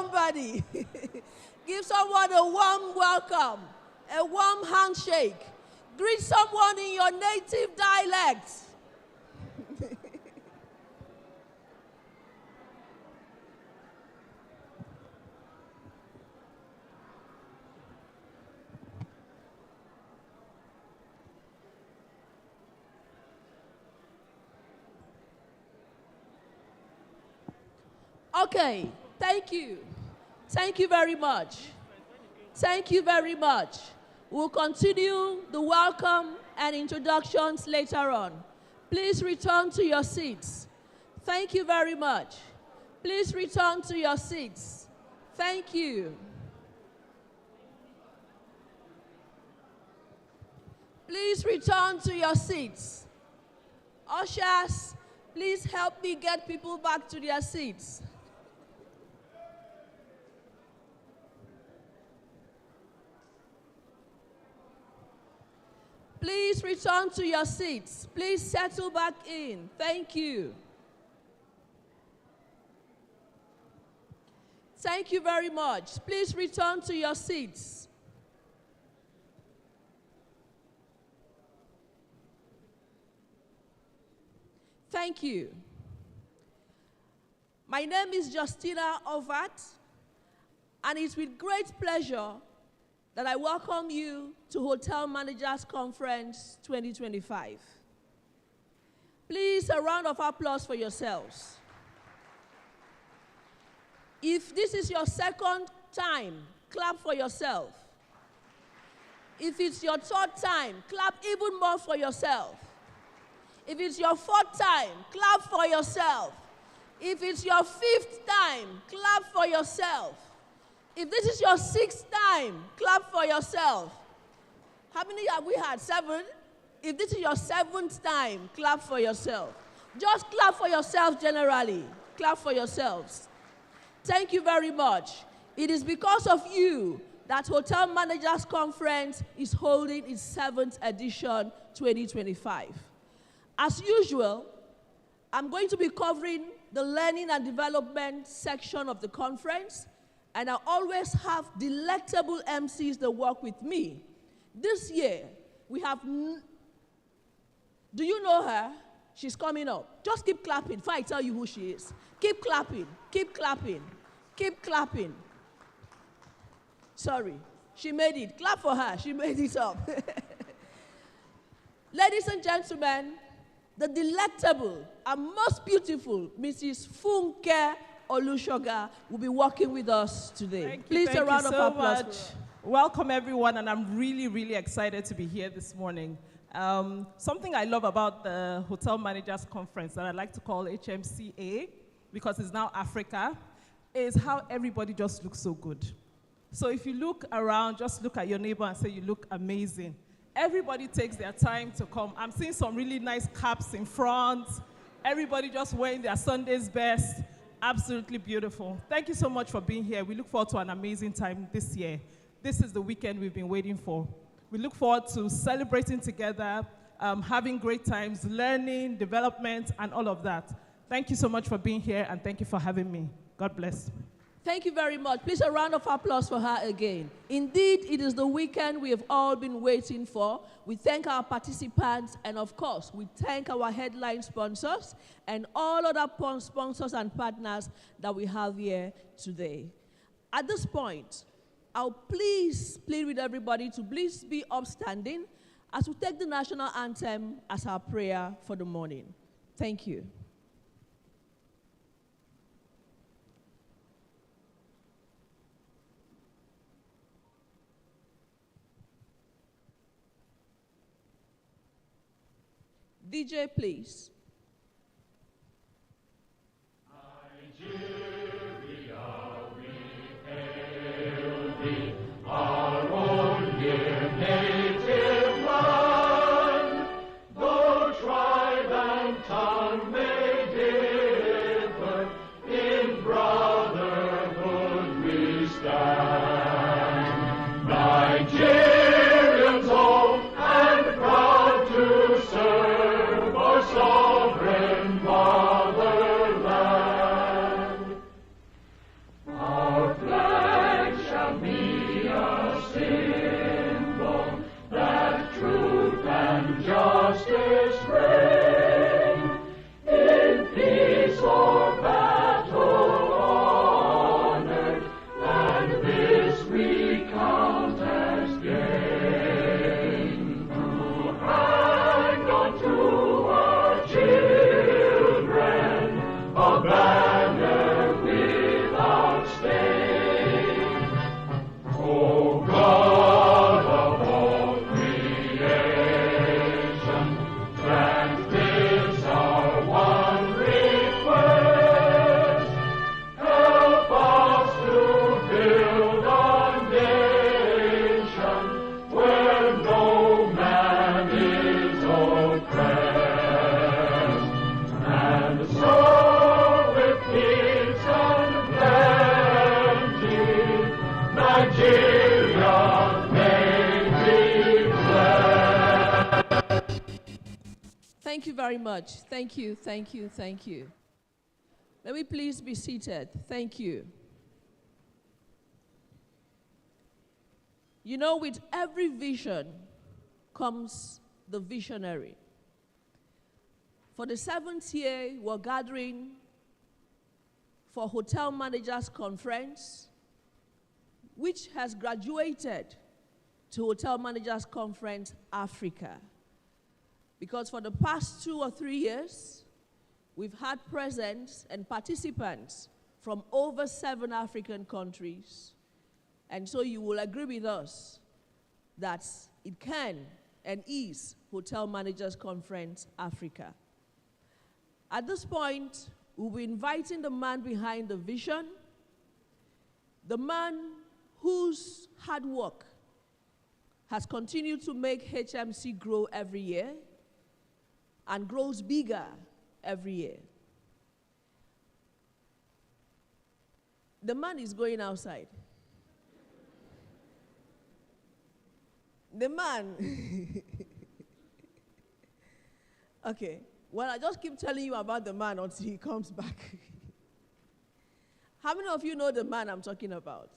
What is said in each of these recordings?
somebody. Give someone a warm welcome, a warm handshake. Greet someone in your native dialect. Okay, thank you. Thank you very much. Thank you very much. We'll continue the welcome and introductions later on. Please return to your seats. Thank you very much. Please return to your seats. Thank you. Please return to your seats. Ushers, please help me get people back to their seats. Please return to your seats. Please settle back in. Thank you. Thank you very much. Please return to your seats. Thank you. My name is Justina Ovat, and it's with great pleasure that I welcome you to Hotel Managers Conference 2025. Please, a round of applause for yourselves. If this is your second time, clap for yourself. If it's your third time, clap even more for yourself. If it's your fourth time, clap for yourself. If it's your fifth time, clap for yourself. If this is your sixth time, clap for yourself. How many have we had? 7? If this is your 7th time, clap for yourself. Just clap for yourself generally. Clap for yourselves. Thank you very much. It is because of you that Hotel Managers Conference is holding its 7th edition 2025. As usual, I'm going to be covering the learning and development section of the conference, and I always have delectable MCs that work with me. This year, we have, do you know her? She's coming up. Just keep clapping before I tell you who she is. Keep clapping, keep clapping, keep clapping. Sorry, she made it. Clap for her, she made it up. Ladies and gentlemen, the delectable and most beautiful Mrs. Funke Olusoga will be working with us today. Please, a round of applause. Welcome, everyone, and I'm really, really excited to be here this morning. Something I love about the Hotel Managers Conference that I like to call HMCA, because it's now Africa, is how everybody just looks so good. So if you look around, just look at your neighbor and say, you look amazing. Everybody takes their time to come. I'm seeing some really nice caps in front. Everybody just wearing their Sunday's best. Absolutely beautiful. Thank you so much for being here. We look forward to an amazing time this year. This is the weekend we've been waiting for. We look forward to celebrating together, having great times, learning, development, and all of that. Thank you so much for being here, and thank you for having me. God bless. Thank you very much. Please, a round of applause for her again. Indeed, it is the weekend we have all been waiting for. We thank our participants, and of course, we thank our headline sponsors and all other sponsors and partners that we have here today. At this point, I'll please plead with everybody to please be upstanding as we take the national anthem as our prayer for the morning. Thank you. DJ, please. Our own dear native land, though tribe and tongue may differ, in brotherhood we stand. Nigerians old and proud to serve our sovereign fatherland. Our Thank you very much. Thank you, thank you, thank you. Let me please be seated. Thank you. You know, with every vision comes the visionary. For the 7th year, we're gathering for Hotel Managers Conference, which has graduated to Hotel Managers Conference Africa. Because for the past 2 or 3 years, we've had presence and participants from over 7 African countries. And so you will agree with us that it can and is Hotel Managers Conference Africa. At this point, we'll be inviting the man behind the vision, the man whose hard work has continued to make HMC grow every year and grows bigger every year. The man is going outside. The man. Okay. Well, I just keep telling you about the man until he comes back. How many of you know the man I'm talking about?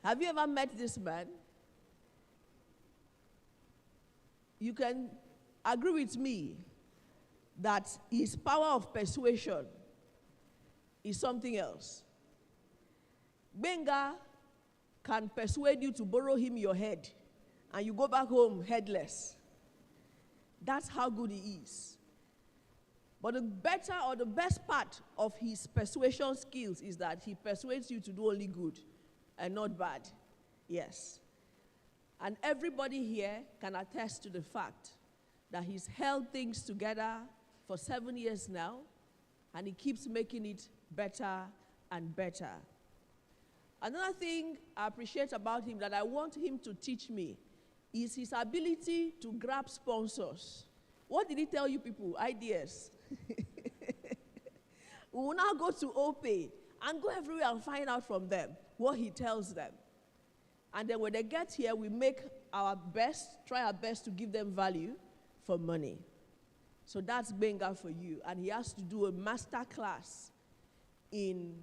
Have you ever met this man? You can agree with me that his power of persuasion is something else. Gbenga can persuade you to borrow him your head, and you go back home headless. That's how good he is. But the better or the best part of his persuasion skills is that he persuades you to do only good and not bad. Yes. And everybody here can attest to the fact that he's held things together for 7 years now, and he keeps making it better and better. Another thing I appreciate about him that I want him to teach me is his ability to grab sponsors. What did he tell you people? Ideas. We will now go to OPE and go everywhere and find out from them what he tells them. And then when they get here, we make our best, try our best to give them value for money. So that's Gbenga for you. And he has to do a master class in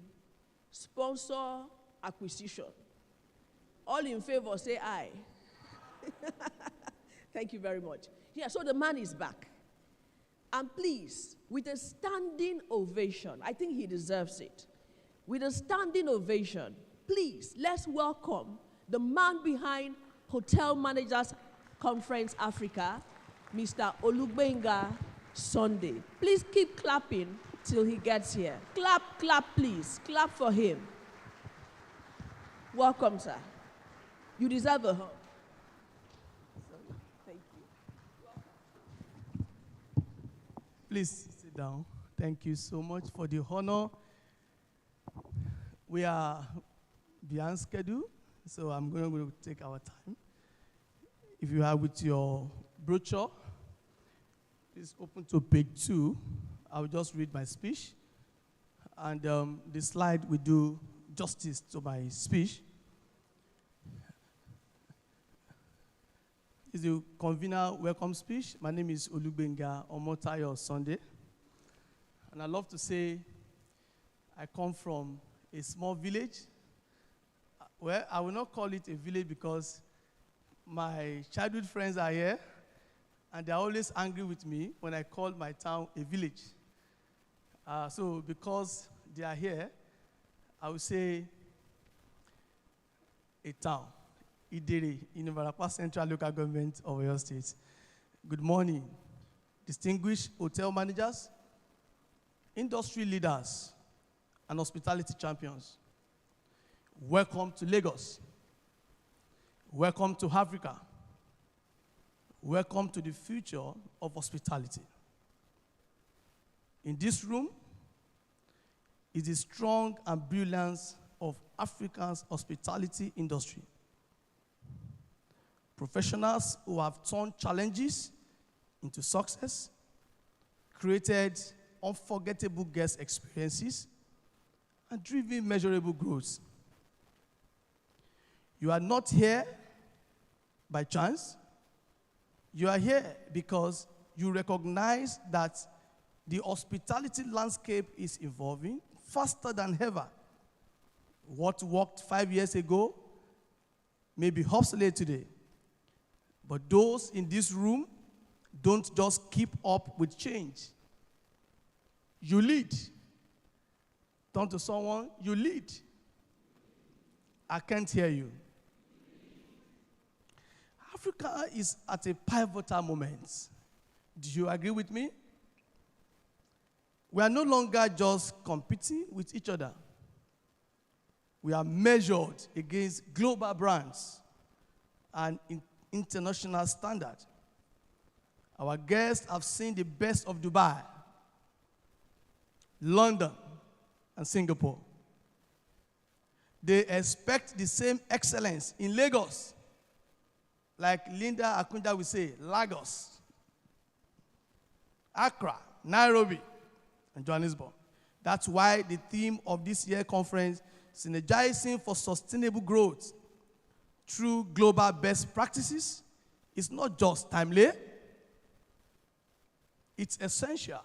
sponsor acquisition. All in favor, say aye. Thank you very much. Yeah, so the man is back. And please, with a standing ovation, I think he deserves it. With a standing ovation, please, let's welcome the man behind Hotel Managers Conference Africa, Mr. Olugbenga Sunday. Please keep clapping till he gets here. Clap, clap, please. Clap for him. Welcome, sir. You deserve a hug. Thank you. Please sit down. Thank you so much for the honor. We are beyond schedule, so I'm going to take our time. If you are with your brochure, please open to page 2. I will just read my speech, and the slide will do justice to my speech. This is the convener welcome speech. My name is Olugbenga Omotayo Sunday, and I love to say I come from a small village. Well, I will not call it a village because my childhood friends are here, and they're always angry with me when I call my town a village. So because they are here, I will say a town, Idere, in Ibarapa Central Local Government of Oyo State. Good morning, distinguished hotel managers, industry leaders, and hospitality champions. Welcome to Lagos. Welcome to Africa. Welcome to the future of hospitality. In this room is the strong and brilliance of Africa's hospitality industry. Professionals who have turned challenges into success, created unforgettable guest experiences, and driven measurable growth. You are not here by chance. You are here because you recognize that the hospitality landscape is evolving faster than ever. What worked 5 years ago may be obsolete today. But those in this room don't just keep up with change. You lead. Turn to someone, you lead. I can't hear you. Africa is at a pivotal moment. Do you agree with me? We are no longer just competing with each other. We are measured against global brands and international standards. Our guests have seen the best of Dubai, London, and Singapore. They expect the same excellence in Lagos, like Linda Akunda will say, Lagos, Accra, Nairobi, and Johannesburg. That's why the theme of this year's conference, Synergizing for Sustainable Growth through Global Best Practices, is not just timely, it's essential.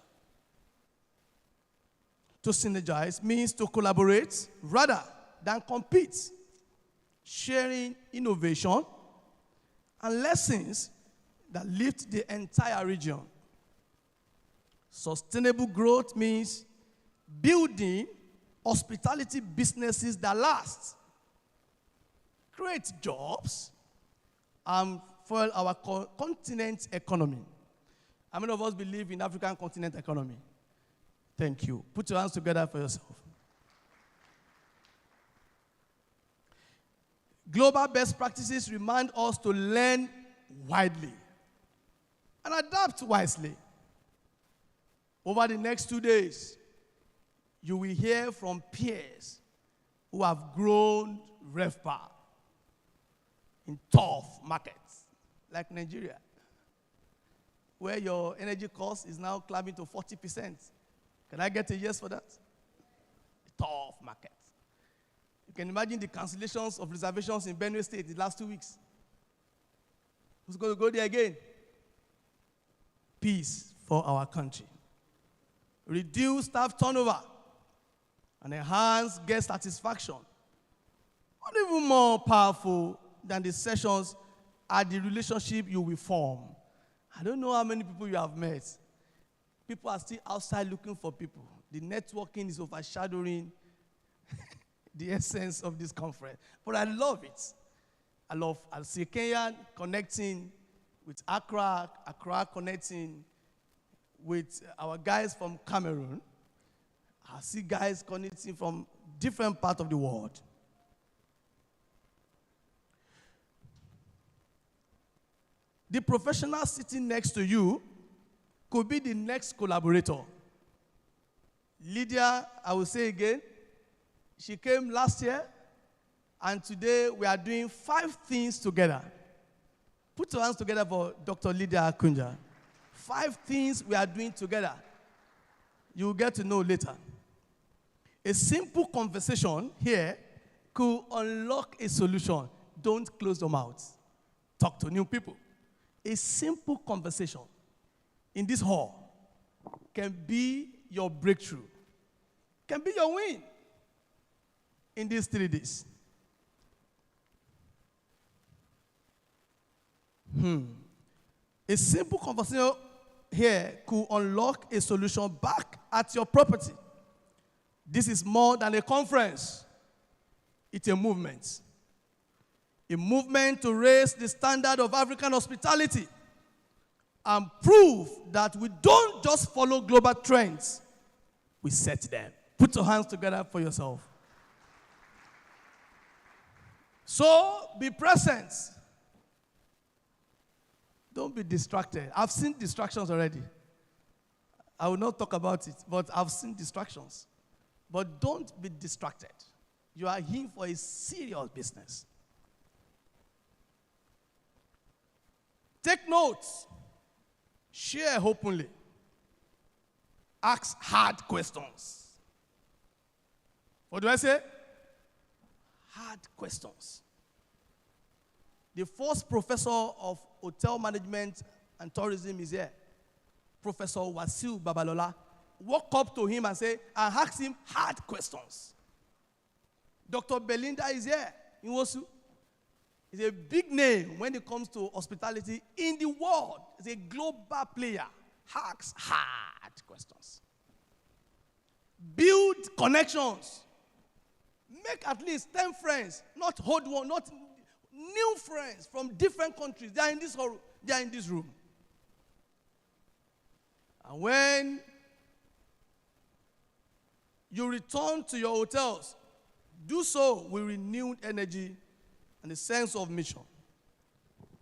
To synergize means to collaborate rather than compete, sharing innovation and lessons that lift the entire region. Sustainable growth means building hospitality businesses that last, create jobs, and fuel our continent's economy. How many of us believe in African continent economy? Thank you. Put your hands together for yourself. Global best practices remind us to learn widely and adapt wisely. Over the next 2 days, you will hear from peers who have grown RevPAR in tough markets like Nigeria, where your energy cost is now climbing to 40%. Can I get a yes for that? A tough market. You can imagine the cancellations of reservations in Benue State in the last 2 weeks. Who's going to go there again? Peace for our country. Reduce staff turnover and enhance guest satisfaction. What even more powerful than the sessions are the relationship you will form. I don't know how many people you have met. People are still outside looking for people. The networking is overshadowing the essence of this conference. But I love it. I'll see Kenya connecting with Accra, Accra connecting with our guys from Cameroon. I see guys connecting from different parts of the world. The professional sitting next to you could be the next collaborator. Lydia, I will say again, she came last year, and today we are doing 5 things together. Put your hands together for Dr. Lydia Akunja. 5 things we are doing together. You will get to know later. A simple conversation here could unlock a solution. Don't close your mouth. Talk to new people. A simple conversation in this hall can be your breakthrough, can be your win in these 3 days. A simple conversation here could unlock a solution back at your property. This is more than a conference. It's a movement. A movement to raise the standard of African hospitality and prove that we don't just follow global trends, we set them. Put your hands together for yourself. So, be present. Don't be distracted. I've seen distractions already. I will not talk about it, but I've seen distractions. But don't be distracted. You are here for a serious business. Take notes. Share openly. Ask hard questions. What do I say? Hard questions. The first professor of hotel management and tourism is here. Professor Wasiu Babalola, walk up to him and ask him hard questions. Dr. Belinda is here in Wosu. He's a big name when it comes to hospitality in the world. He's a global player. Asks hard questions. Build connections. Make at least 10 friends, not hold one, not new friends from different countries. They are in this hall, they are in this room. And when you return to your hotels, do so with renewed energy and a sense of mission.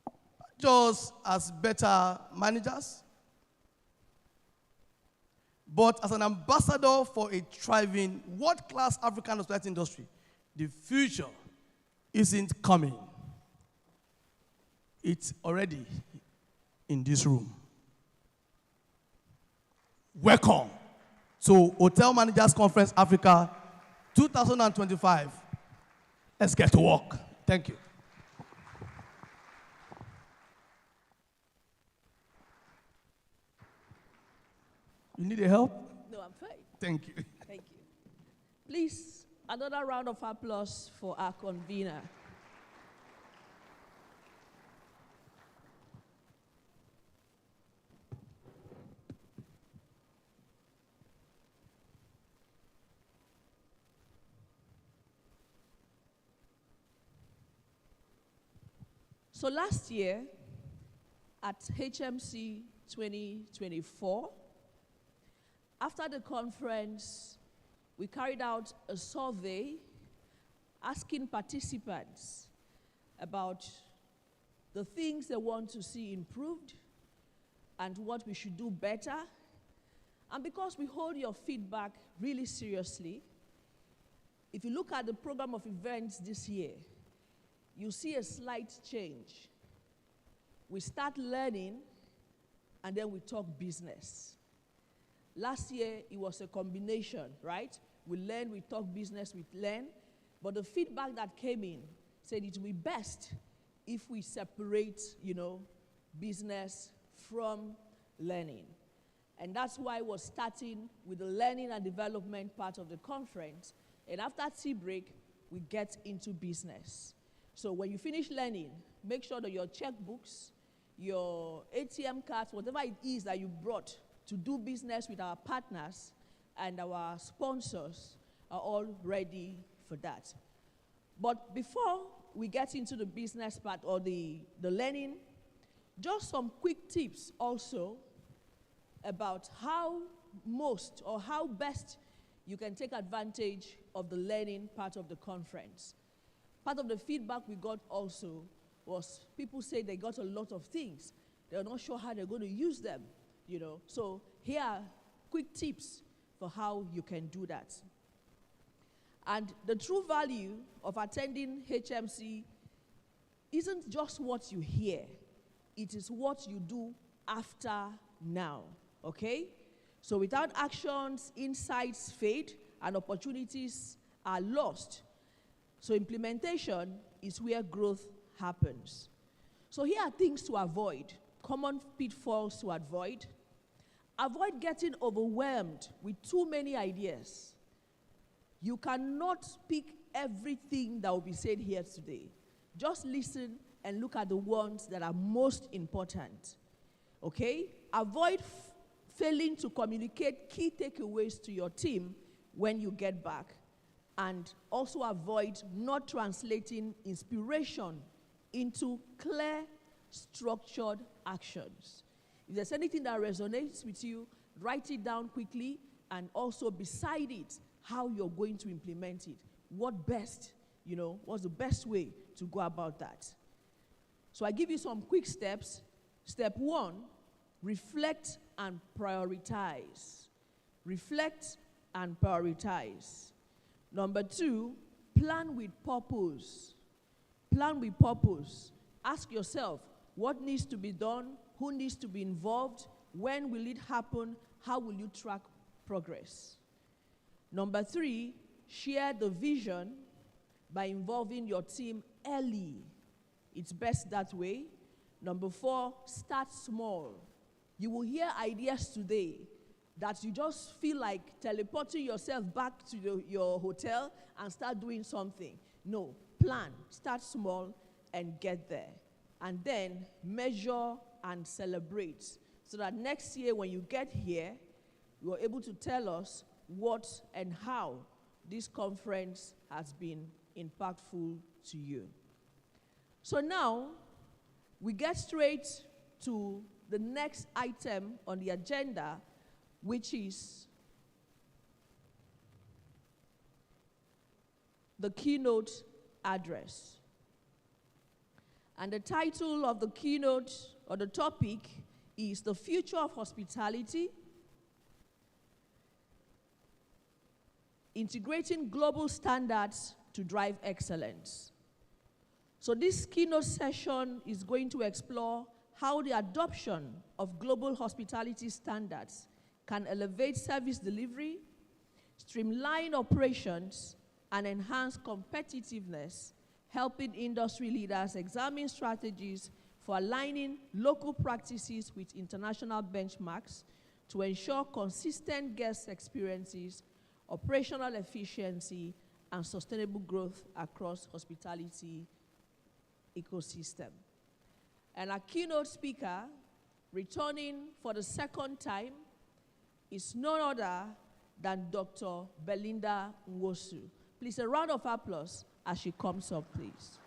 Not just as better managers, but as an ambassador for a thriving, world-class African hospitality industry. The future isn't coming. It's already in this room. Welcome to Hotel Managers Conference Africa 2025. Let's get to work. Thank you. You need a help? No, I'm fine. Thank you. Thank you. Please, another round of applause for our convener. So last year, at HMC 2024, after the conference, we carried out a survey asking participants about the things they want to see improved and what we should do better. And because we hold your feedback really seriously, if you look at the program of events this year, you see a slight change. We start learning, and then we talk business. Last year, it was a combination, right? We learn, we talk business, we learn. But the feedback that came in said it would be best if we separate, business from learning. And that's why we're starting with the learning and development part of the conference. And after tea break, we get into business. So when you finish learning, make sure that your checkbooks, your ATM cards, whatever it is that you brought to do business with our partners and our sponsors are all ready for that. But before we get into the business part or the learning, just some quick tips also about how most or how best you can take advantage of the learning part of the conference. Part of the feedback we got also was people say they got a lot of things. They're not sure how they're going to use them, So here are quick tips for how you can do that. And the true value of attending HMC isn't just what you hear. It is what you do after now, okay? So without actions, insights fade and opportunities are lost. So implementation is where growth happens. So here are things to avoid, common pitfalls to avoid. Avoid getting overwhelmed with too many ideas. You cannot pick everything that will be said here today. Just listen and look at the ones that are most important, okay? Avoid failing to communicate key takeaways to your team when you get back. And also avoid not translating inspiration into clear, structured actions. If there's anything that resonates with you, write it down quickly and also beside it, how you're going to implement it. What best, what's the best way to go about that? So I give you some quick steps. Step 1, reflect and prioritize. Reflect and prioritize. Number 2, plan with purpose. Plan with purpose. Ask yourself, what needs to be done? Who needs to be involved? When will it happen? How will you track progress? Number 3, share the vision by involving your team early. It's best that way. Number 4, start small. You will hear ideas today that you just feel like teleporting yourself back to your hotel and start doing something. No, plan, start small and get there. And then measure and celebrate so that next year when you get here, you are able to tell us what and how this conference has been impactful to you. So now, we get straight to the next item on the agenda, which is the keynote address. And the title of the keynote, or the topic, is The Future of Hospitality, Integrating Global Standards to Drive Excellence. So this keynote session is going to explore how the adoption of global hospitality standards can elevate service delivery, streamline operations, and enhance competitiveness, helping industry leaders examine strategies for aligning local practices with international benchmarks to ensure consistent guest experiences, operational efficiency, and sustainable growth across hospitality ecosystem. And our keynote speaker, returning for the second time, is none other than Dr. Belinda Nwosu. Please, a round of applause as she comes up, please.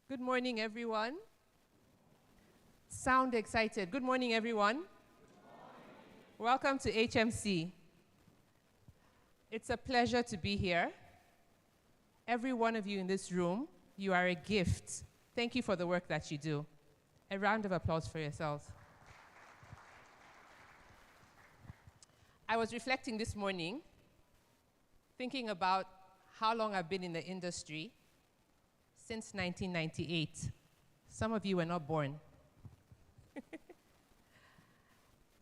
Good morning, everyone. Sound excited. Good morning, everyone. Good morning. Welcome to HMC. It's a pleasure to be here. Every one of you in this room, you are a gift. Thank you for the work that you do. A round of applause for yourselves. I was reflecting this morning, thinking about how long I've been in the industry. Since 1998. Some of you were not born.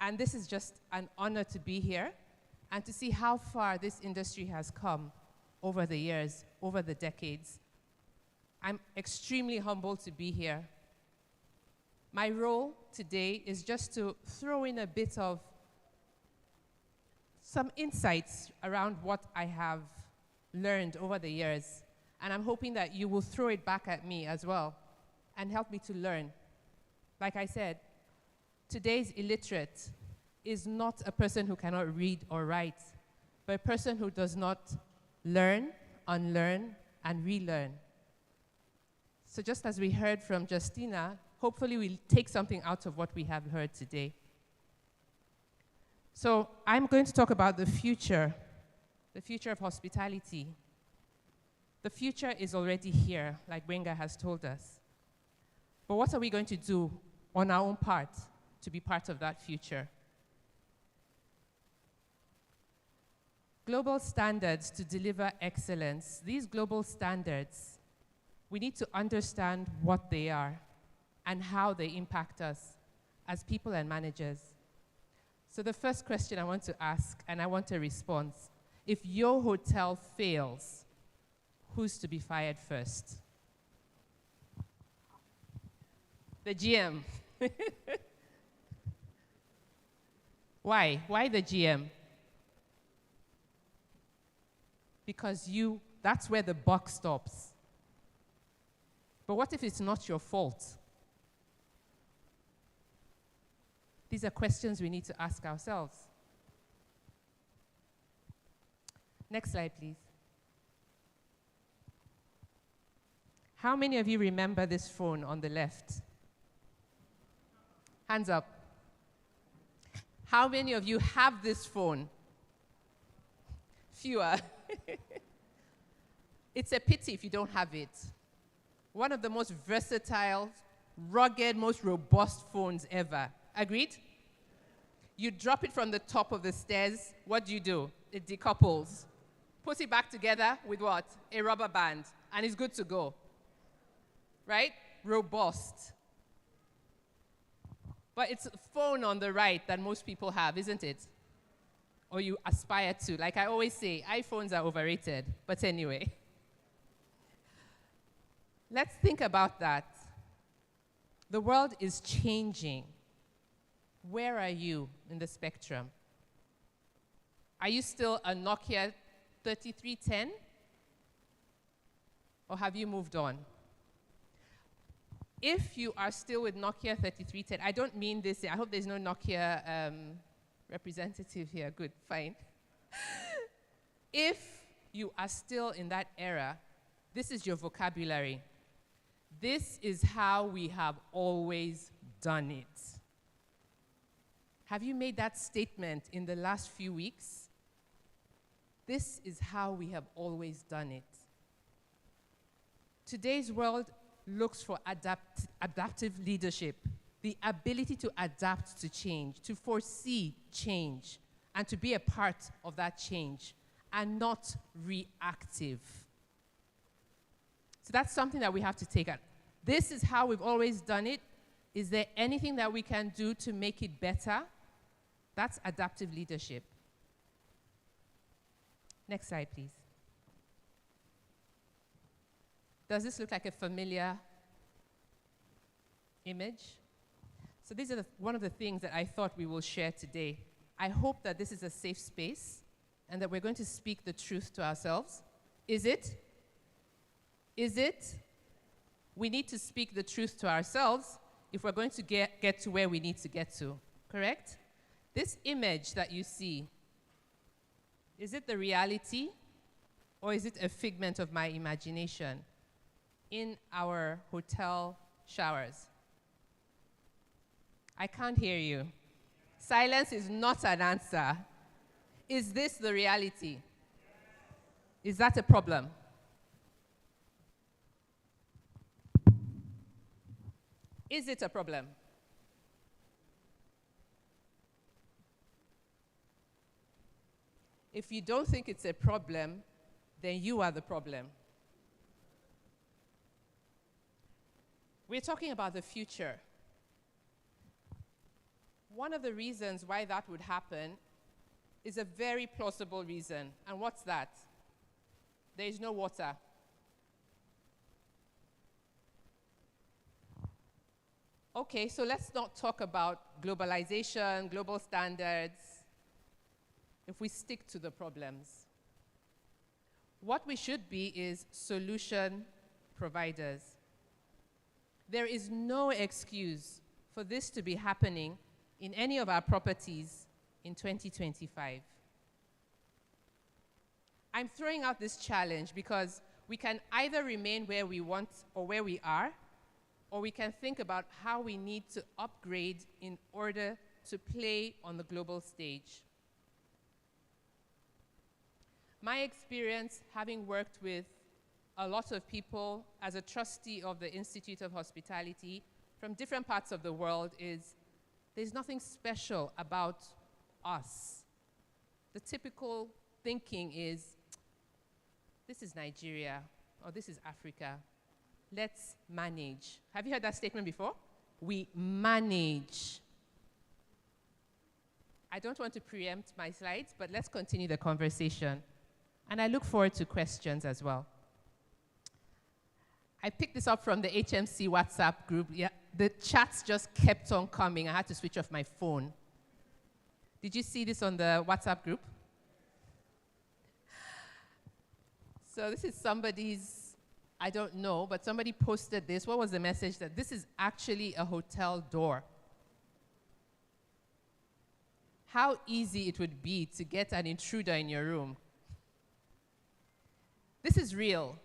And this is just an honor to be here and to see how far this industry has come over the years, over the decades. I'm extremely humbled to be here. My role today is just to throw in a bit of some insights around what I have learned over the years. And I'm hoping that you will throw it back at me as well and help me to learn. Like I said, today's illiterate is not a person who cannot read or write, but a person who does not learn, unlearn, and relearn. So just as we heard from Justina, hopefully we'll take something out of what we have heard today. So I'm going to talk about the future of hospitality. The future is already here, like Wenga has told us. But what are we going to do on our own part to be part of that future? Global standards to deliver excellence. These global standards, we need to understand what they are and how they impact us as people and managers. So the first question I want to ask, and I want a response, if your hotel fails, who's to be fired first? The GM. Why? Why the GM? Because that's where the buck stops. But what if it's not your fault? These are questions we need to ask ourselves. Next slide, please. How many of you remember this phone on the left? Hands up. How many of you have this phone? Fewer. It's a pity if you don't have it. One of the most versatile, rugged, most robust phones ever. Agreed? You drop it from the top of the stairs, what do? It decouples. Put it back together with what? A rubber band, and it's good to go. right? Robust. But it's phone on the right that most people have, isn't it? Or you aspire to. Like I always say, iPhones are overrated. But anyway. Let's think about that. The world is changing. Where are you in the spectrum? Are you still a Nokia 3310? Or have you moved on? If you are still with Nokia 3310, I don't mean this, I hope there's no Nokia representative here. Good, fine. If you are still in that era, this is your vocabulary. This is how we have always done it. Have you made that statement in the last few weeks? This is how we have always done it. Today's world looks for adaptive leadership, the ability to adapt to change, to foresee change, and to be a part of that change, and not reactive. So that's something that we have to take out. This is how we've always done it. Is there anything that we can do to make it better? That's adaptive leadership. Next slide, please. Does this look like a familiar image? So these are one of the things that I thought we will share today. I hope that this is a safe space and that we're going to speak the truth to ourselves. Is it? Is it? We need to speak the truth to ourselves if we're going to get to where we need to get to, correct? This image that you see, is it the reality or is it a figment of my imagination in our hotel showers? I can't hear you. Silence is not an answer. Is this the reality? Is that a problem? Is it a problem? If you don't think it's a problem, then you are the problem. We're talking about the future. One of the reasons why that would happen is a very plausible reason. And what's that? There is no water. Okay, so let's not talk about globalization, global standards, if we stick to the problems. What we should be is solution providers. There is no excuse for this to be happening in any of our properties in 2025. I'm throwing out this challenge because we can either remain where we want or where we are, or we can think about how we need to upgrade in order to play on the global stage. My experience, having worked with a lot of people as a trustee of the Institute of Hospitality from different parts of the world, is there's nothing special about us. The typical thinking is, this is Nigeria, or this is Africa. Let's manage. Have you heard that statement before? We manage. I don't want to preempt my slides, but let's continue the conversation. And I look forward to questions as well. I picked this up from the HMC WhatsApp group. Yeah, the chats just kept on coming. I had to switch off my phone. Did you see this on the WhatsApp group? So this is somebody's, I don't know, but somebody posted this. What was the message? That this is actually a hotel door. How easy it would be to get an intruder in your room. This is real.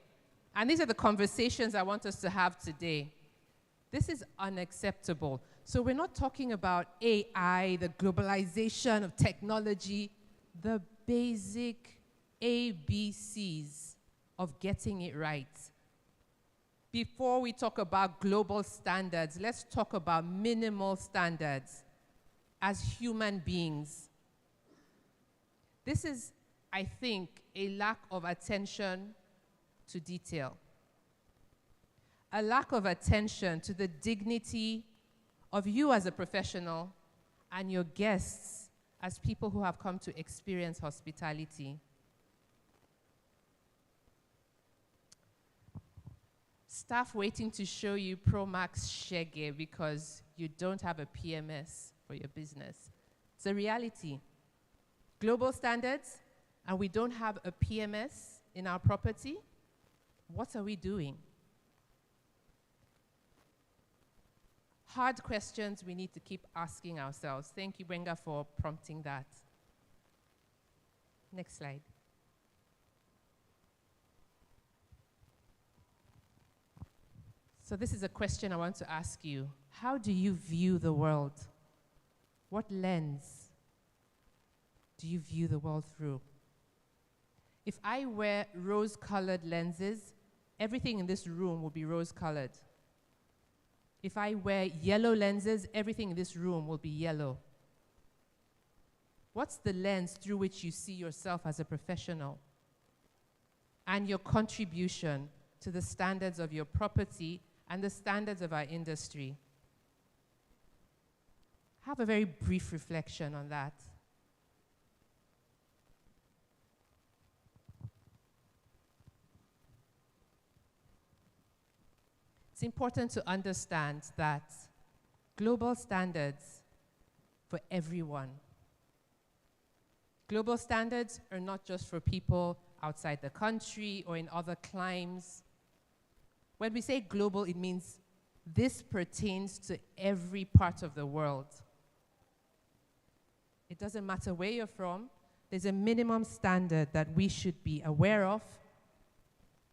And these are the conversations I want us to have today. This is unacceptable. So we're not talking about AI, the globalization of technology, the basic ABCs of getting it right. Before we talk about global standards, let's talk about minimal standards as human beings. This is, I think, a lack of attention to detail. a lack of attention to the dignity of you as a professional and your guests as people who have come to experience hospitality. Staff waiting to show you Pro Max Shege because you don't have a PMS for your business. It's a reality. Global standards, and we don't have a PMS in our property. What are we doing? Hard questions we need to keep asking ourselves. Thank you, Brenga, for prompting that. Next slide. So this is a question I want to ask you. How do you view the world? What lens do you view the world through? If I wear rose-colored lenses, everything in this room will be rose-colored. If I wear yellow lenses, everything in this room will be yellow. What's the lens through which you see yourself as a professional and your contribution to the standards of your property and the standards of our industry? Have a very brief reflection on that. It's important to understand that global standards for everyone. Global standards are not just for people outside the country or in other climes. When we say global, it means this pertains to every part of the world. It doesn't matter where you're from. There's a minimum standard that we should be aware of.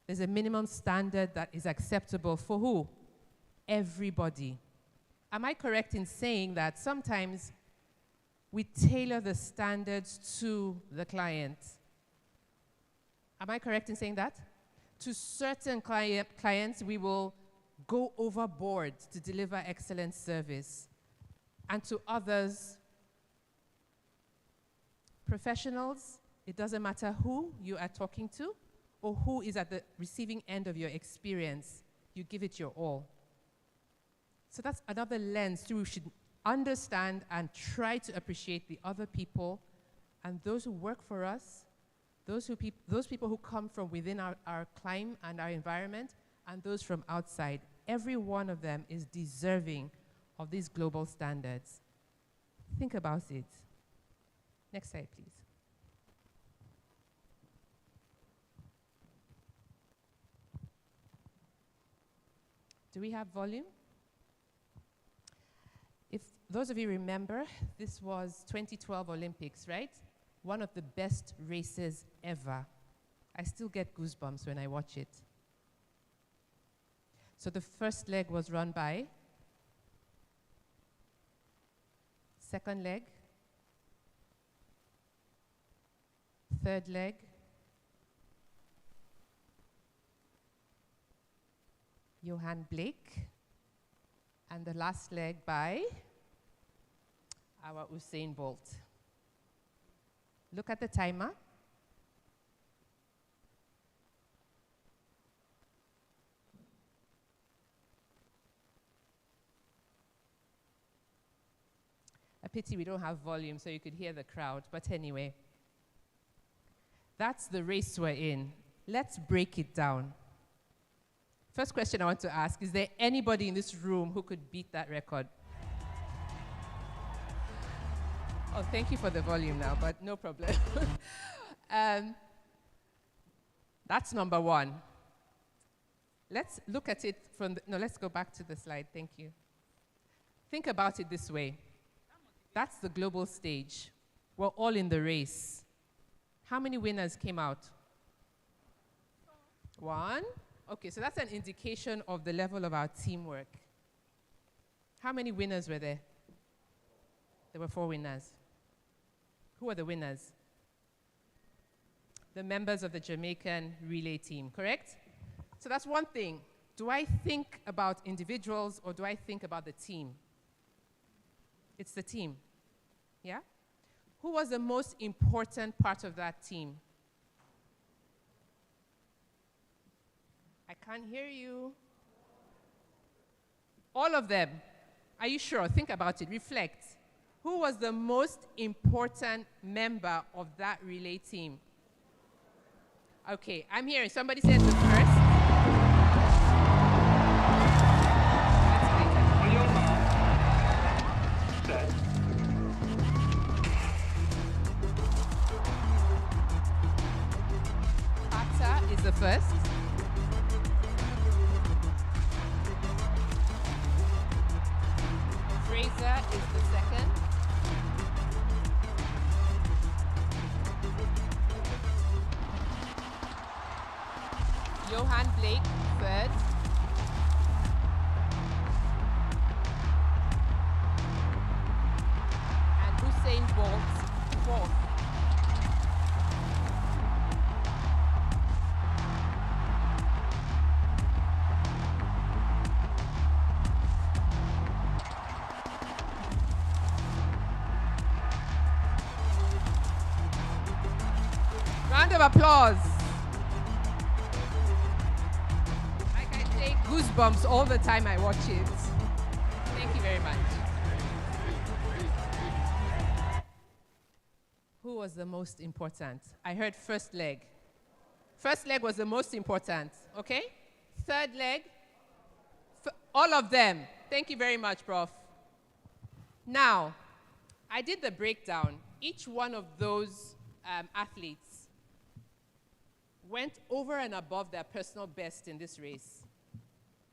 There's a minimum standard that is acceptable for who? Everybody. Am I correct in saying that sometimes we tailor the standards to the client? Am I correct in saying that? To certain clients, we will go overboard to deliver excellent service. And to others, professionals, it doesn't matter who you are talking to or who is at the receiving end of your experience, you give it your all. So that's another lens through which we should understand and try to appreciate the other people and those who work for us, those people who come from within our climate and our environment, and those from outside. Every one of them is deserving of these global standards. Think about it. Next slide, please. Do we have volume? If those of you remember, this was 2012 Olympics, right? One of the best races ever. I still get goosebumps when I watch it. So the first leg was run by, second leg, third leg, Johan Blake, and the last leg by our Usain Bolt. Look at the timer. A pity we don't have volume so you could hear the crowd, but anyway. That's the race we're in. Let's break it down. First question I want to ask, is there anybody in this room who could beat that record? Oh, thank you for the volume now, but no problem. That's number one. Let's look at it from let's go back to the slide, thank you. Think about it this way. That's the global stage. We're all in the race. How many winners came out? One. Okay, so that's an indication of the level of our teamwork. How many winners were there? There were 4 winners. Who were the winners? The members of the Jamaican relay team, correct? So that's one thing. Do I think about individuals or do I think about the team? It's the team. Yeah? Who was the most important part of that team? I can't hear you. All of them. Are you sure? Think about it. Reflect. Who was the most important member of that relay team? Okay, I'm hearing somebody said the first. That's later. On your mark. Set. Carter is the first. Fraser is the second. Johan Blake, third. And Usain Bolt, fourth. Round of applause. Like I say, goosebumps all the time I watch it. Thank you very much. Who was the most important? I heard first leg. First leg was the most important, okay? Third leg, all of them. Thank you very much, Prof. Now, I did the breakdown. Each one of those athletes went over and above their personal best in this race.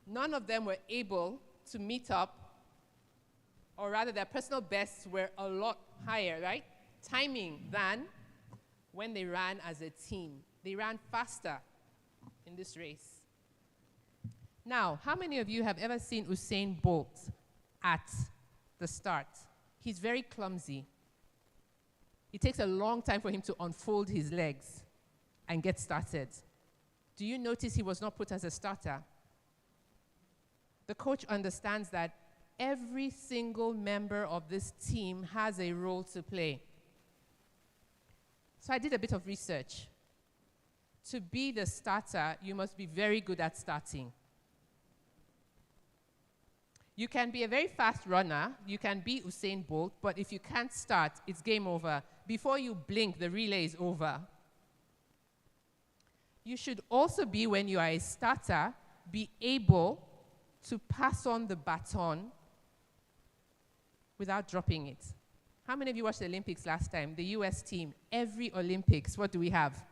None of them were able to meet up, or rather their personal bests were a lot higher, right? Timing than when they ran as a team. They ran faster in this race. Now, how many of you have ever seen Usain Bolt at the start? He's very clumsy. It takes a long time for him to unfold his legs and get started. Do you notice he was not put as a starter? The coach understands that every single member of this team has a role to play. So I did a bit of research. To be the starter, you must be very good at starting. You can be a very fast runner, you can be Usain Bolt, but if you can't start, it's game over. Before you blink, the relay is over. You should also be, when you are a starter, be able to pass on the baton without dropping it. How many of you watched the Olympics last time? The US team, every Olympics, what do we have?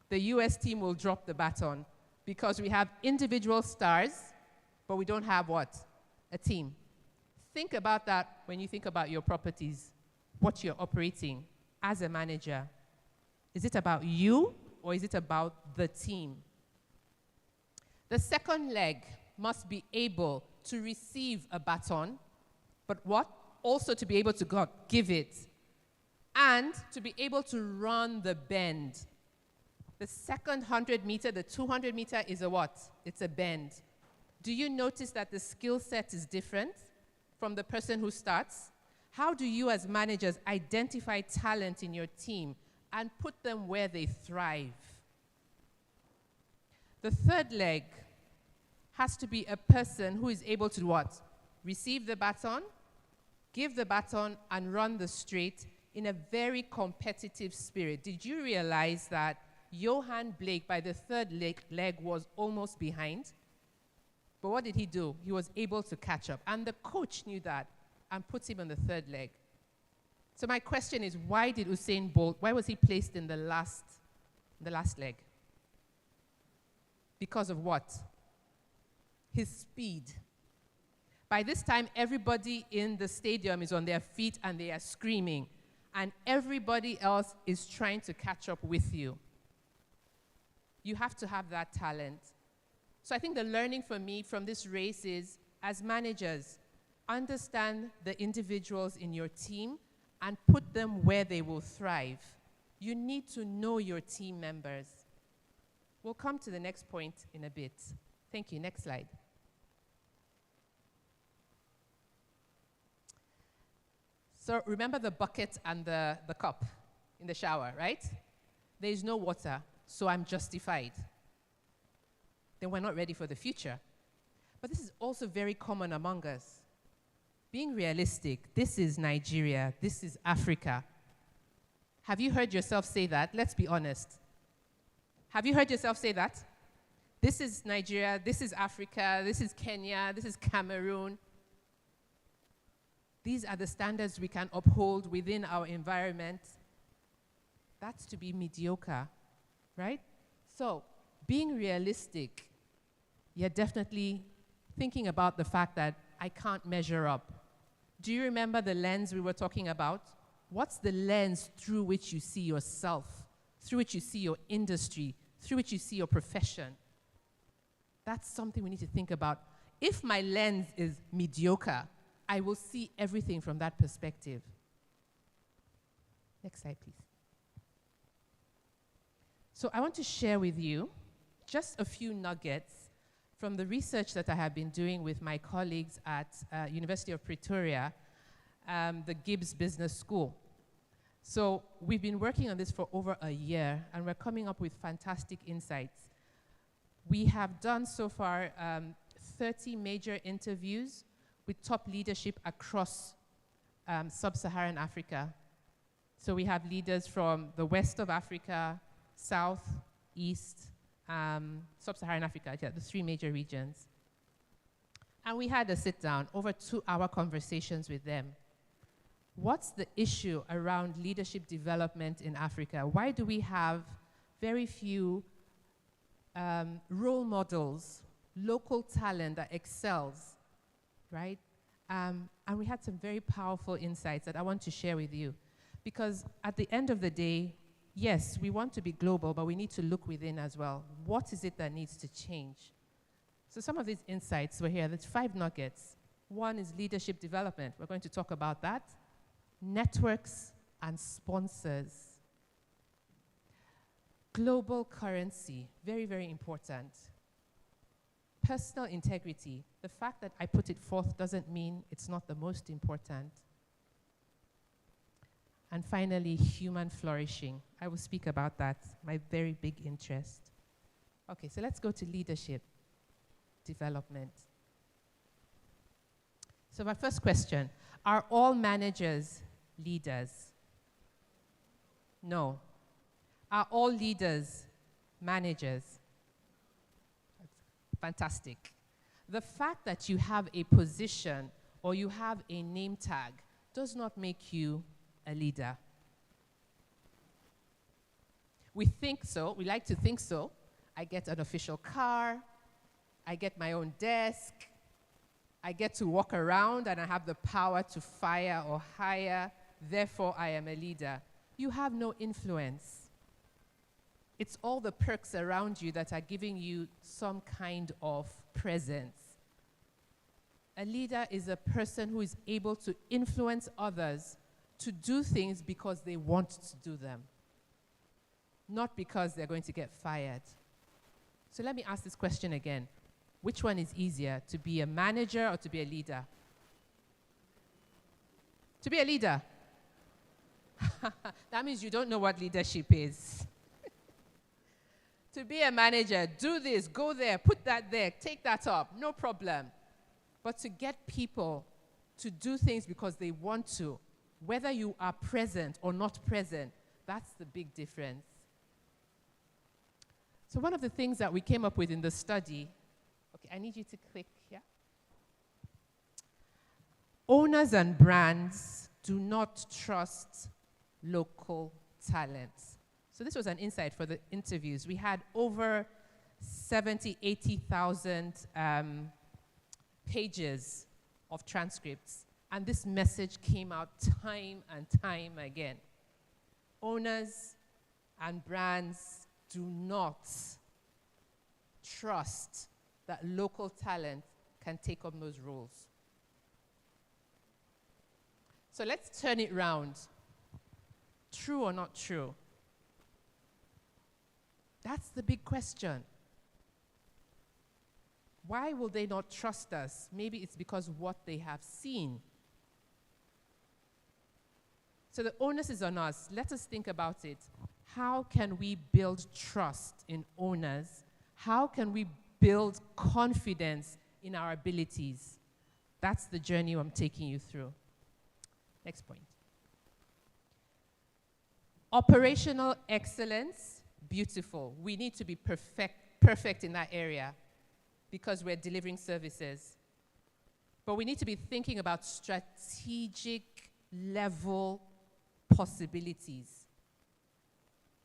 The US team will drop the baton because we have individual stars, but we don't have what? A team. Think about that when you think about your properties, what you're operating as a manager. Is it about you or is it about the team? The second leg must be able to receive a baton, but what? Also to be able to give it, and to be able to run the bend. The second 100 meter, the 200 meter is a what? It's a bend. Do you notice that the skill set is different from the person who starts? How do you as managers identify talent in your team and put them where they thrive? The third leg has to be a person who is able to what? Receive the baton, give the baton, and run the straight in a very competitive spirit. Did you realize that Johan Blake, by the third leg, was almost behind? But what did he do? He was able to catch up. And the coach knew that and put him on the third leg. So my question is, why did Usain Bolt, why was he placed in the last leg? Because of what? His speed. By this time, everybody in the stadium is on their feet and they are screaming. And everybody else is trying to catch up with you. You have to have that talent. So I think the learning for me from this race is, as managers, understand the individuals in your team and put them where they will thrive. You need to know your team members. We'll come to the next point in a bit. Thank you. Next slide. So remember the bucket and the cup in the shower, right? There is no water, so I'm justified. Then we're not ready for the future. But this is also very common among us. Being realistic, this is Nigeria, this is Africa. Have you heard yourself say that? Let's be honest. Have you heard yourself say that? This is Nigeria, this is Africa, this is Kenya, this is Cameroon. These are the standards we can uphold within our environment. That's to be mediocre, right? So, being realistic, you're definitely thinking about the fact that I can't measure up. Do you remember the lens we were talking about? What's the lens through which you see yourself, through which you see your industry, through which you see your profession? That's something we need to think about. If my lens is mediocre, I will see everything from that perspective. Next slide, please. So I want to share with you just a few nuggets from the research that I have been doing with my colleagues at University of Pretoria, the Gibbs Business School. So we've been working on this for over a year, and we're coming up with fantastic insights. We have done so far 30 major interviews with top leadership across sub-Saharan Africa. So we have leaders from the west of Africa, south, east, sub-Saharan Africa, yeah, the three major regions. And we had a sit-down, over 2-hour conversations with them. What's the issue around leadership development in Africa? Why do we have very few role models, local talent that excels, right? And we had some very powerful insights that I want to share with you. Because at the end of the day, yes, we want to be global, but we need to look within as well. What is it that needs to change? So some of these insights were here. There's 5 nuggets. One is leadership development. We're going to talk about that. Networks and sponsors. Global currency, very, very important. Personal integrity. The fact that I put it forth doesn't mean it's not the most important. And finally, human flourishing. I will speak about that, my very big interest. Okay, so let's go to leadership development. So my first question, are all managers leaders? No. Are all leaders managers? Fantastic. The fact that you have a position or you have a name tag does not make you a leader. We think so, we like to think so. I get an official car, I get my own desk, I get to walk around and I have the power to fire or hire, therefore I am a leader. You have no influence. It's all the perks around you that are giving you some kind of presence. A leader is a person who is able to influence others to do things because they want to do them, not because they're going to get fired. So let me ask this question again. Which one is easier, to be a manager or to be a leader? To be a leader. That means you don't know what leadership is. To be a manager, do this, go there, put that there, take that up, no problem. But to get people to do things because they want to, whether you are present or not present, that's the big difference. So one of the things that we came up with in the study, okay, I need you to click, yeah? Owners and brands do not trust local talents. So this was an insight for the interviews. We had over 70, 80,000 pages of transcripts. And this message came out time and time again. Owners and brands do not trust that local talent can take up those roles. So let's turn it round. True or not true? That's the big question. Why will they not trust us? Maybe it's because of what they have seen. So the onus is on us. Let us think about it. How can we build trust in owners? How can we build confidence in our abilities. That's the journey I'm taking you through. Next point. Operational excellence, beautiful. We need to be perfect in that area because we're delivering services. But we need to be thinking about strategic level possibilities.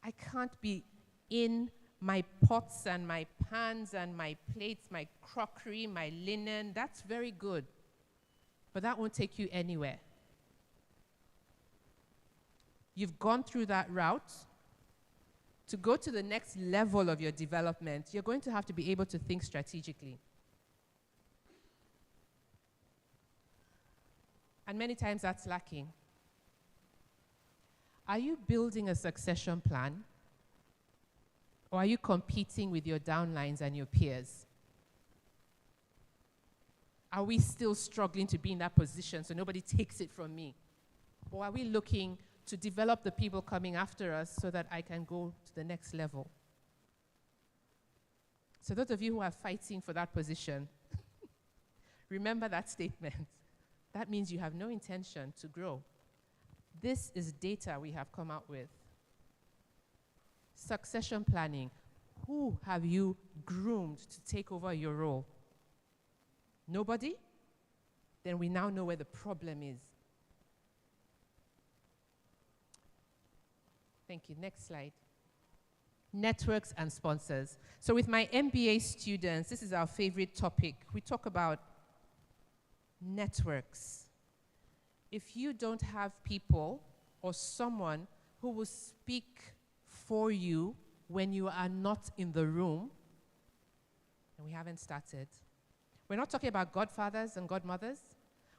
I can't be in my pots and my pans and my plates, my crockery, my linen. That's very good. But that won't take you anywhere. You've gone through that route. To go to the next level of your development, you're going to have to be able to think strategically. And many times that's lacking. Are you building a succession plan? Or are you competing with your downlines and your peers? Are we still struggling to be in that position so nobody takes it from me? Or are we looking to develop the people coming after us so that I can go to the next level? So those of you who are fighting for that position, remember that statement. That means you have no intention to grow. This is data we have come out with. Succession planning. Who have you groomed to take over your role? Nobody? Then we now know where the problem is. Thank you. Next slide. Networks and sponsors. So with my MBA students, this is our favorite topic. We talk about networks. If you don't have people or someone who will speak for you when you are not in the room, and we haven't started. We're not talking about godfathers and godmothers.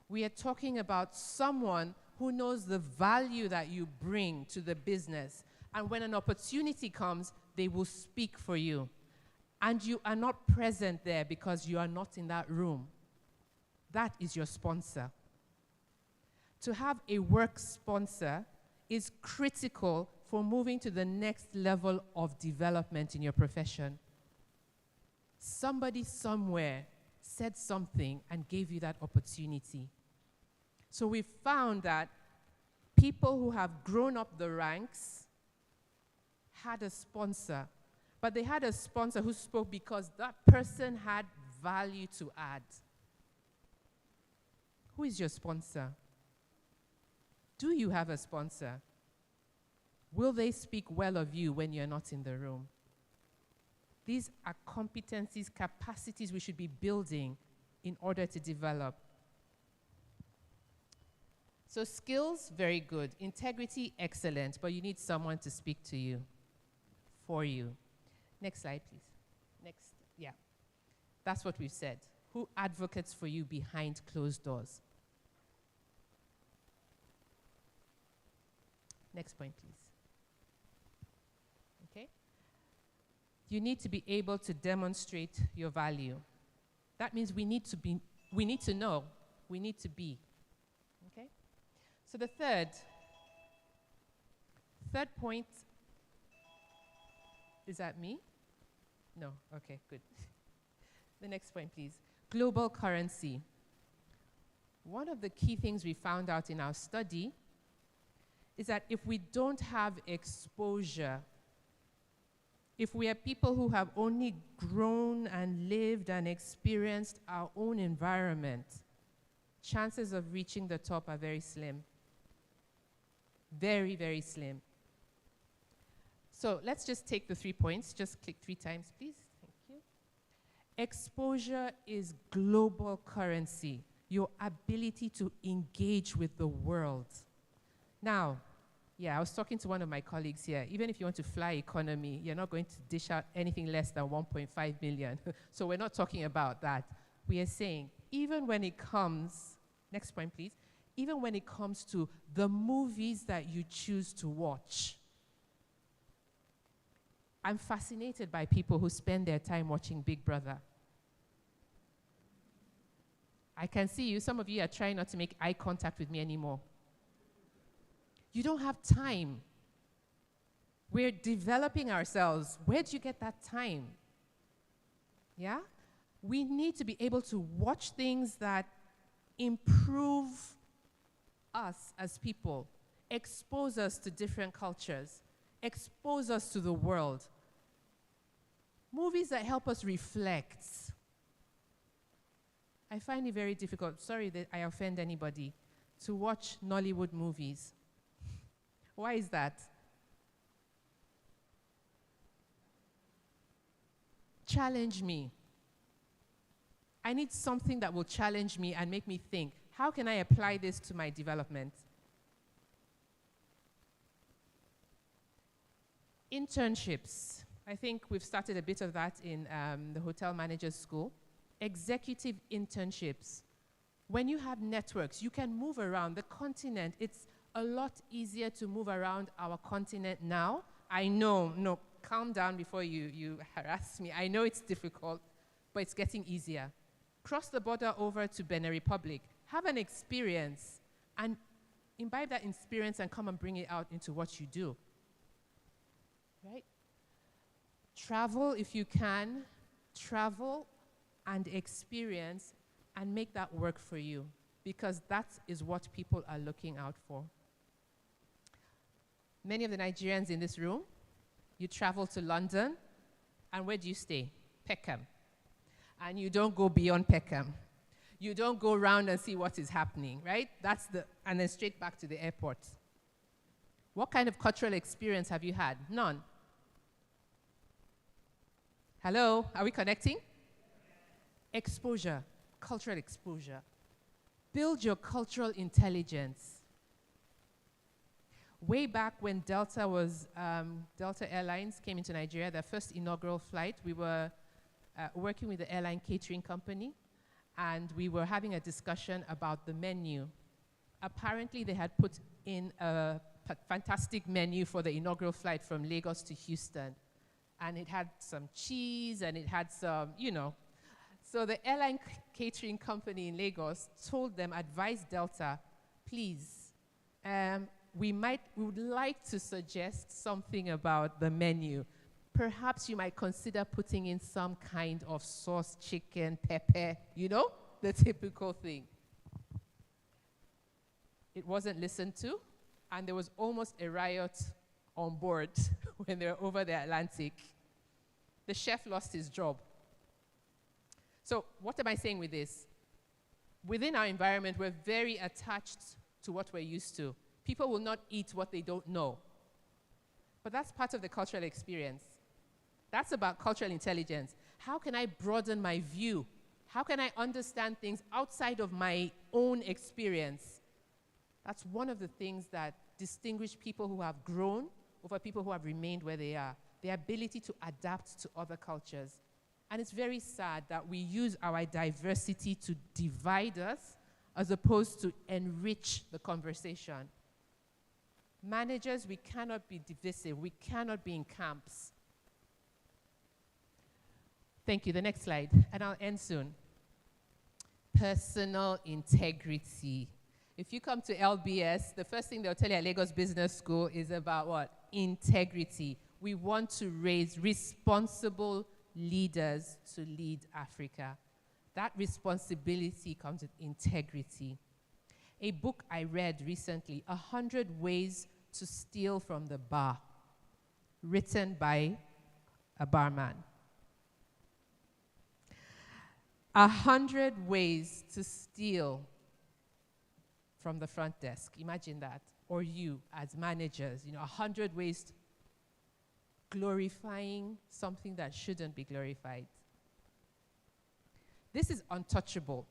We are talking about someone who knows the value that you bring to the business. And when an opportunity comes, they will speak for you. And you are not present there because you are not in that room. That is your sponsor. To have a work sponsor is critical for moving to the next level of development in your profession. Somebody somewhere said something and gave you that opportunity. So we found that people who have grown up the ranks had a sponsor, but they had a sponsor who spoke because that person had value to add. Who is your sponsor? Do you have a sponsor? Will they speak well of you when you're not in the room? These are competencies, capacities we should be building in order to develop. So skills, very good. Integrity, excellent. But you need someone to speak to you, for you. Next slide, please. Next, yeah. That's what we've said. Who advocates for you behind closed doors? Next point, please. Okay? You need to be able to demonstrate your value. That means we need to know, we need to be. Okay? So the third point, is that me? No, okay, good. The next point, please. Global currency. One of the key things we found out in our study is that if we don't have exposure, if we are people who have only grown and lived and experienced our own environment, chances of reaching the top are very slim. Very, very slim. So let's just take the 3 points. Just click 3 times, please. Thank you. Exposure is global currency, your ability to engage with the world. Now, yeah, I was talking to one of my colleagues here. Even if you want to fly economy, you're not going to dish out anything less than 1.5 million. So we're not talking about that. We are saying, even when it comes, next point, please, even when it comes to the movies that you choose to watch, I'm fascinated by people who spend their time watching Big Brother. I can see you, some of you are trying not to make eye contact with me anymore. You don't have time. We're developing ourselves. Where do you get that time? Yeah? We need to be able to watch things that improve us as people, expose us to different cultures, expose us to the world. Movies that help us reflect. I find it very difficult, sorry that I offend anybody, to watch Nollywood movies. Why is that? Challenge me. I need something that will challenge me and make me think, how can I apply this to my development? Internships. I think we've started a bit of that in the Hotel Managers School. Executive internships. When you have networks, you can move around the continent. It's a lot easier to move around our continent now. I know, no, calm down before you harass me. I know it's difficult, but it's getting easier. Cross the border over to Benin Republic. Have an experience and imbibe that experience and come and bring it out into what you do. Right? Travel if you can. Travel and experience and make that work for you, because that is what people are looking out for. Many of the Nigerians in this room, you travel to London, and where do you stay? Peckham. And you don't go beyond Peckham. You don't go around and see what is happening, right? And then straight back to the airport. What kind of cultural experience have you had? None. Hello, are we connecting? Exposure, cultural exposure. Build your cultural intelligence. Way back when Delta Airlines came into Nigeria, their first inaugural flight, we were working with the airline catering company, and we were having a discussion about the menu. Apparently, they had put in a fantastic menu for the inaugural flight from Lagos to Houston. And it had some cheese, and it had some, So the airline catering company in Lagos told them, advised Delta, please, we would like to suggest something about the menu. Perhaps you might consider putting in some kind of sauce, chicken, pepper, the typical thing. It wasn't listened to, and there was almost a riot on board when they were over the Atlantic. The chef lost his job. So what am I saying with this? Within our environment, we're very attached to what we're used to. People will not eat what they don't know. But that's part of the cultural experience. That's about cultural intelligence. How can I broaden my view? How can I understand things outside of my own experience? That's one of the things that distinguish people who have grown over people who have remained where they are. The ability to adapt to other cultures. And it's very sad that we use our diversity to divide us as opposed to enrich the conversation. Managers, we cannot be divisive. We cannot be in camps. Thank you. The next slide, and I'll end soon. Personal integrity. If you come to LBS, the first thing they'll tell you at Lagos Business School is about what? Integrity. We want to raise responsible leaders to lead Africa. That responsibility comes with integrity. A book I read recently, 100 Ways to Steal from the Bar, written by a barman. 100 ways to steal from the front desk. Imagine that. Or you as managers, 100 ways glorifying something that shouldn't be glorified. This is untouchable.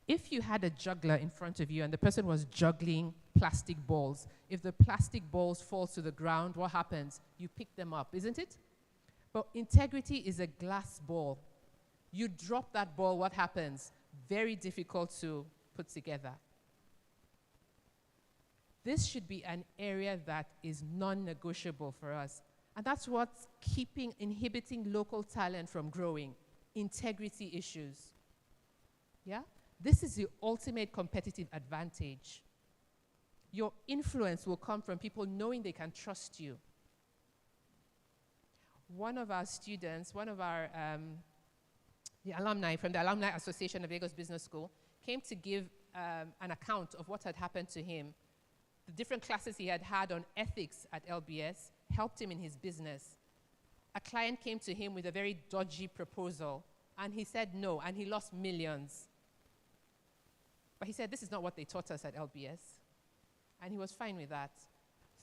If you had a juggler in front of you and the person was juggling plastic balls, if the plastic balls fall to the ground, what happens? You pick them up, isn't it? But integrity is a glass ball. You drop that ball, what happens? Very difficult to put together. This should be an area that is non-negotiable for us. And that's what's inhibiting local talent from growing. Integrity issues. Yeah? This is the ultimate competitive advantage. Your influence will come from people knowing they can trust you. One of our students, the alumni from the Alumni Association of Lagos Business School, came to give an account of what had happened to him. The different classes he had had on ethics at LBS helped him in his business. A client came to him with a very dodgy proposal, and he said no, and he lost millions. But he said, this is not what they taught us at LBS. And he was fine with that.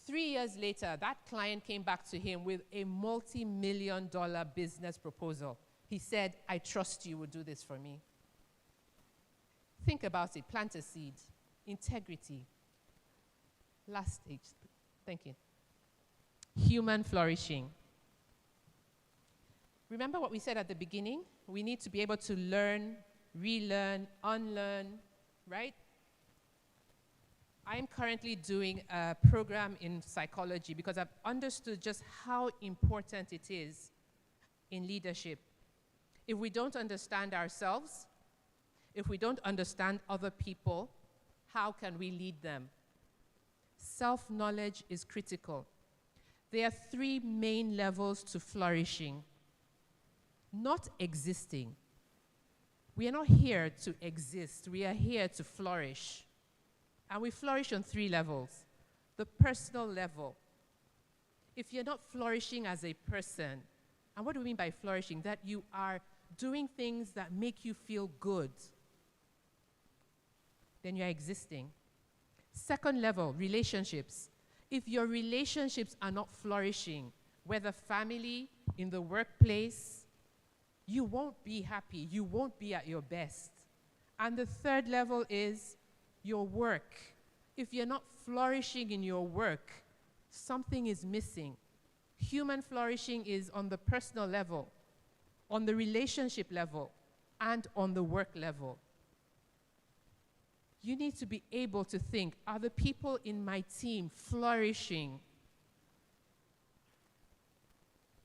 3 years later, that client came back to him with a multi-million-dollar business proposal. He said, I trust you will do this for me. Think about it. Plant a seed. Integrity. Last stage. Thank you. Human flourishing. Remember what we said at the beginning? We need to be able to learn, relearn, unlearn, right? I'm currently doing a program in psychology because I've understood just how important it is in leadership. If we don't understand ourselves, if we don't understand other people, how can we lead them? Self-knowledge is critical. There are 3 main levels to flourishing. Not existing. We are not here to exist. We are here to flourish. And we flourish on 3 levels. The personal level. If you're not flourishing as a person, and what do we mean by flourishing? That you are doing things that make you feel good, then you're existing. Second level, relationships. If your relationships are not flourishing, whether family, in the workplace, you won't be happy. You won't be at your best. And the third level is your work. If you're not flourishing in your work, something is missing. Human flourishing is on the personal level, on the relationship level, and on the work level. You need to be able to think, are the people in my team flourishing?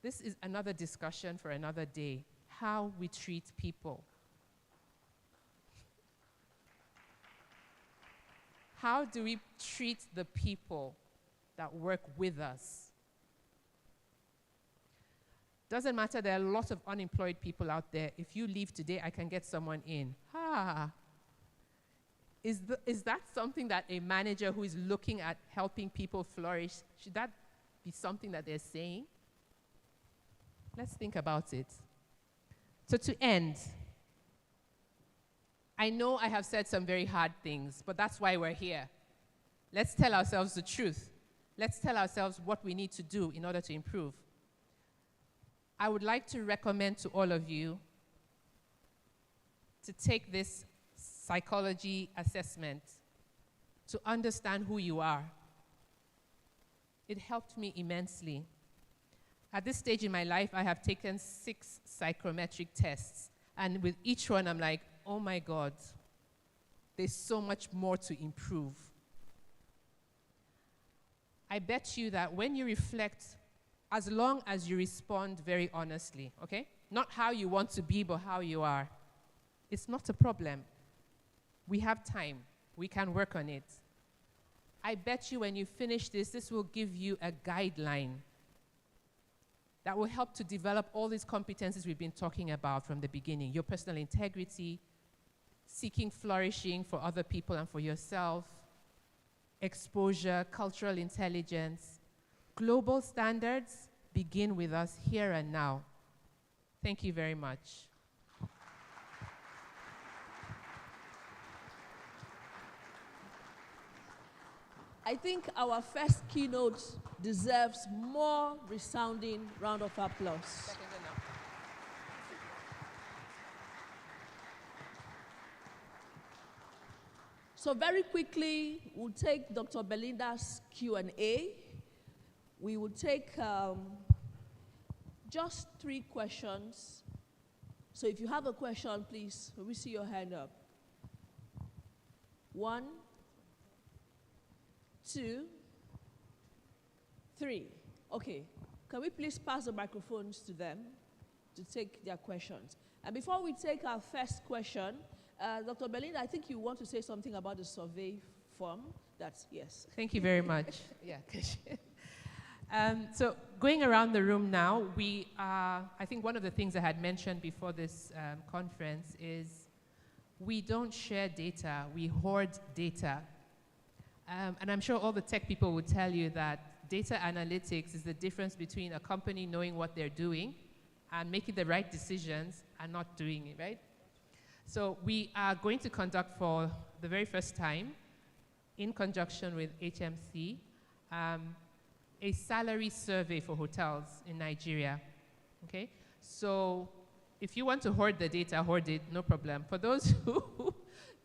This is another discussion for another day, how we treat people. How do we treat the people that work with us? Doesn't matter, there are lots of unemployed people out there. If you leave today, I can get someone in. Is that something that a manager who is looking at helping people flourish, should that be something that they're saying? Let's think about it. So to end, I know I have said some very hard things, but that's why we're here. Let's tell ourselves the truth. Let's tell ourselves what we need to do in order to improve. I would like to recommend to all of you to take this psychology assessment to understand who you are. It helped me immensely. At this stage in my life, I have taken 6 psychometric tests, and with each one, I'm like, oh my God, there's so much more to improve. I bet you that when you reflect, as long as you respond very honestly, okay? Not how you want to be, but how you are. It's not a problem. We have time. We can work on it. I bet you when you finish this, this will give you a guideline that will help to develop all these competencies we've been talking about from the beginning. Your personal integrity, seeking flourishing for other people and for yourself, exposure, cultural intelligence. Global standards begin with us here and now. Thank you very much. I think our first keynote deserves more resounding round of applause. So very quickly, we'll take Dr. Belinda's Q&A. We will take just 3 questions. So if you have a question, please, let me see your hand up. 1, 2, 3. Okay. Can we please pass the microphones to them to take their questions? And before we take our first question, Dr. Belinda, I think you want to say something about the survey form. That's yes. Thank you very much. Yeah. So going around the room now, I think one of the things I had mentioned before this conference is we don't share data, we hoard data. And I'm sure all the tech people will tell you that data analytics is the difference between a company knowing what they're doing and making the right decisions and not doing it, right? So we are going to conduct for the very first time, in conjunction with HMC, a salary survey for hotels in Nigeria, okay? So if you want to hoard the data, hoard it, no problem. For those who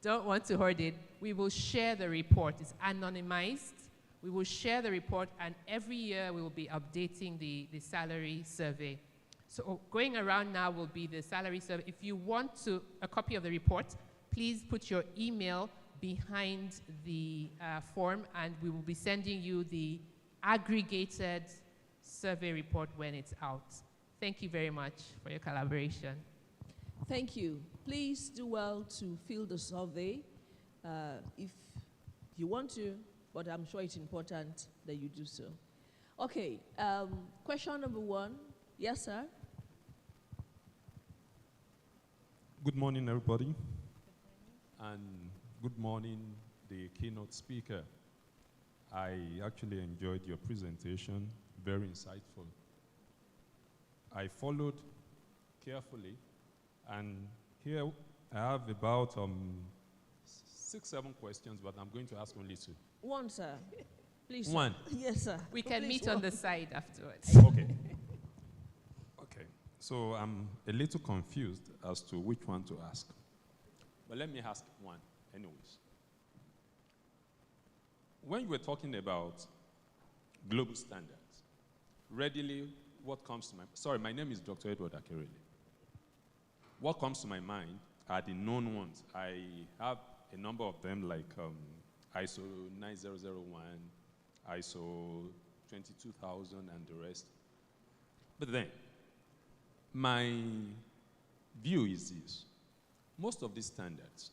don't want to hoard it, we will share the report. It's anonymized. We will share the report, and every year we will be updating the salary survey. So going around now will be the salary survey. If you want a copy of the report, please put your email behind the form, and we will be sending you the aggregated survey report when it's out. Thank you very much for your collaboration. Thank you. Please do well to fill the survey if you want to, but I'm sure it's important that you do so. Okay, question number 1. Yes, sir? Good morning, everybody. And good morning, the keynote speaker. I actually enjoyed your presentation, very insightful. I followed carefully, and here I have about 6, 7 questions, but I'm going to ask only 2. 1, sir. Please, One. Sir. Yes, sir. We can Please, meet 1. on the side afterwards. Okay. Okay. So I'm a little confused as to which one to ask. But let me ask one anyways. When you were talking about global standards, readily what comes to my name is Dr. Edward Akerele. What comes to my mind are the known ones. I have a number of them, like ISO 9001, ISO 22000, and the rest. But then, my view is this. Most of these standards,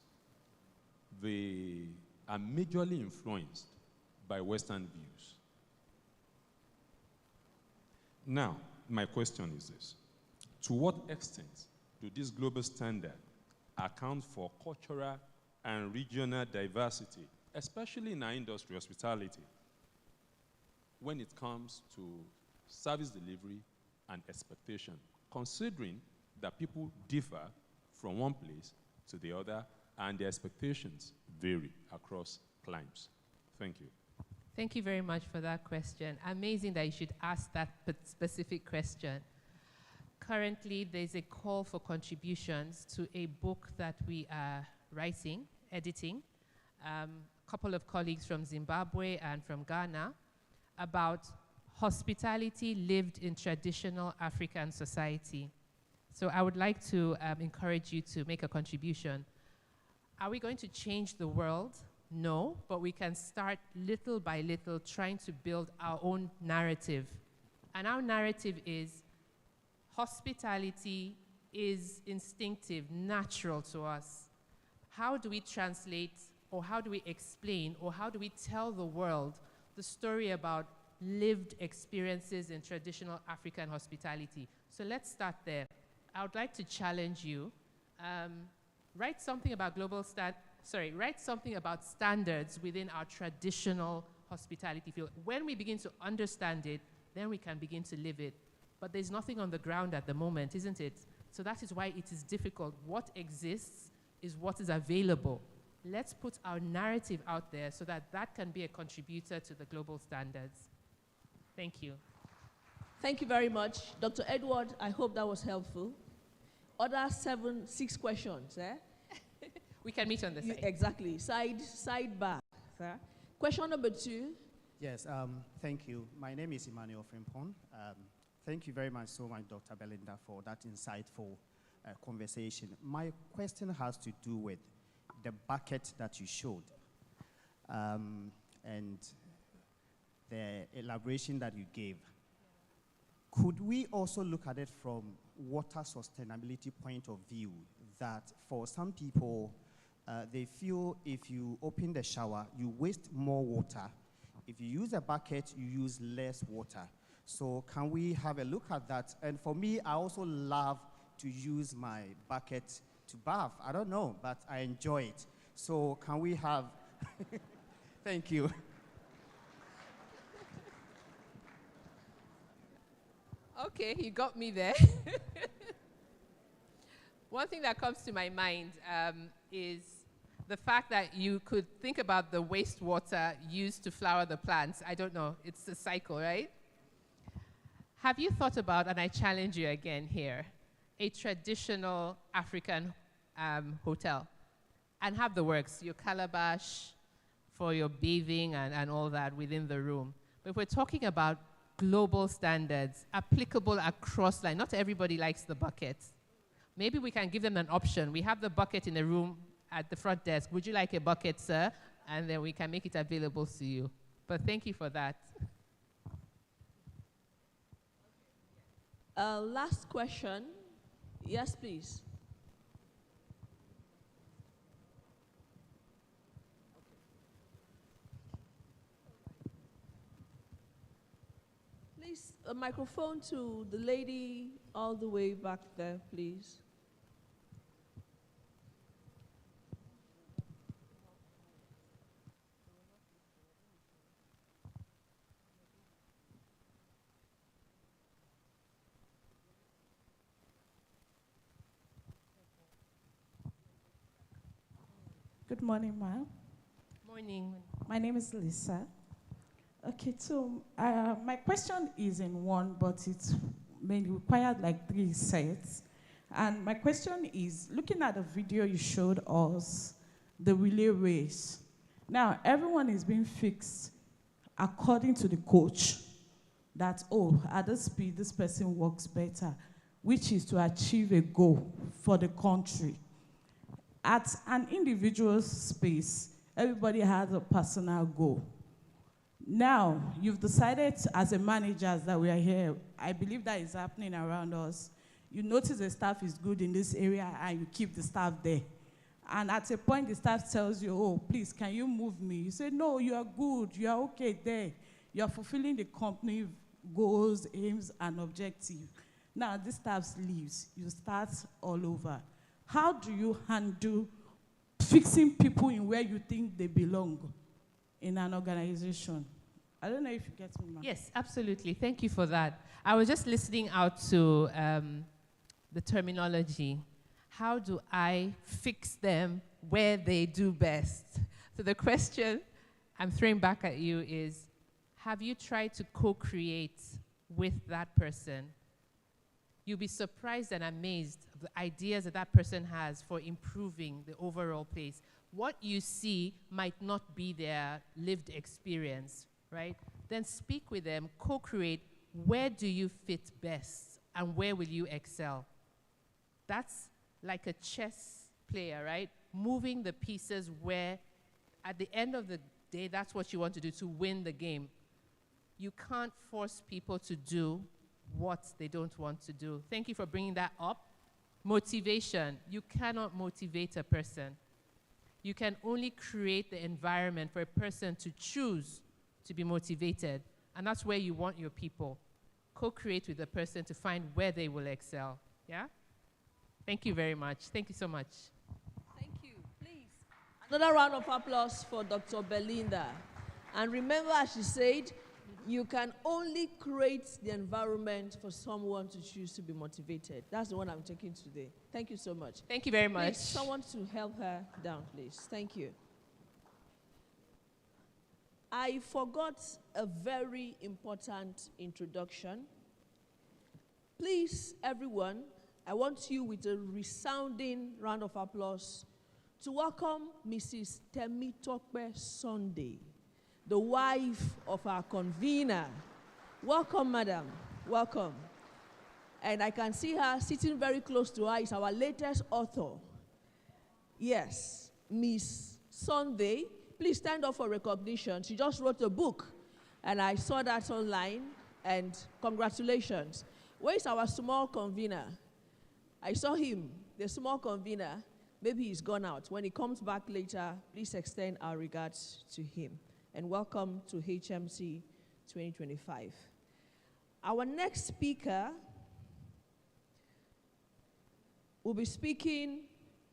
they are majorly influenced by Western views. Now, my question is this. To what extent do these global standards account for cultural and regional diversity, especially in our industry, hospitality, when it comes to service delivery and expectation, considering that people differ from one place to the other and the expectations vary across climes? Thank you. Thank you very much for that question. Amazing that you should ask that specific question. Currently, there's a call for contributions to a book that we are writing, editing, a couple of colleagues from Zimbabwe and from Ghana, about hospitality lived in traditional African society. So I would like to encourage you to make a contribution. Are we going to change the world? No, but we can start little by little trying to build our own narrative. And our narrative is hospitality is instinctive, natural to us. How do we translate, or how do we explain, or how do we tell the world the story about lived experiences in traditional African hospitality? So let's start there. I would like to challenge you. Write something about write something about standards within our traditional hospitality field. When we begin to understand it, then we can begin to live it. But there's nothing on the ground at the moment, isn't it? So that is why it is difficult. What exists is what is available. Let's put our narrative out there so that that can be a contributor to the global standards. Thank you. Thank you very much. Dr. Edward, I hope that was helpful. Other 6 questions, eh? We can meet on the side. Exactly. Side back, sir. Question number 2. Yes, thank you. My name is Emmanuel Frimpong. Thank you very much so much, Dr. Belinda, for that insightful conversation. My question has to do with the bucket that you showed and the elaboration that you gave. Could we also look at it from water sustainability point of view, that for some people, they feel if you open the shower, you waste more water. If you use a bucket, you use less water. So can we have a look at that? And for me, I also love to use my bucket to bath. I don't know, but I enjoy it. So can we have, thank you. Okay, you got me there. One thing that comes to my mind is the fact that you could think about the wastewater used to flower the plants. I don't know, it's a cycle, right? Have you thought about, and I challenge you again here, a traditional African hotel? And have the works, your calabash for your bathing and all that within the room. But if we're talking about global standards applicable across line, not everybody likes the bucket. Maybe we can give them an option. We have the bucket in the room at the front desk. Would you like a bucket, sir? And then we can make it available to you. But thank you for that. Last question. Yes, please. Please, a microphone to the lady all the way back there, please. Good morning, ma'am. Morning. My name is Lisa. Okay, so my question is in one, but it may require like 3 sets. And my question is, looking at the video you showed us, the relay race. Now, everyone is being fixed according to the coach that, oh, at this speed, this person works better, which is to achieve a goal for the country. At an individual space, everybody has a personal goal. Now, you've decided as a manager that we are here, I believe that is happening around us. You notice the staff is good in this area and you keep the staff there. And at a point, the staff tells you, oh, please, can you move me? You say, no, you are good, you are okay there. You are fulfilling the company goals, aims, and objectives. Now, this staff leaves, you start all over. How do you handle fixing people in where you think they belong in an organization? I don't know if you get me, ma'am. Yes, absolutely. Thank you for that. I was just listening out to the terminology. How do I fix them where they do best? So the question I'm throwing back at you is, have you tried to co-create with that person? You'll be surprised and amazed at the ideas that that person has for improving the overall place. What you see might not be their lived experience, right? Then speak with them, co-create, where do you fit best and where will you excel? That's like a chess player, right? Moving the pieces where at the end of the day, that's what you want to do to win the game. You can't force people to do what they don't want to do. Thank you for bringing that up. Motivation. You cannot motivate a person. You can only create the environment for a person to choose to be motivated. And that's where you want your people. Co-create with the person to find where they will excel. Yeah? Thank you very much. Thank you so much. Thank you. Please, another round of applause for Dr. Belinda. And remember, as she said, you can only create the environment for someone to choose to be motivated. That's the one I'm taking today. Thank you so much. Thank you very much. Please, someone to help her down, please. Thank you. I forgot a very important introduction. Please, everyone, I want you with a resounding round of applause to welcome Mrs. Temitope Sunday, the wife of our convener. Welcome, madam. Welcome. And I can see her sitting very close to her is our latest author. Yes, Miss Sunday. Please stand up for recognition. She just wrote a book, and I saw that online, and congratulations. Where is our small convener? I saw him, the small convener. Maybe he's gone out. When he comes back later, please extend our regards to him. And welcome to HMC 2025. Our next speaker will be speaking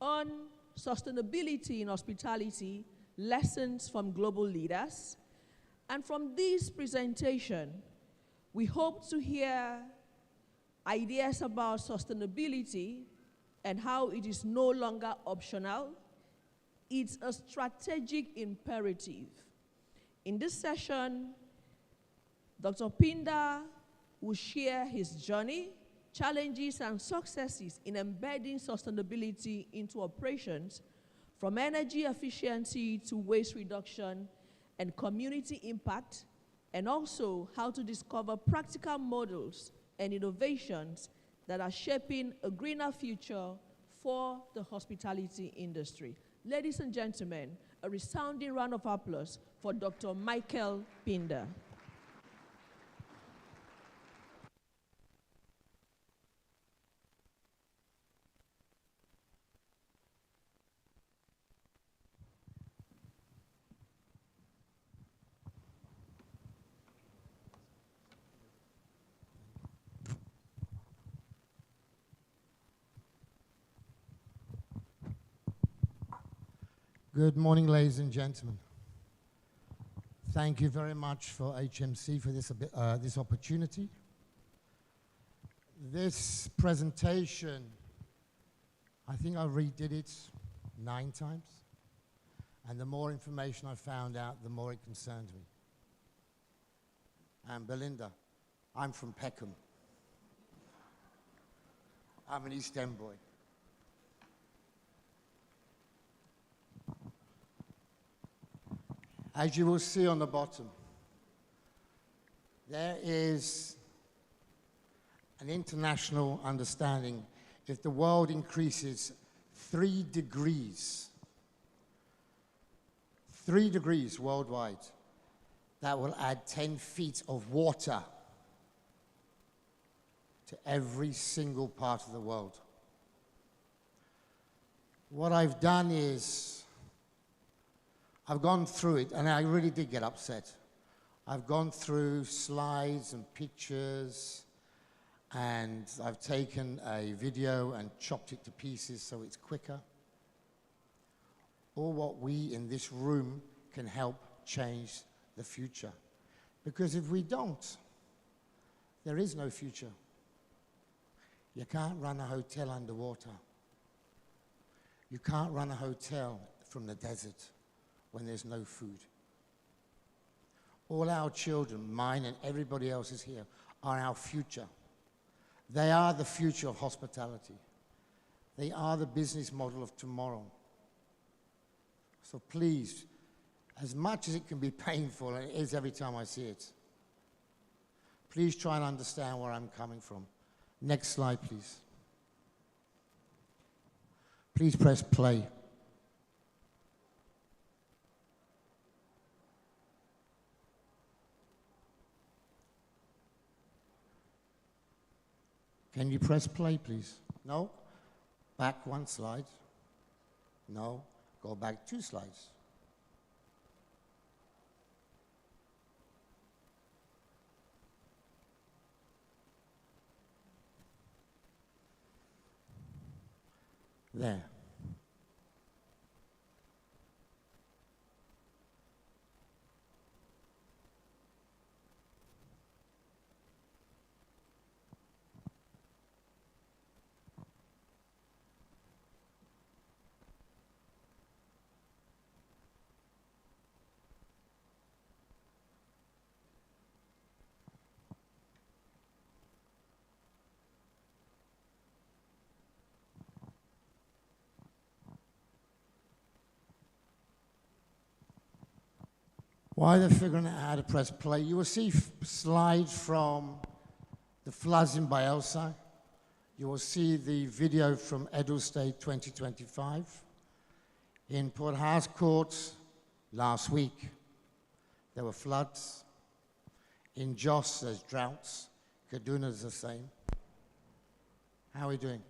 on sustainability in hospitality, lessons from global leaders. And from this presentation, we hope to hear ideas about sustainability and how it is no longer optional. It's a strategic imperative. In this session, Dr. Pinda will share his journey, challenges, and successes in embedding sustainability into operations, from energy efficiency to waste reduction and community impact, and also how to discover practical models and innovations that are shaping a greener future for the hospitality industry. Ladies and gentlemen, a resounding round of applause for Dr. Michael Pinda. Good morning, ladies and gentlemen. Thank you very much for HMC for this opportunity. This presentation, I think I redid it 9 times, and the more information I found out, the more it concerned me. And Belinda, I'm from Peckham. I'm an East End boy. As you will see on the bottom, there is an international understanding. If the world increases 3 degrees worldwide, that will add 10 feet of water to every single part of the world. What I've done is I've gone through it, and I really did get upset. I've gone through slides and pictures, and I've taken a video and chopped it to pieces so it's quicker. All what we in this room can help change the future. Because if we don't, there is no future. You can't run a hotel underwater. You can't run a hotel from the desert when there's no food. All our children, mine and everybody else's here, are our future. They are the future of hospitality. They are the business model of tomorrow. So please, as much as it can be painful, and it is every time I see it, please try and understand where I'm coming from. Next slide, please. Please press play. Can you press play, please? No? Back 1 slide. No? Go back 2 slides. There. While they're figuring out how to press play, you will see slides from the floods in Bielsa. You will see the video from Edo State 2025. In Port Harcourt last week, there were floods. In Jos, there's droughts. Kaduna's the same. How are we doing?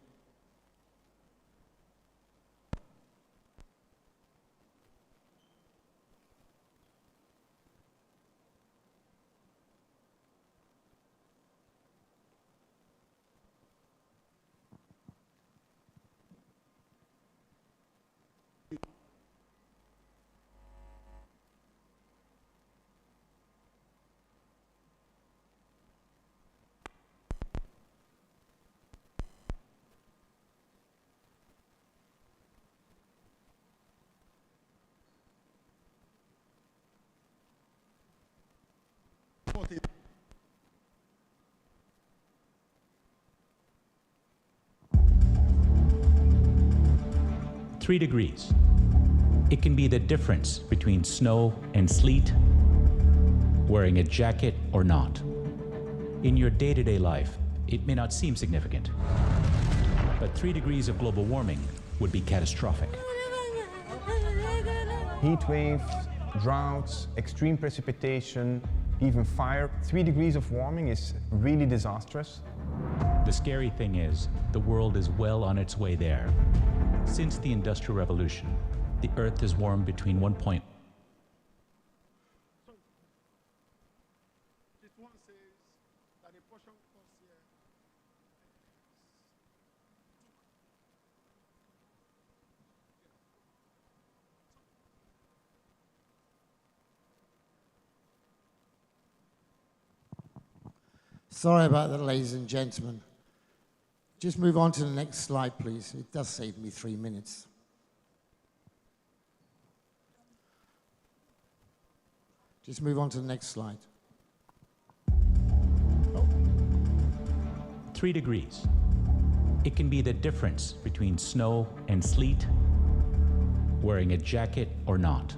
comfortable. 3 degrees. It can be the difference between snow and sleet, wearing a jacket or not. In your day-to-day life, it may not seem significant, but 3 degrees of global warming would be catastrophic. Heat waves, droughts, extreme precipitation, even fire. 3 degrees of warming is really disastrous. The scary thing is, the world is well on its way there. Since the Industrial Revolution, the Earth has warmed between 1. Sorry about that, ladies and gentlemen. Just move on to the next slide, please. It does save me 3 minutes. Just move on to the next slide. 3 degrees. It can be the difference between snow and sleet, wearing a jacket or not.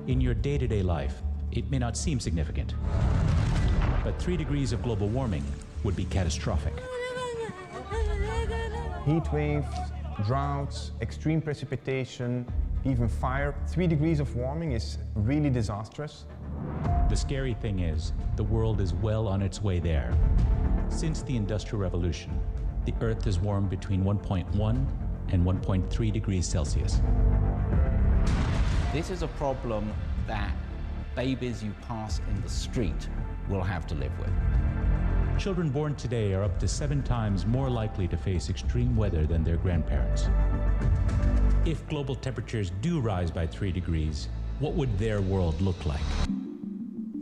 In your day-to-day life, it may not seem significant, but 3 degrees of global warming would be catastrophic. Heat waves, droughts, extreme precipitation, even fire. 3 degrees of warming is really disastrous. The scary thing is, the world is well on its way there. Since the Industrial Revolution, the Earth has warmed between 1.1 and 1.3 degrees Celsius. This is a problem that babies you pass in the street will have to live with. Children born today are up to 7 times more likely to face extreme weather than their grandparents. If global temperatures do rise by 3 degrees, what would their world look like?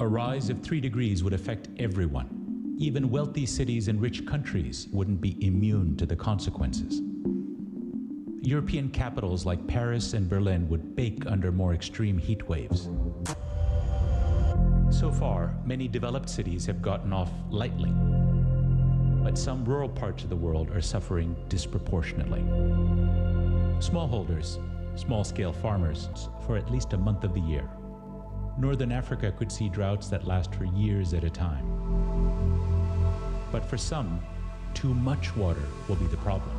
A rise of 3 degrees would affect everyone. Even wealthy cities and rich countries wouldn't be immune to the consequences. European capitals like Paris and Berlin would bake under more extreme heat waves. So far, many developed cities have gotten off lightly, but some rural parts of the world are suffering disproportionately. Smallholders, small-scale farmers, for at least a month of the year. Northern Africa could see droughts that last for years at a time. But for some, too much water will be the problem.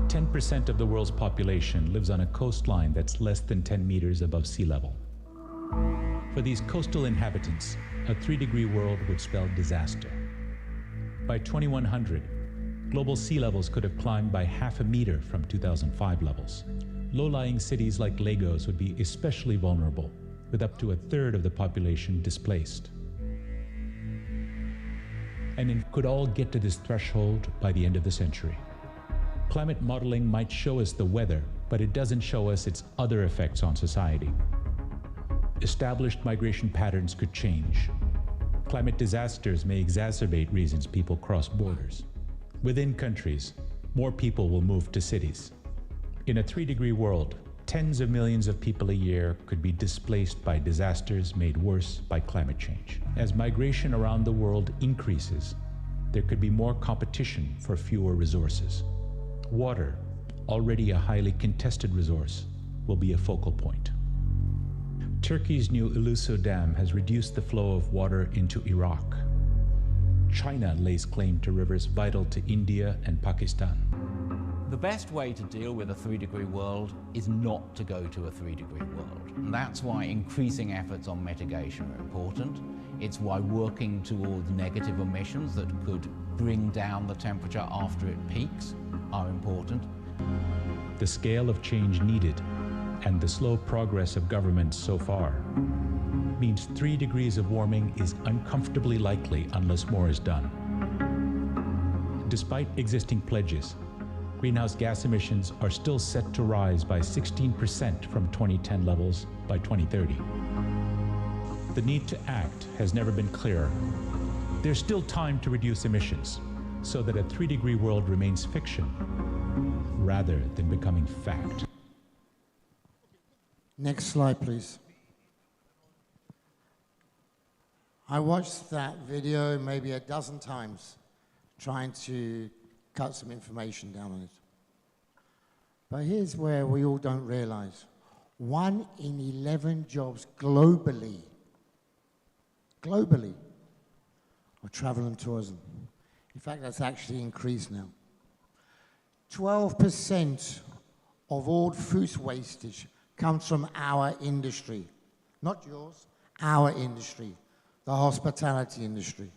10% of the world's population lives on a coastline that's less than 10 meters above sea level. For these coastal inhabitants, a 3-degree world would spell disaster. By 2100, global sea levels could have climbed by half a meter from 2005 levels. Low-lying cities like Lagos would be especially vulnerable, with up to 1/3 of the population displaced. And it could all get to this threshold by the end of the century. Climate modeling might show us the weather, but it doesn't show us its other effects on society. Established migration patterns could change. Climate disasters may exacerbate reasons people cross borders. Within countries, more people will move to cities. In a 3-degree world, tens of millions of people a year could be displaced by disasters made worse by climate change. As migration around the world increases, there could be more competition for fewer resources. Water, already a highly contested resource, will be a focal point. Turkey's new Ilısu Dam has reduced the flow of water into Iraq. China lays claim to rivers vital to India and Pakistan. The best way to deal with a 3-degree world is not to go to a 3-degree world. And that's why increasing efforts on mitigation are important. It's why working towards negative emissions that could bring down the temperature after it peaks are important. The scale of change needed and the slow progress of governments so far means 3 degrees of warming is uncomfortably likely unless more is done. Despite existing pledges, greenhouse gas emissions are still set to rise by 16% from 2010 levels by 2030. The need to act has never been clearer. There's still time to reduce emissions so that a 3-degree world remains fiction rather than becoming fact. Next slide, please. I watched that video maybe a dozen times, trying to cut some information down on it. But here's where we all don't realize. 1 in 11 jobs globally are travel and tourism. In fact, that's actually increased now. 12% of all food wastage comes from our industry. Not yours, our industry, the hospitality industry.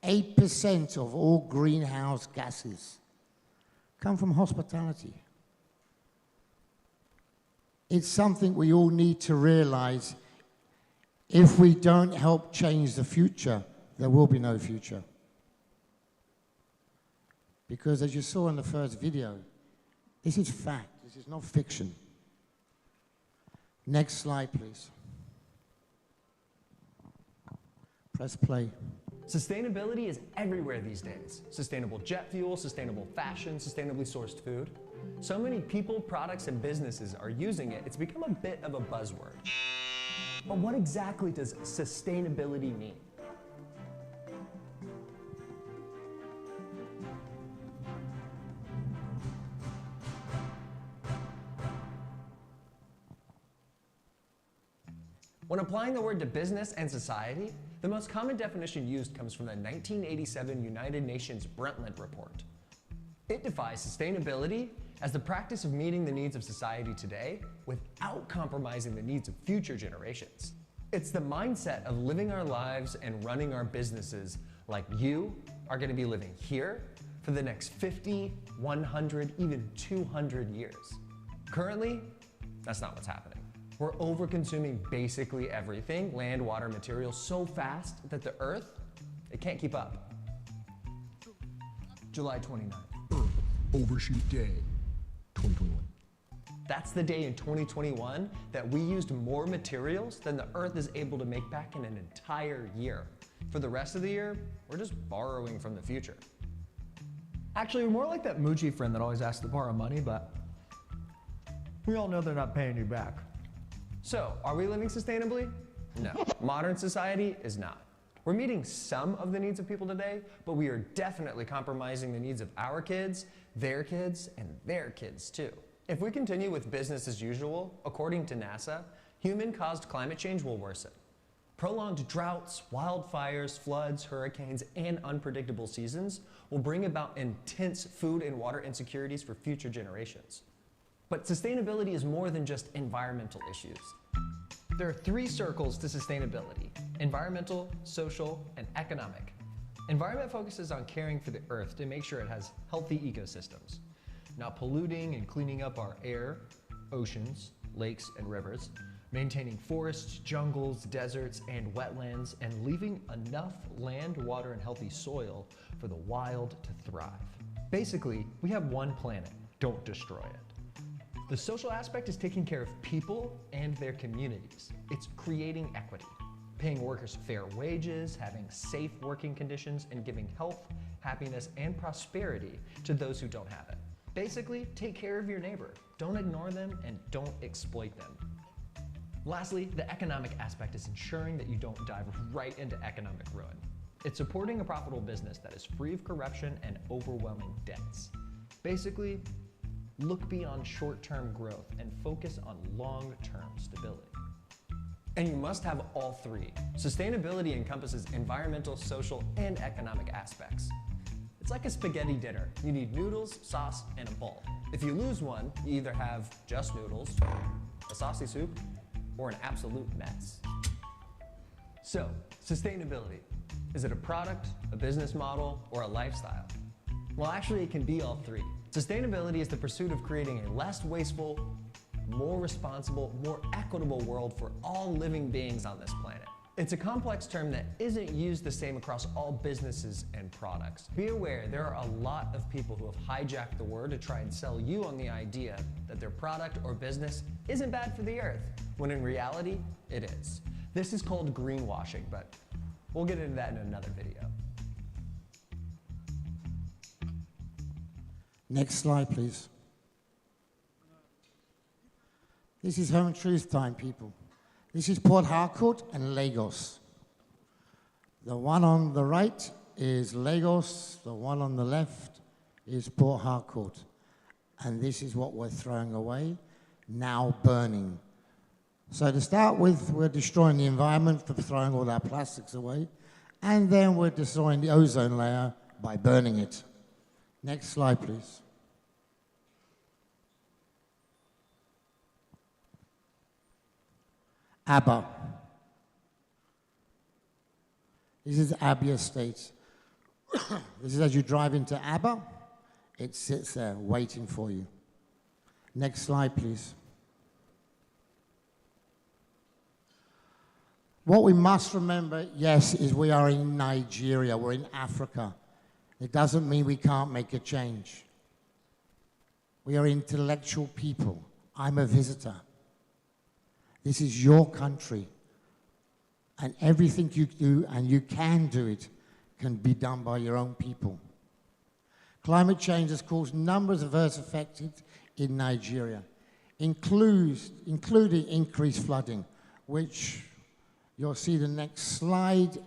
8% of all greenhouse gases come from hospitality. It's something we all need to realize. If we don't help change the future, there will be no future. Because as you saw in the first video, this is fact, this is not fiction. Next slide, please. Press play. Sustainability is everywhere these days. Sustainable jet fuel, sustainable fashion, sustainably sourced food. So many people, products, and businesses are using it, it's become a bit of a buzzword. But what exactly does sustainability mean? When applying the word to business and society, the most common definition used comes from the 1987 United Nations Brundtland Report. It defines sustainability as the practice of meeting the needs of society today without compromising the needs of future generations. It's the mindset of living our lives and running our businesses like you are going to be living here for the next 50, 100, even 200 years. Currently, that's not what's happening. We're over-consuming basically everything, land, water, materials, so fast that the Earth, it can't keep up. July 29th. Earth Overshoot Day, 2021. That's the day in 2021 that we used more materials than the Earth is able to make back in an entire year. For the rest of the year, we're just borrowing from the future. Actually, we're more like that Muji friend that always asks to borrow money, but we all know they're not paying you back. So, are we living sustainably? No. Modern society is not. We're meeting some of the needs of people today, but we are definitely compromising the needs of our kids, and their kids too. If we continue with business as usual, according to NASA, human-caused climate change will worsen. Prolonged droughts, wildfires, floods, hurricanes, and unpredictable seasons will bring about intense food and water insecurities for future generations. But sustainability is more than just environmental issues. There are 3 circles to sustainability: environmental, social, and economic. Environment focuses on caring for the Earth to make sure it has healthy ecosystems, not polluting and cleaning up our air, oceans, lakes, and rivers, maintaining forests, jungles, deserts, and wetlands, and leaving enough land, water, and healthy soil for the wild to thrive. Basically, we have one planet. Don't destroy it. The social aspect is taking care of people and their communities. It's creating equity, paying workers fair wages, having safe working conditions, and giving health, happiness, and prosperity to those who don't have it. Basically, take care of your neighbor. Don't ignore them and don't exploit them. Lastly, the economic aspect is ensuring that you don't dive right into economic ruin. It's supporting a profitable business that is free of corruption and overwhelming debts. Basically, look beyond short-term growth and focus on long-term stability. And you must have all 3. Sustainability encompasses environmental, social, and economic aspects. It's like a spaghetti dinner. You need noodles, sauce, and a bowl. If you lose one, you either have just noodles, a saucy soup, or an absolute mess. So, sustainability. Is it a product, a business model, or a lifestyle? Well, actually, it can be all 3. Sustainability is the pursuit of creating a less wasteful, more responsible, more equitable world for all living beings on this planet. It's a complex term that isn't used the same across all businesses and products. Be aware, there are a lot of people who have hijacked the word to try and sell you on the idea that their product or business isn't bad for the earth, when in reality, it is. This is called greenwashing, but we'll get into that in another video. Next slide, please. This is Home Truth time, people. This is Port Harcourt and Lagos. The one on the right is Lagos. The one on the left is Port Harcourt. And this is what we're throwing away, now burning. So to start with, we're destroying the environment for throwing all our plastics away. And then we're destroying the ozone layer by burning it. Next slide, please. Abba. This is Abbey Estate. This is as you drive into Abba, it sits there waiting for you. Next slide, please. What we must remember, yes, is we are in Nigeria, we're in Africa. It doesn't mean we can't make a change. We are intellectual people. I'm a visitor. This is your country. And everything you do, and you can do it, can be done by your own people. Climate change has caused numbers of earths affected in Nigeria, including increased flooding, which you'll see the next slide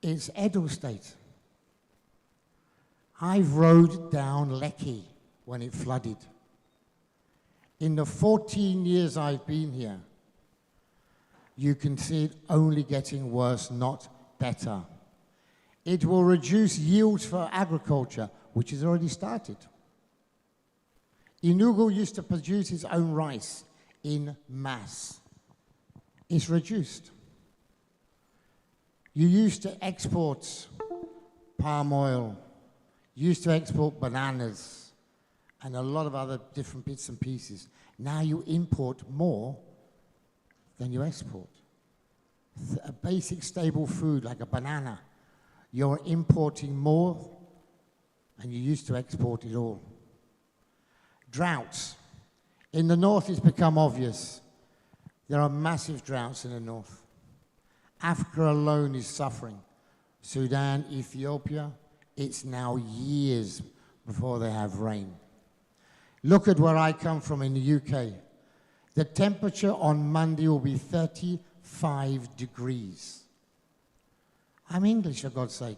is Edo State. I rode down Lekki when it flooded. In the 14 years I've been here, you can see it only getting worse, not better. It will reduce yields for agriculture, which has already started. Enugu used to produce its own rice in mass. It's reduced. You used to export palm oil, you used to export bananas, and a lot of other different bits and pieces. Now you import more than you export. A basic stable food like a banana, you're importing more and you used to export it all. Droughts. In the north it's become obvious. There are massive droughts in the north. Africa alone is suffering. Sudan, Ethiopia, it's now years before they have rain. Look at where I come from in the UK. The temperature on Monday will be 35 degrees. I'm English, for God's sake.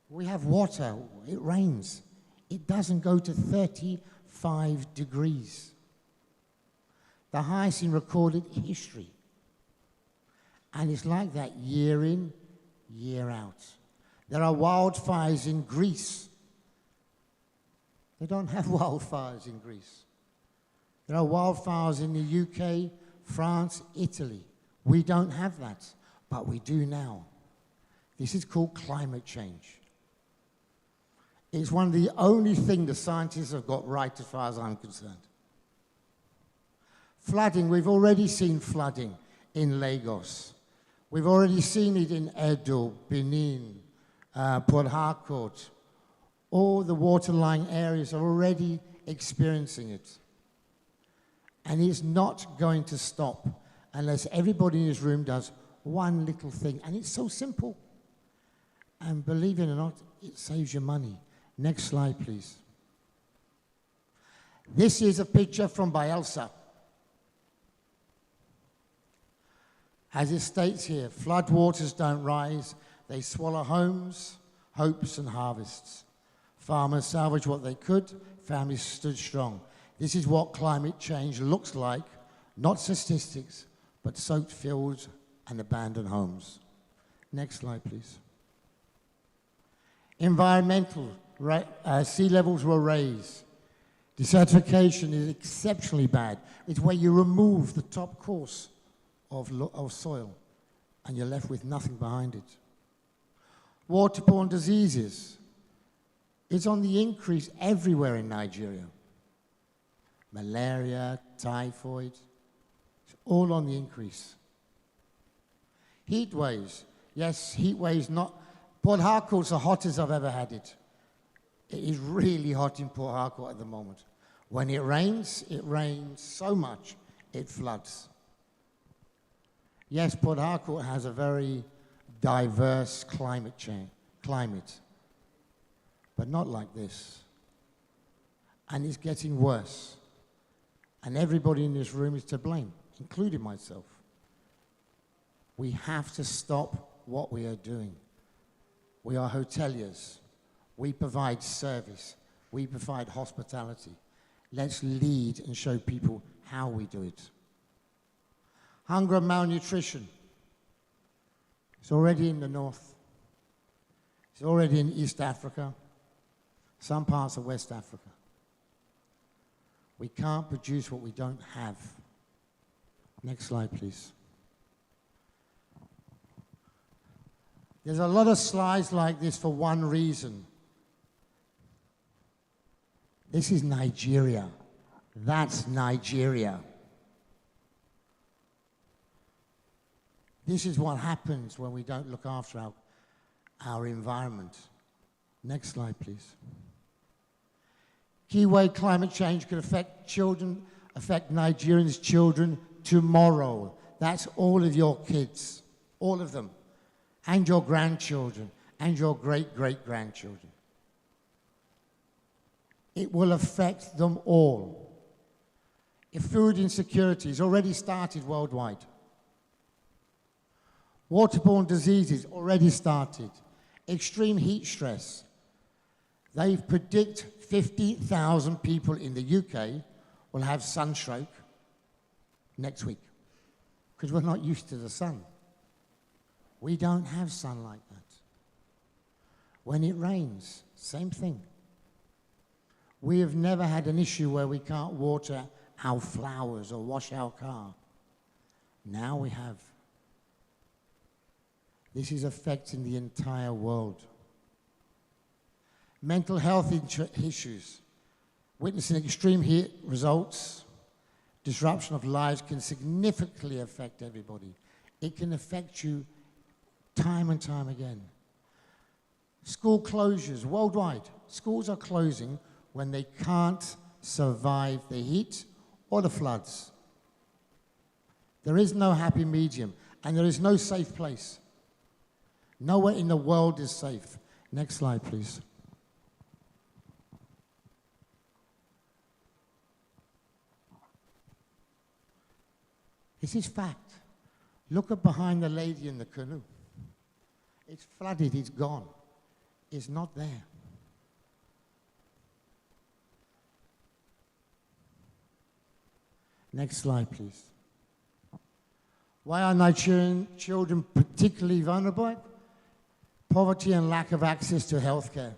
We have water, it rains. It doesn't go to 35 degrees. The highest in recorded history. And it's like that year in, year out. There are wildfires in Greece. They don't have wildfires in Greece. There are wildfires in the UK, France, Italy. We don't have that, but we do now. This is called climate change. It's one of the only things the scientists have got right as far as I'm concerned. Flooding, we've already seen flooding in Lagos. We've already seen it in Edo, Benin, Port Harcourt. All the waterlying areas are already experiencing it. And it's not going to stop unless everybody in this room does one little thing. And it's so simple. And believe it or not, it saves you money. Next slide, please. This is a picture from Bielsa. As it states here, flood waters don't rise. They swallow homes, hopes, and harvests. Farmers salvaged what they could. Families stood strong. This is what climate change looks like, not statistics, but soaked fields and abandoned homes. Next slide, please. Environmental, sea levels will rise. Desertification is exceptionally bad. It's where you remove the top course of soil and you're left with nothing behind it. Waterborne diseases. It's on the increase everywhere in Nigeria. Malaria, typhoid, it's all on the increase. Heat waves. Yes, heat waves not... Port Harcourt's the hottest I've ever had it. It is really hot in Port Harcourt at the moment. When it rains so much, it floods. Yes, Port Harcourt has a very diverse climate, but not like this. And it's getting worse. And everybody in this room is to blame, including myself. We have to stop what we are doing. We are hoteliers. We provide service. We provide hospitality. Let's lead and show people how we do it. Hunger and malnutrition. It's already in the north. It's already in East Africa, some parts of West Africa. We can't produce what we don't have. Next slide, please. There's a lot of slides like this for one reason. This is Nigeria. That's Nigeria. This is what happens when we don't look after our environment. Next slide, please. Key way climate change could affect Nigerians' children tomorrow. That's all of your kids, all of them, and your grandchildren, and your great-great-grandchildren. It will affect them all. If food insecurity has already started worldwide, waterborne diseases already started, extreme heat stress. They predict 50,000 people in the UK will have sunstroke next week because we're not used to the sun. We don't have sun like that. When it rains, same thing. We have never had an issue where we can't water our flowers or wash our car. Now we have. This is affecting the entire world. Mental health issues. Witnessing extreme heat results, disruption of lives can significantly affect everybody. It can affect you time and time again. School closures worldwide. Schools are closing when they can't survive the heat or the floods. There is no happy medium, and there is no safe place. Nowhere in the world is safe. Next slide, please. This is fact. Look at behind the lady in the canoe. It's flooded, it's gone. It's not there. Next slide, please. Why are Nigerian children particularly vulnerable? Poverty and lack of access to healthcare.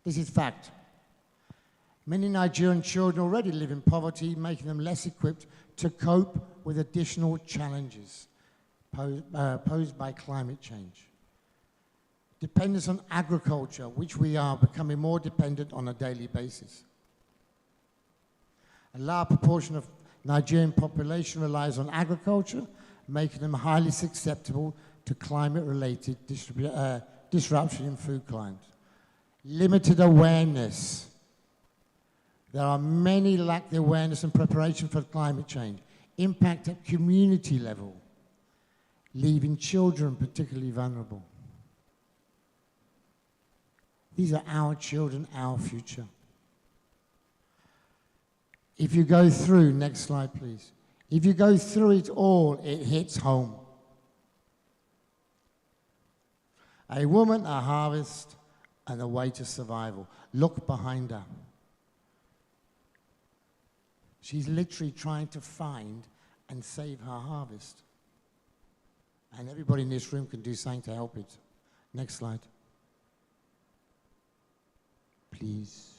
This is fact. Many Nigerian children already live in poverty, making them less equipped to cope with additional challenges posed by climate change. Dependence on agriculture, which we are becoming more dependent on a daily basis. A large proportion of Nigerian population relies on agriculture, making them highly susceptible to climate-related disruption in food climate. Limited awareness. There are many lack the awareness and preparation for climate change. Impact at community level, leaving children particularly vulnerable. These are our children, our future. If you go through, next slide please. If you go through it all, it hits home. A woman, a harvest, and a way to survival. Look behind her. She's literally trying to find and save her harvest. And everybody in this room can do something to help it. Next slide. Please.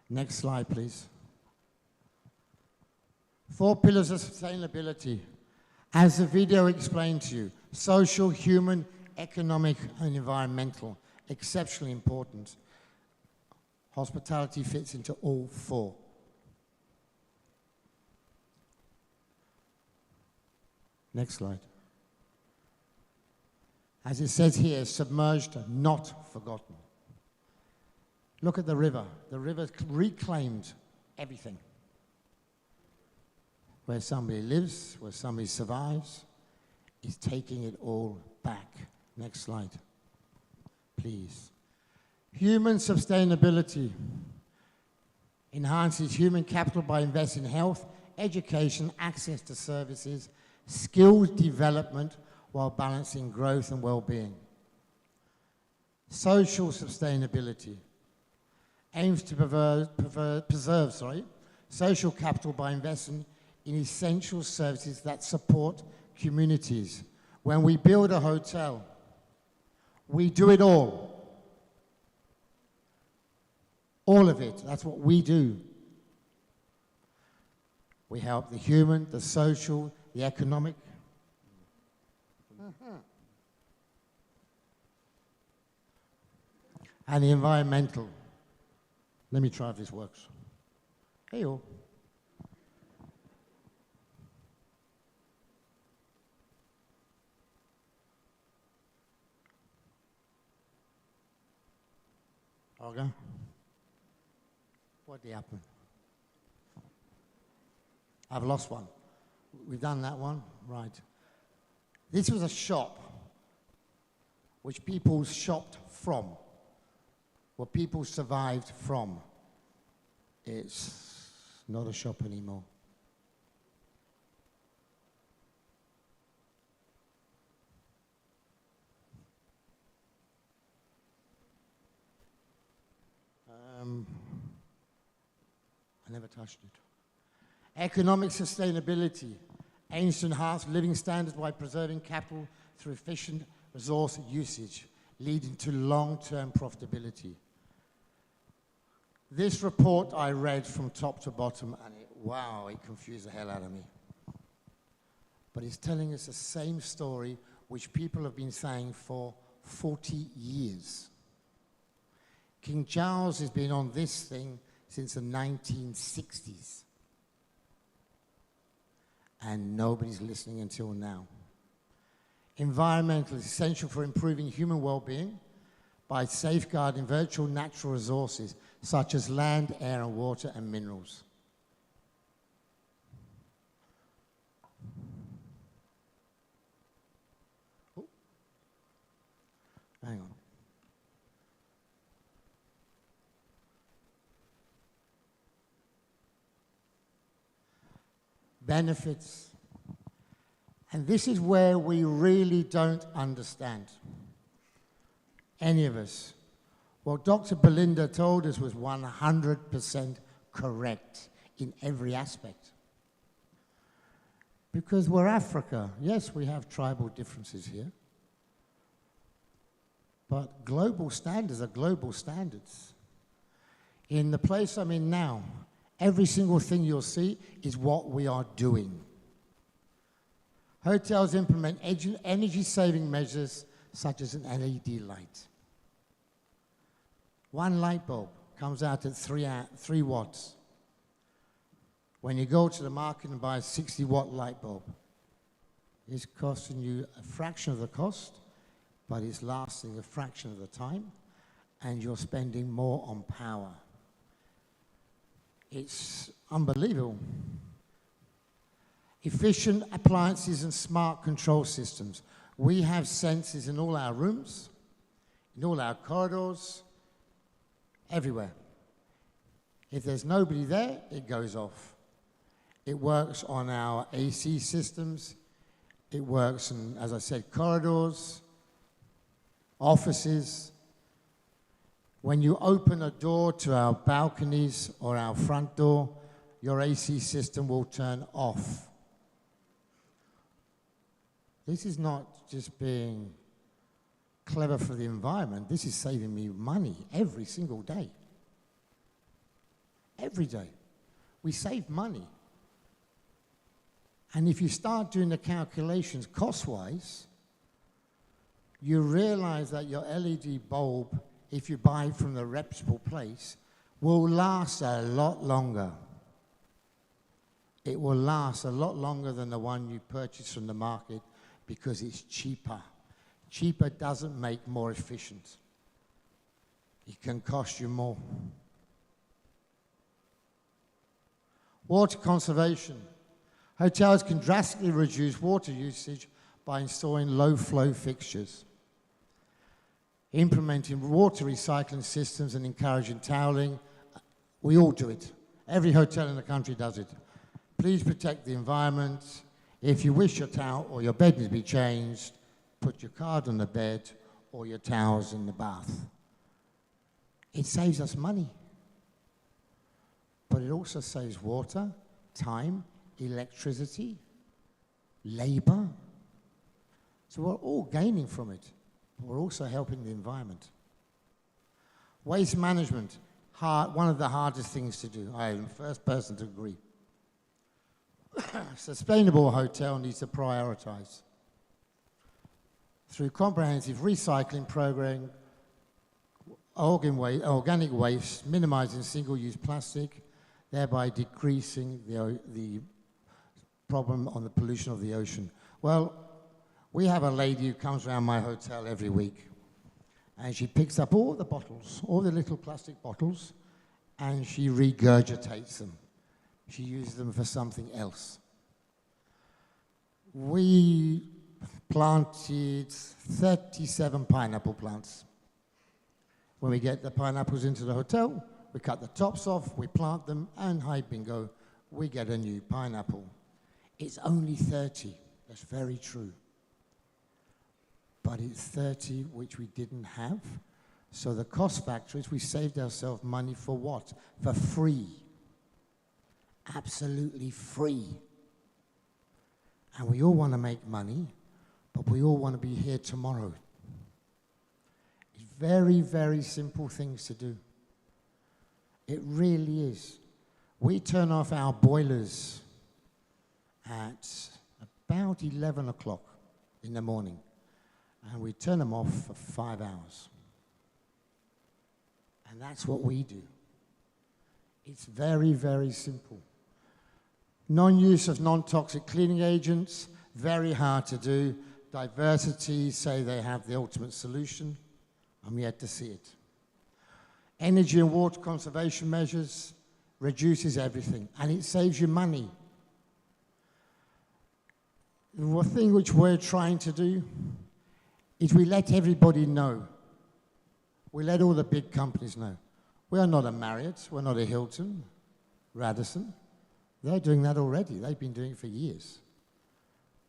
Next slide, please. 4 pillars of sustainability. As the video explained to you, social, human, economic, and environmental, exceptionally important. Hospitality fits into all 4. Next slide. As it says here, submerged, not forgotten. Look at the river. The river reclaimed everything. Where somebody lives, where somebody survives, is taking it all back. Next slide, please. Human sustainability. enhances human capital by investing in health, education, access to services, skills development, while balancing growth and well-being. Social sustainability aims to preserve social capital by investing in essential services that support communities. When we build a hotel, we do it all. All of it, that's what we do. We help the human, the social, the economic. And the environmental. Let me try if this works. Hey-o. Okay. What happened? I've lost one. We've done that one, right. This was a shop which people shopped from, what people survived from. It's not a shop anymore. I never touched it. Economic sustainability aims to enhance living standards by preserving capital through efficient resource usage, leading to long-term profitability. This report I read from top to bottom, and it confused the hell out of me. But it's telling us the same story which people have been saying for 40 years. King Charles has been on this thing since the 1960s. And nobody's listening until now. Environmental is essential for improving human well-being by safeguarding virtual natural resources such as land, air, and water, and minerals. Oh. Hang on. Benefits. And this is where we really don't understand, any of us. What Dr. Belinda told us was 100% correct in every aspect. Because we're Africa. Yes, we have tribal differences here. But global standards are global standards. In the place I'm in now, every single thing you'll see is what we are doing. Hotels implement energy-saving measures such as an LED light. One light bulb comes out at 3 watts. When you go to the market and buy a 60-watt light bulb, it's costing you a fraction of the cost, but it's lasting a fraction of the time, and you're spending more on power. It's unbelievable. Efficient appliances and smart control systems. We have sensors in all our rooms, in all our corridors, everywhere. If there's nobody there, it goes off. It works on our AC systems. It works in, as I said, corridors, offices. When you open a door to our balconies or our front door, your AC system will turn off. This is not just being clever for the environment. This is saving me money every single day. Every day. We save money. And if you start doing the calculations cost-wise, you realize that your LED bulb, if you buy it from the reputable place, will last a lot longer. It will last a lot longer than the one you purchase from the market because it's cheaper. Cheaper doesn't make more efficient. It can cost you more. Water conservation. Hotels can drastically reduce water usage by installing low-flow fixtures, implementing water recycling systems and encouraging toweling. We all do it. Every hotel in the country does it. Please protect the environment. If you wish your towel or your bed to be changed, put your card on the bed or your towels in the bath. It saves us money. But it also saves water, time, electricity, labor. So we're all gaining from it. We're also helping the environment. Waste management, one of the hardest things to do. I am the first person to agree. Sustainable hotel needs to prioritize. Through comprehensive recycling program, organic waste, minimizing single-use plastic, thereby decreasing the problem on the pollution of the ocean. Well, we have a lady who comes around my hotel every week, and she picks up all the bottles, all the little plastic bottles, and she regurgitates them. She uses them for something else. We planted 37 pineapple plants. When we get the pineapples into the hotel, we cut the tops off, we plant them, and hi bingo, we get a new pineapple. It's only 30. That's very true. But it's 30 which we didn't have. So the cost factor is we saved ourselves money for what? For free. Absolutely free. And we all want to make money, but we all want to be here tomorrow. It's very, very simple things to do. It really is. We turn off our boilers at about 11 o'clock in the morning, and we turn them off for 5 hours. And that's what we do. It's very, very simple. Non-use of non-toxic cleaning agents, very hard to do. Diversity say they have the ultimate solution. I'm yet to see it. Energy and water conservation measures reduces everything, and it saves you money. The thing which we're trying to do is we let everybody know. We let all the big companies know. We are not a Marriott, we're not a Hilton, Radisson. They're doing that already. They've been doing it for years.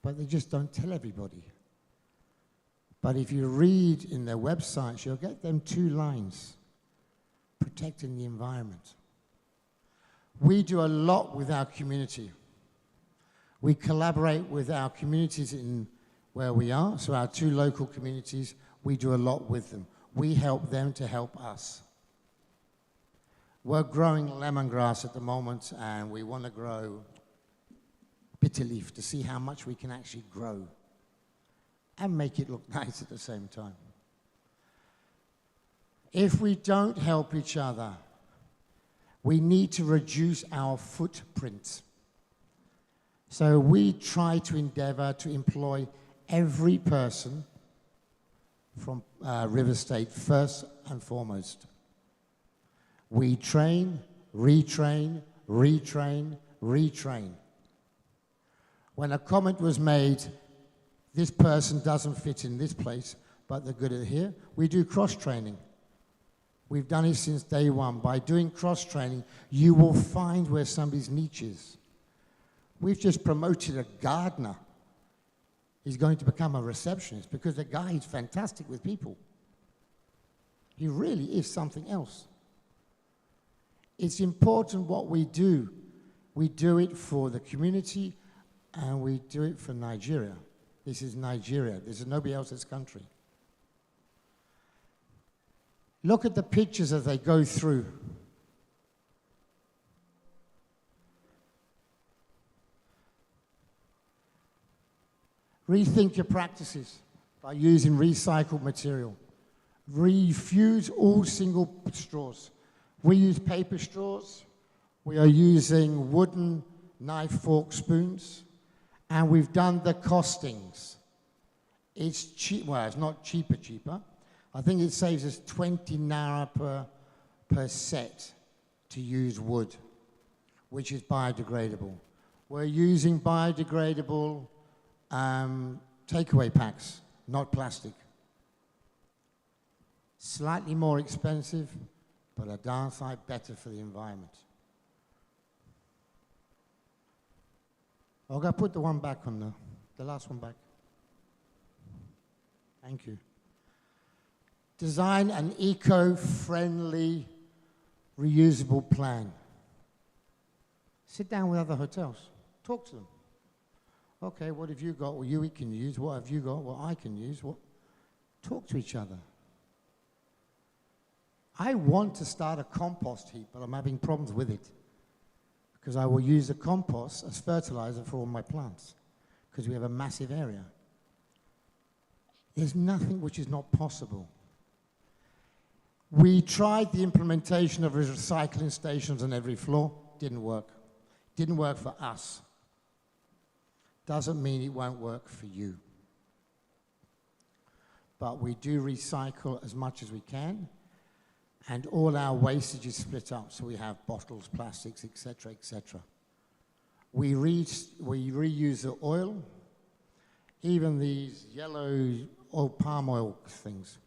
But they just don't tell everybody. But if you read in their websites, you'll get them 2 lines. Protecting the environment. We do a lot with our community. We collaborate with our communities in where we are. So our 2 local communities, we do a lot with them. We help them to help us. We're growing lemongrass at the moment, and we want to grow bitter leaf to see how much we can actually grow and make it look nice at the same time. If we don't help each other, we need to reduce our footprint. So we try to endeavor to employ every person from River State first and foremost. We train, retrain, retrain, retrain. When a comment was made, this person doesn't fit in this place, but they're good at here, we do cross-training. We've done it since day one. By doing cross-training, you will find where somebody's niche is. We've just promoted a gardener. He's going to become a receptionist because the guy is fantastic with people. He really is something else. It's important what we do. We do it for the community, and we do it for Nigeria. This is Nigeria. This is nobody else's country. Look at the pictures as they go through. Rethink your practices by using recycled material. Refuse all single straws. We use paper straws. We are using wooden knife, fork, spoons. And we've done the costings. It's cheap. Well, it's not cheaper. I think it saves us 20 naira per set to use wood, which is biodegradable. We're using biodegradable takeaway packs, not plastic. Slightly more expensive, but a downside better for the environment. I'll go put the one back on the last one back. Thank you. Design an eco-friendly, reusable plan. Sit down with other hotels. Talk to them. Okay, what have you got? What you can use? What have you got? What I can use? What? Talk to each other. I want to start a compost heap, but I'm having problems with it because I will use the compost as fertilizer for all my plants because we have a massive area. There's nothing which is not possible. We tried the implementation of recycling stations on every floor. Didn't work. Didn't work for us. Doesn't mean it won't work for you. But we do recycle as much as we can, and all our wastage is split up, so we have bottles, plastics, etc., etc. We reuse the oil, even these yellow palm oil things.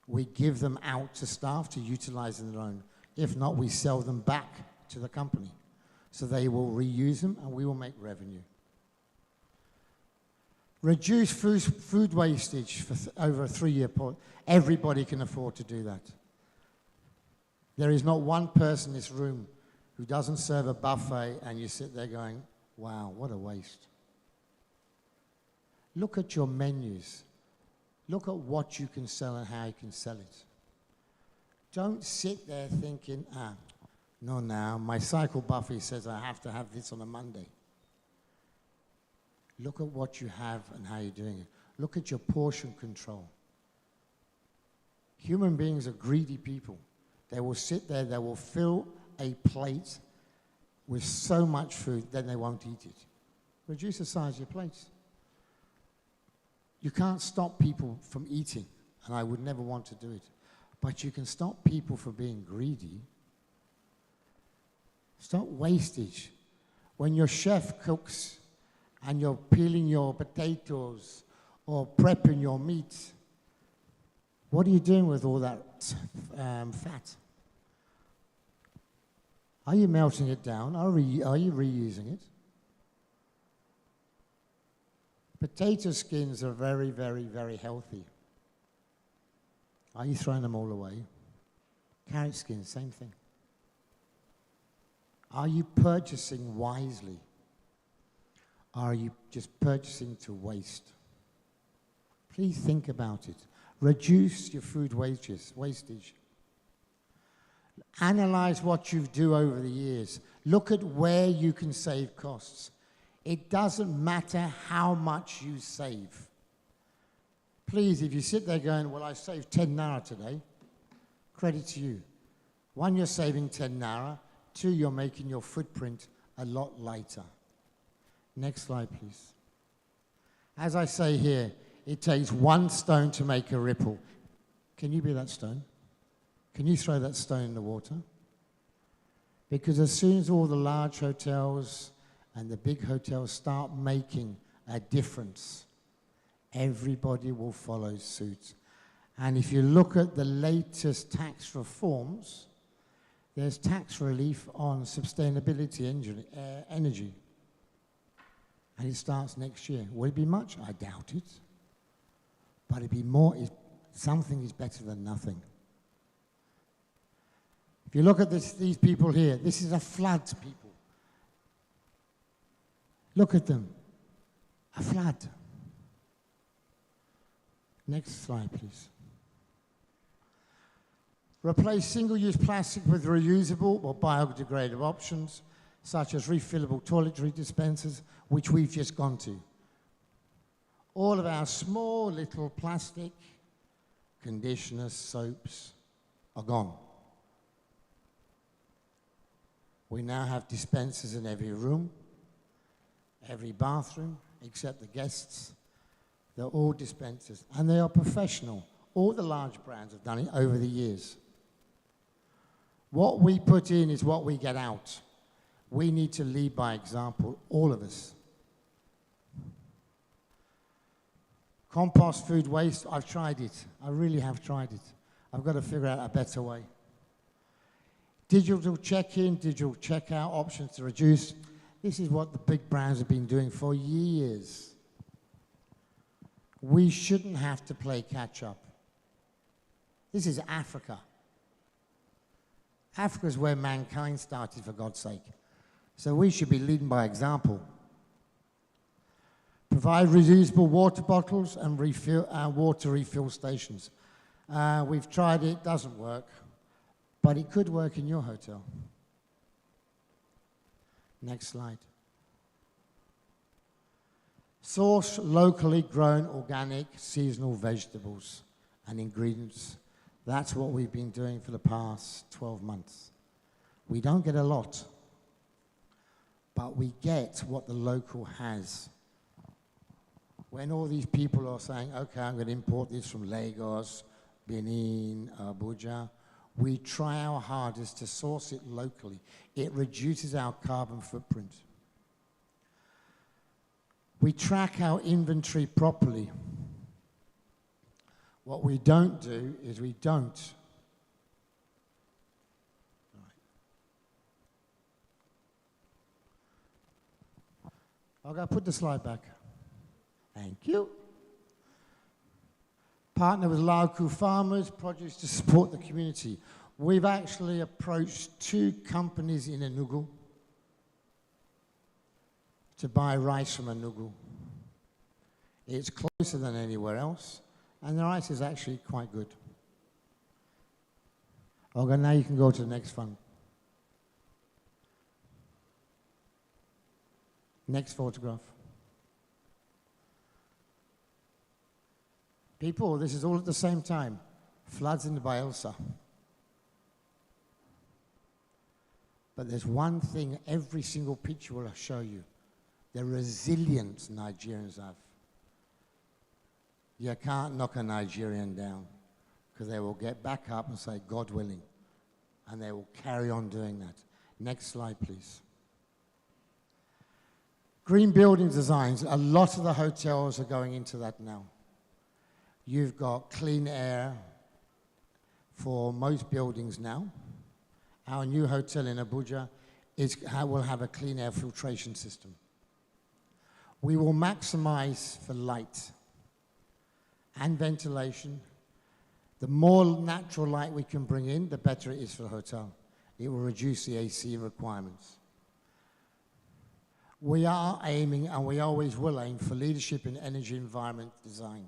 We give them out to staff to utilize in their own. If not, we sell them back to the company. So they will reuse them, and we will make revenue. Reduce food wastage for over a 3-year period. Everybody can afford to do that. There is not one person in this room who doesn't serve a buffet and you sit there going, wow, what a waste. Look at your menus. Look at what you can sell and how you can sell it. Don't sit there thinking, no, now, my cycle buffet says I have to have this on a Monday. Look at what you have and how you're doing it. Look at your portion control. Human beings are greedy people. They will sit there, they will fill a plate with so much food, then they won't eat it. Reduce the size of your plates. You can't stop people from eating, and I would never want to do it. But you can stop people from being greedy. Stop wastage. When your chef cooks and you're peeling your potatoes or prepping your meat, what are you doing with all that fat? Are you melting it down? Are you reusing it? Potato skins are very, very, very healthy. Are you throwing them all away? Carrot skins, same thing. Are you purchasing wisely? Are you just purchasing to waste? Please think about it. Reduce your food wastage. Analyze what you do over the years. Look at where you can save costs. It doesn't matter how much you save. Please, if you sit there going, well, I saved 10 Naira today, credit to you. 1, you're saving 10 Naira. 2, you're making your footprint a lot lighter. Next slide, please. As I say here, it takes 1 stone to make a ripple. Can you be that stone? Can you throw that stone in the water? Because as soon as all the large hotels and the big hotels start making a difference, everybody will follow suit. And if you look at the latest tax reforms, there's tax relief on sustainability energy. And it starts next year. Will it be much? I doubt it. But it'd be more, something is better than nothing. If you look at these people here, this is a flood, people. Look at them. A flood. Next slide, please. Replace single-use plastic with reusable or biodegradable options, such as refillable toiletry dispensers, which we've just gone to. All of our small little plastic conditioners, soaps are gone. We now have dispensers in every room, every bathroom, except the guests. They're all dispensers, and they are professional. All the large brands have done it over the years. What we put in is what we get out. We need to lead by example, all of us. Compost food waste, I've tried it. I really have tried it. I've got to figure out a better way. Digital check-in, digital check-out options to reduce. This is what the big brands have been doing for years. We shouldn't have to play catch up. This is Africa. Africa is where mankind started, for God's sake. So we should be leading by example. Provide reusable water bottles and water refill stations. We've tried it, doesn't work, but it could work in your hotel. Next slide. Source locally grown organic seasonal vegetables and ingredients. That's what we've been doing for the past 12 months. We don't get a lot, but we get what the local has. When all these people are saying, okay, I'm going to import this from Lagos, Benin, Abuja, we try our hardest to source it locally. It reduces our carbon footprint. We track our inventory properly. What we don't do is we don't. I'll go put the slide back. Thank you. Partner with local farmers, produce to support the community. We've actually approached 2 companies in Enugu to buy rice from Enugu. It's closer than anywhere else, and the rice is actually quite good. Okay, now you can go to the next one. Next photograph. People, this is all at the same time. Floods in the Bayelsa. But there's one thing every single picture will show you. The resilience Nigerians have. You can't knock a Nigerian down because they will get back up and say, God willing. And they will carry on doing that. Next slide, please. Green building designs. A lot of the hotels are going into that now. You've got clean air for most buildings now. Our new hotel in Abuja will have a clean air filtration system. We will maximize for light and ventilation. The more natural light we can bring in, the better it is for the hotel. It will reduce the AC requirements. We are aiming, and we always will aim, for leadership in energy environment design.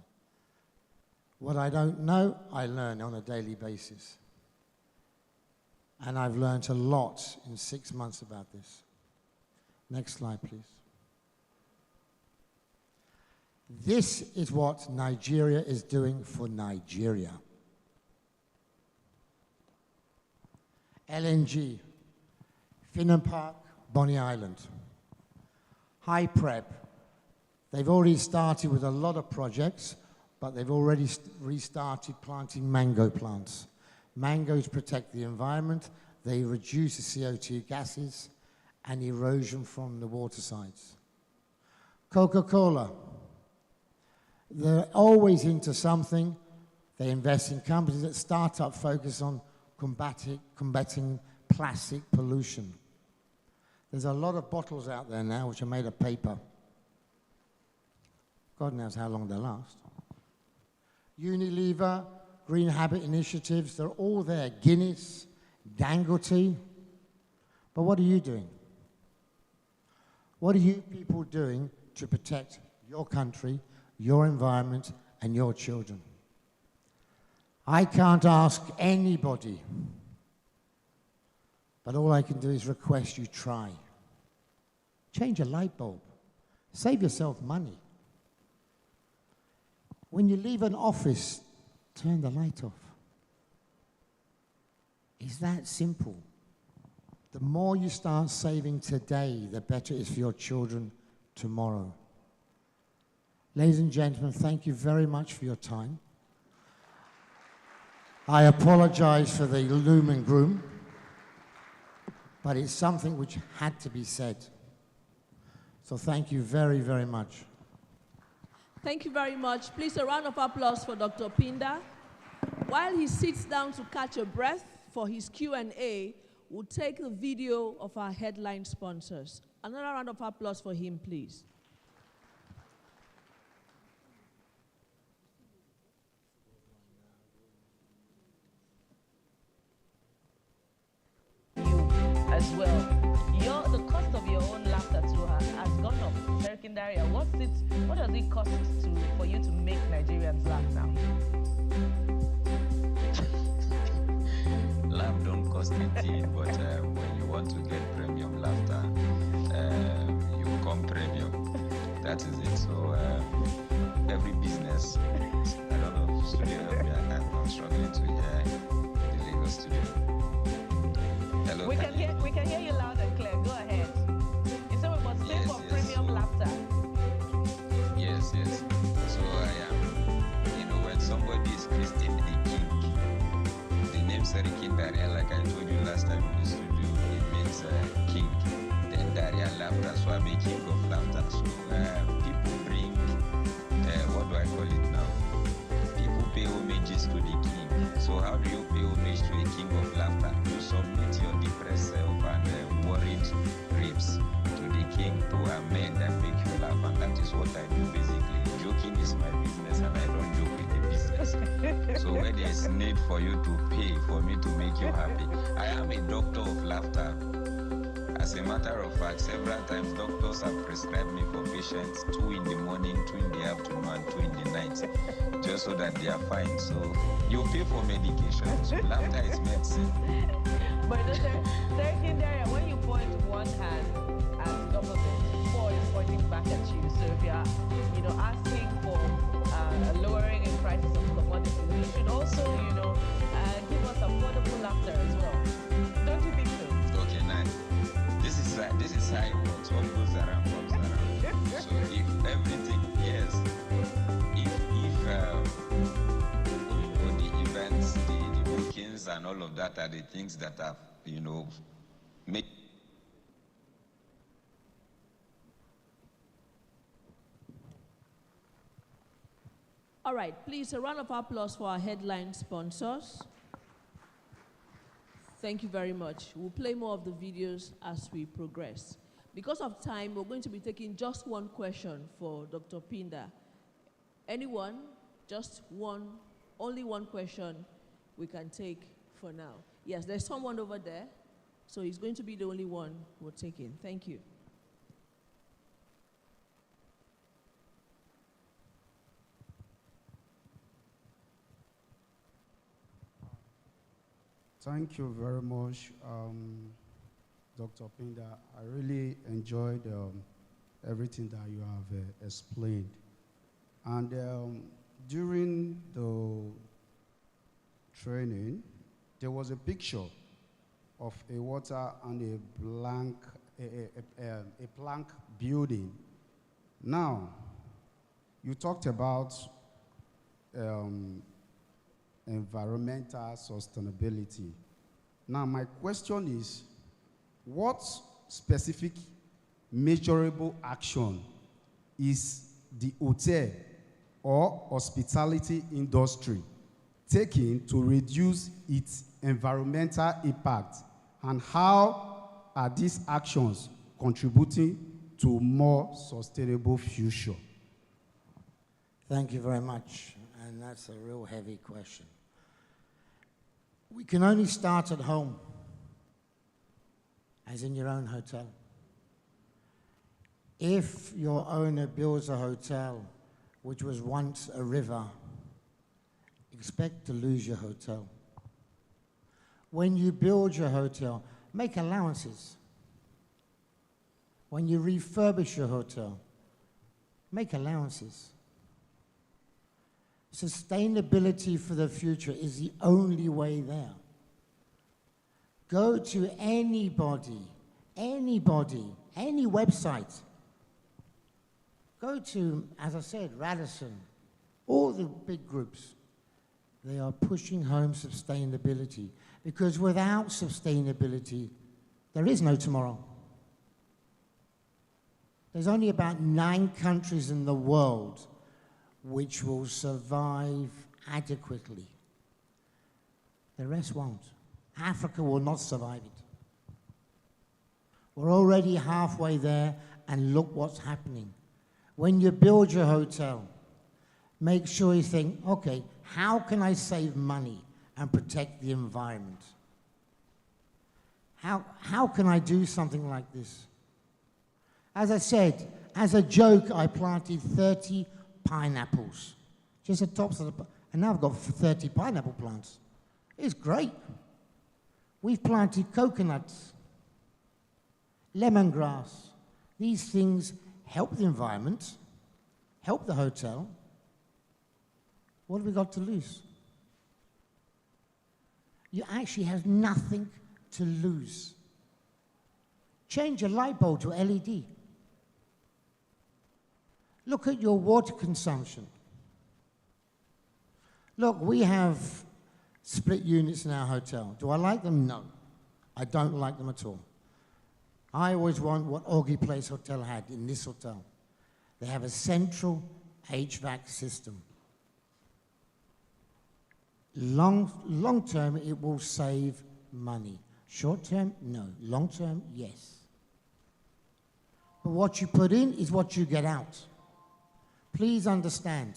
What I don't know, I learn on a daily basis. And I've learned a lot in 6 months about this. Next slide, please. This is what Nigeria is doing for Nigeria. LNG, Finnan Park, Bonny Island. High Prep, they've already started with a lot of projects, but they've already restarted planting mango plants. Mangoes protect the environment, they reduce the CO2 gases and erosion from the water sides. Coca-Cola, they're always into something. They invest in companies that start up focus on combating plastic pollution. There's a lot of bottles out there now which are made of paper. God knows how long they'll last. Unilever, Green Habit Initiatives, they're all there. Guinness, Dangote. But what are you doing? What are you people doing to protect your country, your environment, and your children? I can't ask anybody, but all I can do is request you try. Change a light bulb. Save yourself money. When you leave an office, turn the light off. It's that simple. The more you start saving today, the better it is for your children tomorrow. Ladies and gentlemen, thank you very much for your time. I apologize for the loom and gloom, but it's something which had to be said. So thank you very, very much. Thank you very much. Please, a round of applause for Dr. Pinda. While he sits down to catch a breath for his Q&A, we'll take a video of our headline sponsors. Another round of applause for him, please. As well. The cost of your own laughter too has gone up. Serikin Daria, what does it cost for you to make Nigerians laugh now? Laugh don't cost anything, but when you want to get premium laughter, you come premium. That is it. So every business, I don't know, studio, I'm struggling to hear the Lagos studio. Hello, we can hear you loud and clear. Go ahead. You said we must pay for premium laughter. Yes. So I am, when somebody is christened a king, the name Serikin Daria, like I told you last time in the studio, it means king. Then Daria laughter, so I'm a king of laughter. So people bring, what do I call it now? People pay homages to the king. So how do you pay homage to a king of laughter? You submit your depressed self and worried ribs to the king to amend and make you laugh, and that is what I do basically. Joking is my business, and I don't joke with the business. So when there is need for you to pay for me to make you happy, I am a doctor of laughter. As a matter of fact, several times doctors have prescribed me for patients 2 in the morning, 2 in the afternoon, and 2 in the night, just so that they are fine. So you pay for medication. So laughter is medicine. But Serikin Daria, when you point one hand at government, 4 is pointing back at you. So if you are, asking for a lowering in prices of commodities, you should also, give us affordable laughter as well. Don't you think so? Okay, nice. This is how it works. What goes around comes around. So if everything, yes, if the events, the bookings, and all of that are the things that have, made. All right, please, a round of applause for our headline sponsors. Thank you very much. We'll play more of the videos as we progress. Because of time, we're going to be taking just one question for Dr. Pinda. Anyone? Just one, only one question we can take for now. Yes, there's someone over there, so he's going to be the only one we're taking. Thank you. Thank you very much, Dr. Pinda. I really enjoyed everything that you have explained. And during the training, there was a picture of a water and a plank building. Now, you talked about environmental sustainability. Now, my question is, what specific measurable action is the hotel or hospitality industry taking to reduce its environmental impact, and how are these actions contributing to a more sustainable future? Thank you very much. And that's a real heavy question. We can only start at home, as in your own hotel. If your owner builds a hotel which was once a river, expect to lose your hotel. When you build your hotel, make allowances. When you refurbish your hotel, make allowances. Sustainability for the future is the only way there. Go to anybody, any website. Go to, as I said, Radisson, all the big groups. They are pushing home sustainability, because without sustainability, there is no tomorrow. There's only about 9 countries in the world which will survive adequately. The rest won't. Africa will not survive it. We're already halfway there, and look what's happening. When you build your hotel, make sure you think, okay, how can I save money and protect the environment? How can I do something like this? As I said, as a joke, I planted 30 pineapples. Just the tops of the, and now I've got 30 pineapple plants. It's great. We've planted coconuts, lemongrass. These things help the environment, help the hotel. What have we got to lose? You actually have nothing to lose. Change a light bulb to LED. Look at your water consumption. Look, we have split units in our hotel. Do I like them? No. I don't like them at all. I always want what Augie Place Hotel had in this hotel. They have a central HVAC system. Long term, it will save money. Short term, no. Long term, yes. But what you put in is what you get out. Please understand.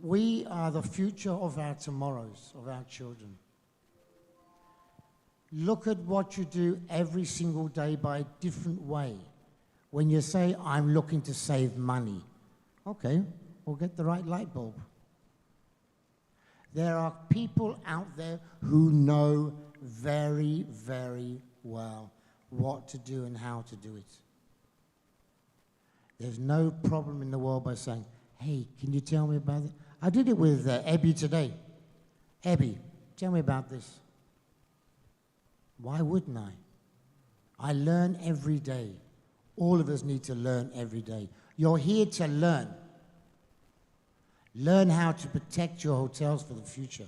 We are the future of our tomorrows, of our children. Look at what you do every single day by a different way. When you say, I'm looking to save money, okay, we'll get the right light bulb. There are people out there who know very, very well what to do and how to do it. There's no problem in the world by saying, hey, can you tell me about it? I did it with Ebby today. Ebby, tell me about this. Why wouldn't I? I learn every day. All of us need to learn every day. You're here to learn. Learn how to protect your hotels for the future.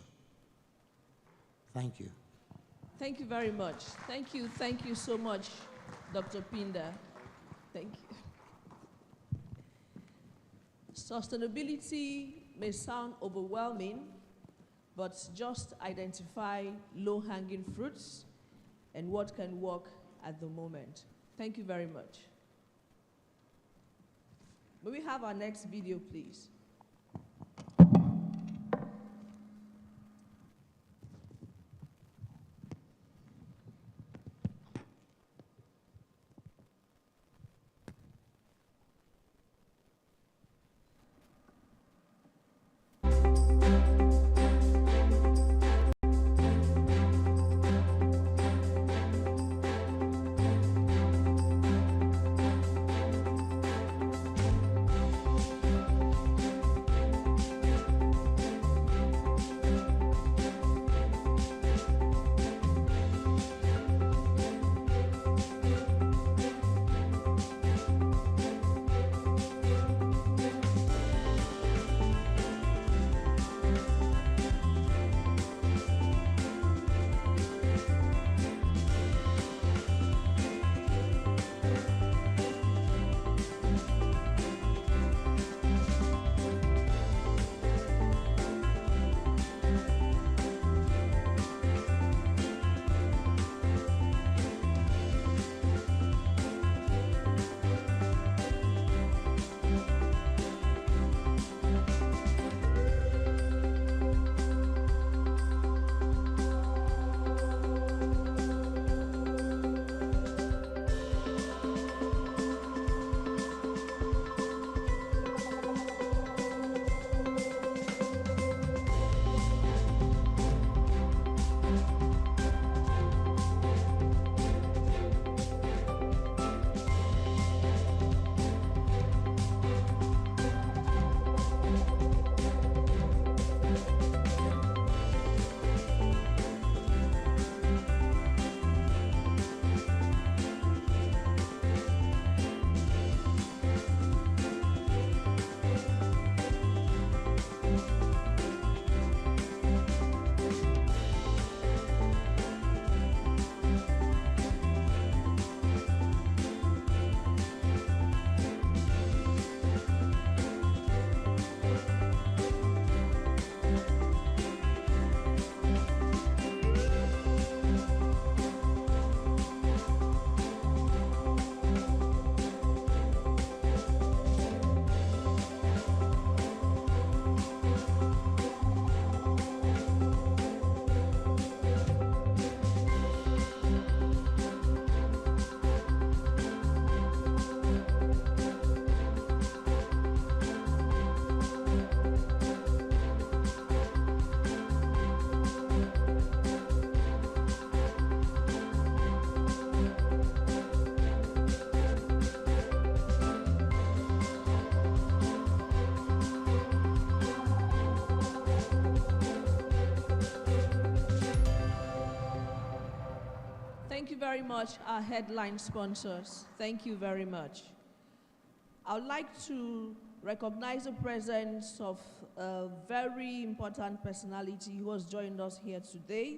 Thank you. Thank you very much. Thank you so much, Dr. Pinda. Thank you. Sustainability may sound overwhelming, but just identify low-hanging fruits and what can work at the moment. Thank you very much. May we have our next video, please? Thank you very much, our headline sponsors. Thank you very much. I would like to recognize the presence of a very important personality who has joined us here today,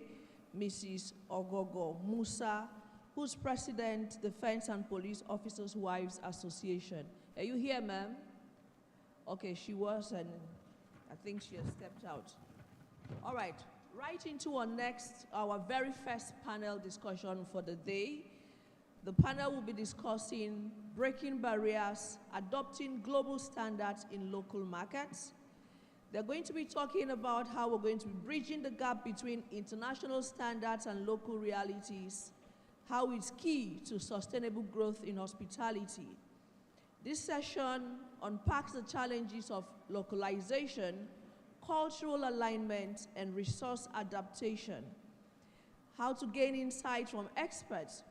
Mrs. Ogogo Musa, who's President, Defense and Police Officers' Wives Association. Are you here, ma'am? Okay, she was, and I think she has stepped out. All right, right into our very first panel discussion for the day. The panel will be discussing breaking barriers, adopting global standards in local markets. They're going to be talking about how we're going to be bridging the gap between international standards and local realities, how it's key to sustainable growth in hospitality. This session unpacks the challenges of localization, cultural alignment, and resource adaptation, how to gain insight from experts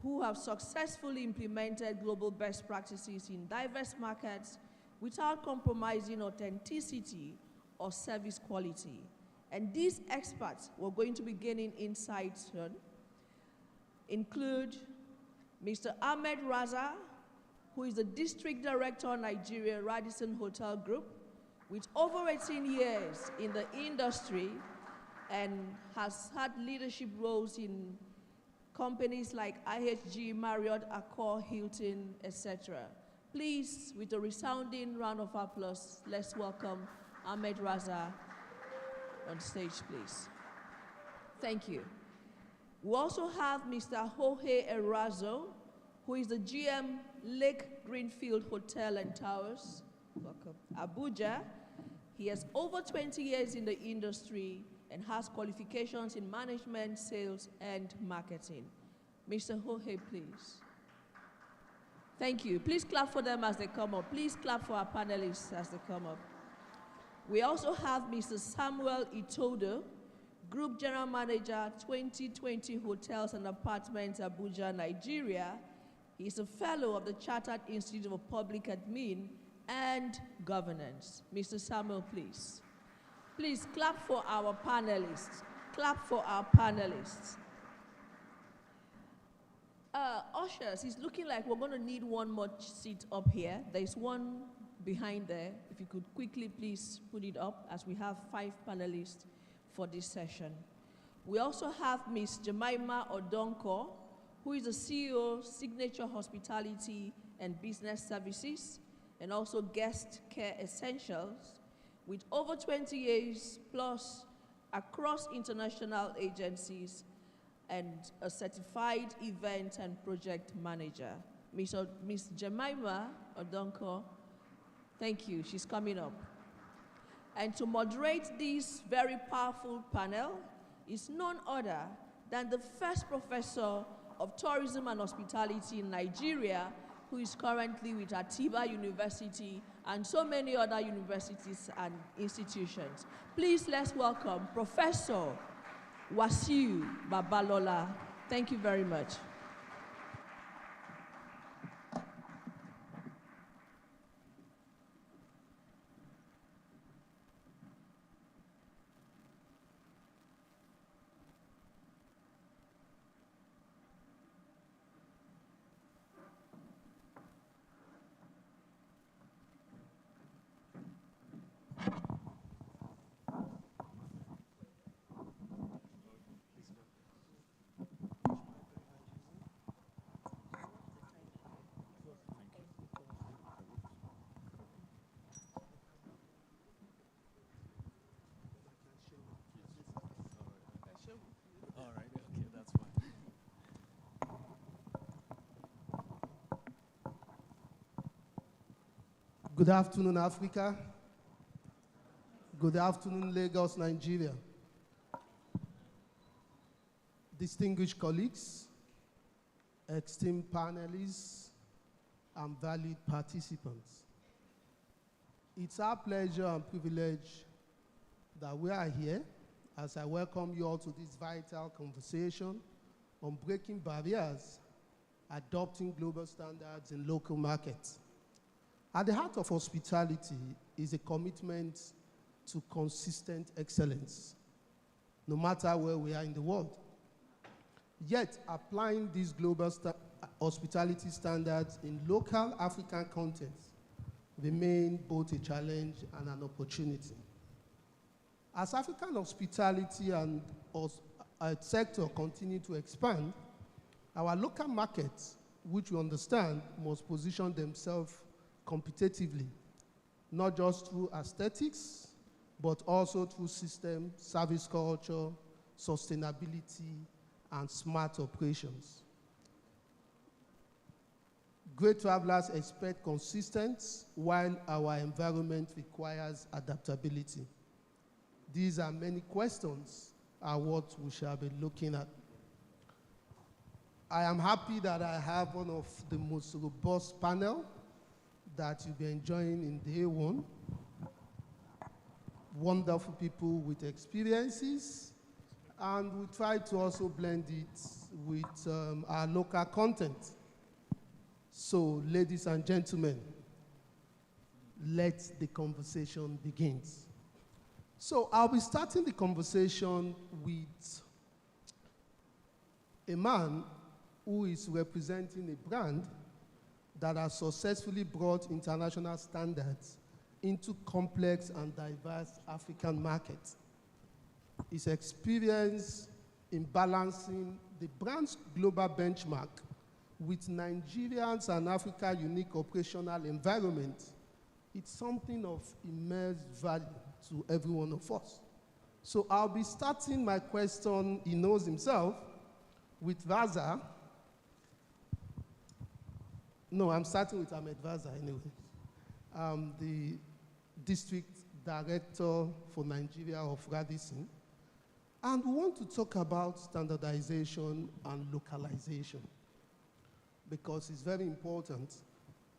who have successfully implemented global best practices in diverse markets without compromising authenticity or service quality. And these experts we're going to be gaining insights on include Mr. Ahmed Raza, who is the District Director, Nigeria, Radisson Hotel Group, with over 18 years in the industry and has had leadership roles in companies like IHG, Marriott, Accor, Hilton, etc. Please, with a resounding round of applause, let's welcome Ahmed Raza on stage, please. Thank you. We also have Mr. Jorge Erazo, who is the GM, Lake Greenfield Hotel and Towers, welcome, Abuja. He has over 20 years in the industry and has qualifications in management, sales, and marketing. Mr. Jorge, please. Thank you. Please clap for them as they come up. Please clap for our panelists as they come up. We also have Mr. Samuel Itodo, Group General Manager, 2020 Hotels and Apartments, Abuja, Nigeria. He's a fellow of the Chartered Institute of Public Admin and Governance. Mr. Samuel, please. Please clap for our panelists. Clap for our panelists. Ushers, it's looking like we're going to need one more seat up here. There's one behind there. If you could quickly please put it up, as we have 5 panelists for this session. We also have Ms. Jemima Odonko, who is the CEO, Signature Hospitality and Business Services, and also Guest Care Essentials, with over 20 years plus across international agencies and a certified event and project manager. Ms. Jemima Odonko, thank you, she's coming up. And to moderate this very powerful panel is none other than the first professor of tourism and hospitality in Nigeria, who is currently with Atiba University and so many other universities and institutions. Please let's welcome Professor Wasiu Babalola. Thank you very much. Good afternoon, Africa. Good afternoon, Lagos, Nigeria. Distinguished colleagues, esteemed panelists, and valued participants. It's our pleasure and privilege that we are here as I welcome you all to this vital conversation on breaking barriers, adopting global standards in local markets. At the heart of hospitality is a commitment to consistent excellence, no matter where we are in the world. Yet, applying these global hospitality standards in local African contexts remain both a challenge and an opportunity. As African hospitality and sector continue to expand, our local markets, which we understand, must position themselves competitively, not just through aesthetics, but also through system, service culture, sustainability, and smart operations. Great travelers expect consistency, while our environment requires adaptability. These are many questions are what we shall be looking at. I am happy that I have one of the most robust panel that you'll be enjoying in day one. Wonderful people with experiences, and we try to also blend it with our local content. So, ladies and gentlemen, let the conversation begin. So, I'll be starting the conversation with a man who is representing a brand that has successfully brought international standards into complex and diverse African markets. His experience in balancing the brand's global benchmark with Nigerians and Africa's unique operational environment, it's something of immense value to every one of us. So I'll be starting my question, he knows himself, with Vaza. No, I'm starting with Ahmed Vaza anyway. The District Director for Nigeria of Radisson. And we want to talk about standardization and localization because it's very important.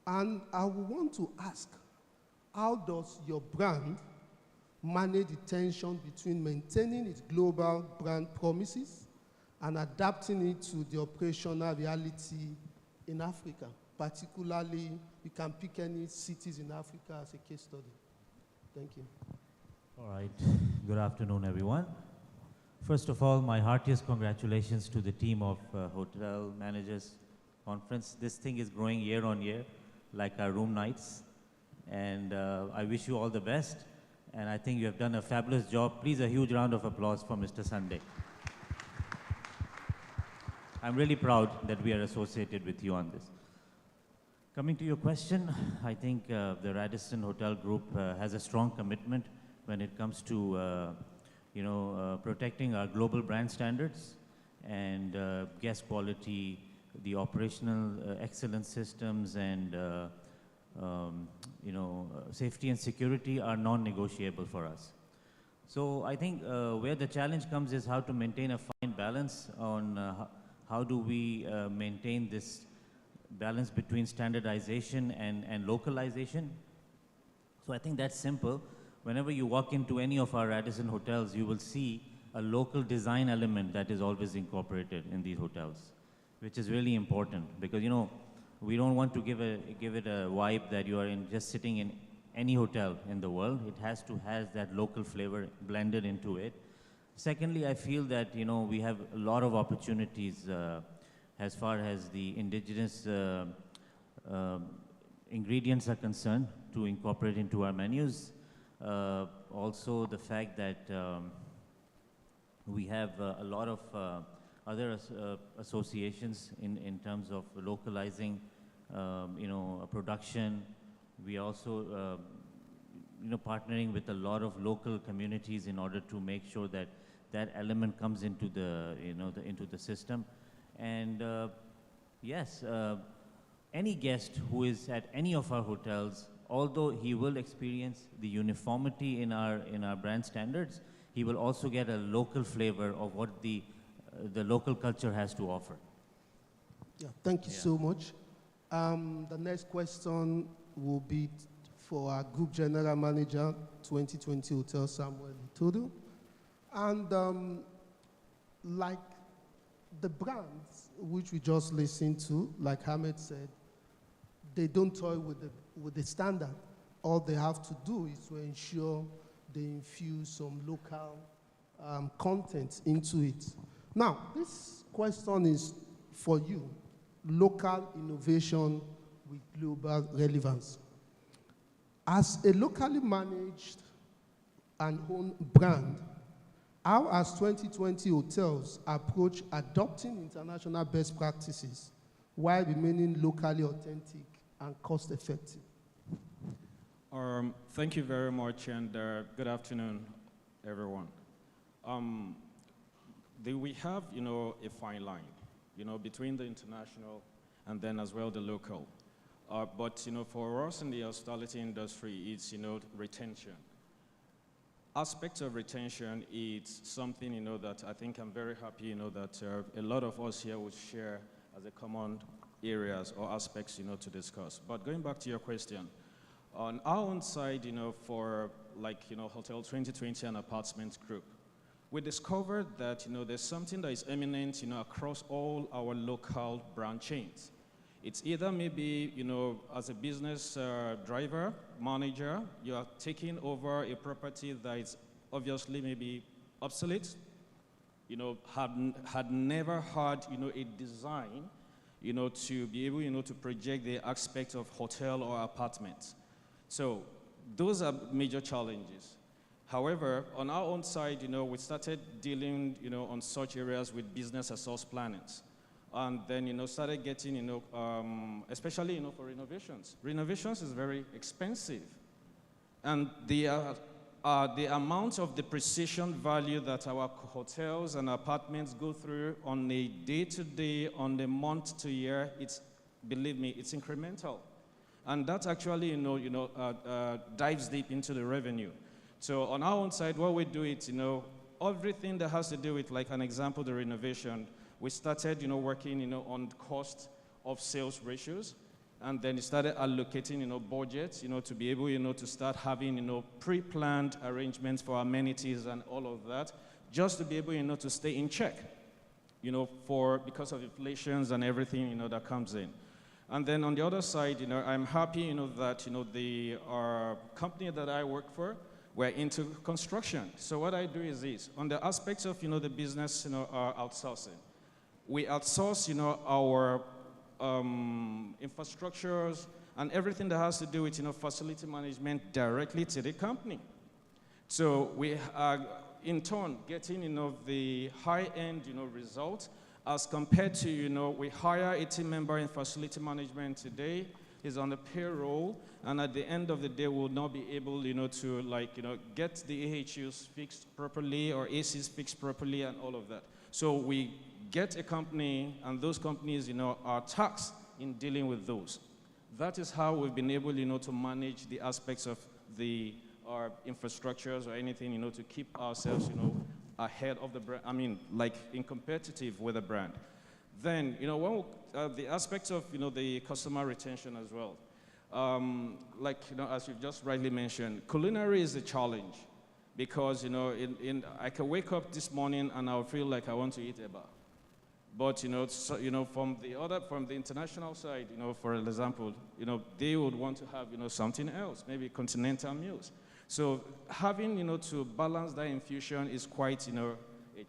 And I want to ask, how does your brand manage the tension between maintaining its global brand promises and adapting it to the operational reality in Africa? Particularly, you can pick any cities in Africa as a case study. Thank you. All right. Good afternoon, everyone. First of all, my heartiest congratulations to the team of Hotel Managers Conference. This thing is growing year on year, like our room nights. And I wish you all the best. And I think you have done a fabulous job. Please, a huge round of applause for Mr. Sunday. I'm really proud that we are associated with you on this. Coming to your question, I think the Radisson Hotel Group has a strong commitment when it comes to protecting our global brand standards and guest quality, the operational excellence systems, and safety and security are non-negotiable for us. So I think where the challenge comes is how to maintain a fine balance on how do we maintain this balance between standardization and localization. So I think that's simple. Whenever you walk into any of our Radisson hotels, you will see a local design element that is always incorporated in these hotels, which is really important because, we don't want to give it a vibe that you are just sitting in any hotel in the world. It has to have that local flavor blended into it. Secondly, I feel that, we have a lot of opportunities as far as the indigenous ingredients are concerned to incorporate into our menus. Also the fact that we have a lot of other associations in terms of localizing, production. We also, partnering with a lot of local communities in order to make sure that that element comes into the, into the system. And yes, any guest who is at any of our hotels, although he will experience the uniformity in our brand standards, he will also get a local flavor of what the local culture has to offer. Yeah, thank you so much. The next question will be for our Group General Manager, 2020 Hotel Samuel Itodo. And like the brands which we just listened to, like Hamid said, they don't toy with the standard. All they have to do is to ensure they infuse some local content into it. Now, this question is for you, local innovation with global relevance. As a locally managed and owned brand, how has 2020 Hotels approach adopting international best practices while remaining locally authentic and cost-effective? Thank you very much, and good afternoon, everyone. We have, a fine line, between the international and then as well the local. But, for us in the hospitality industry, it's, retention. Aspects of retention, it's something, that I think I'm very happy, that a lot of us here would share as a common areas or aspects, to discuss. But going back to your question, on our own side, for Hotel 2020 and Apartments Group, we discovered that, there's something that is eminent, across all our local brand chains. It's either maybe, as a business driver, manager, you are taking over a property that is obviously maybe obsolete, had never had, a design, to be able, to project the aspect of hotel or apartment. So those are major challenges. However, on our own side, we started dealing, on such areas with business resource plannings. And then, started getting, especially, for renovations. Renovations is very expensive. And the amount of depreciation value that our hotels and apartments go through on a day-to-day, on a month-to-year, believe me, it's incremental. And that actually, dives deep into the revenue. So on our own side, what we do is, everything that has to do with, like an example, the renovation, we started, working, on cost of sales ratios, and then started allocating, budgets, to be able, to start having, pre-planned arrangements for amenities and all of that, just to be able, to stay in check, because of inflations and everything, that comes in. And then on the other side, I'm happy, that, the company that I work for, we're into construction. So what I do is this. On the aspects of, the business, outsourcing, we outsource, our infrastructures and everything that has to do with, facility management directly to the company. So we are, in turn, getting, the high-end, result as compared to, we hire a team member in facility management today. He's on the payroll, and at the end of the day, will not be able, to get the AHUs fixed properly or ACs fixed properly and all of that. So we get a company, and those companies, are taxed in dealing with those. That is how we've been able, to manage the aspects of our infrastructures or anything, to keep ourselves, ahead of the brand. I mean, like in competitive with the brand. Then, the aspects of, the customer retention as well. As you've just rightly mentioned, culinary is a challenge because, I can wake up this morning and I'll feel like I want to eat eba. But, from the international side, for example, they would want to have, something else, maybe continental meals. So having, to balance that infusion is quite, a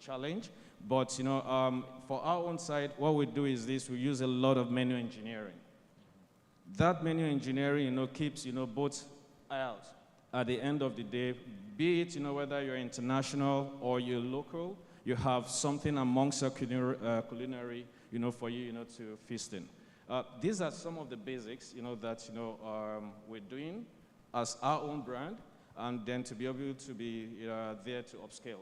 challenge. But, for our own side, what we do is this: we use a lot of menu engineering. That menu engineering, keeps, both out at the end of the day, be it, whether you're international or you're local, you have something amongst our culinary, for you, to feast in. These are some of the basics, that, we're doing as our own brand, and then to be able to be there to upscale.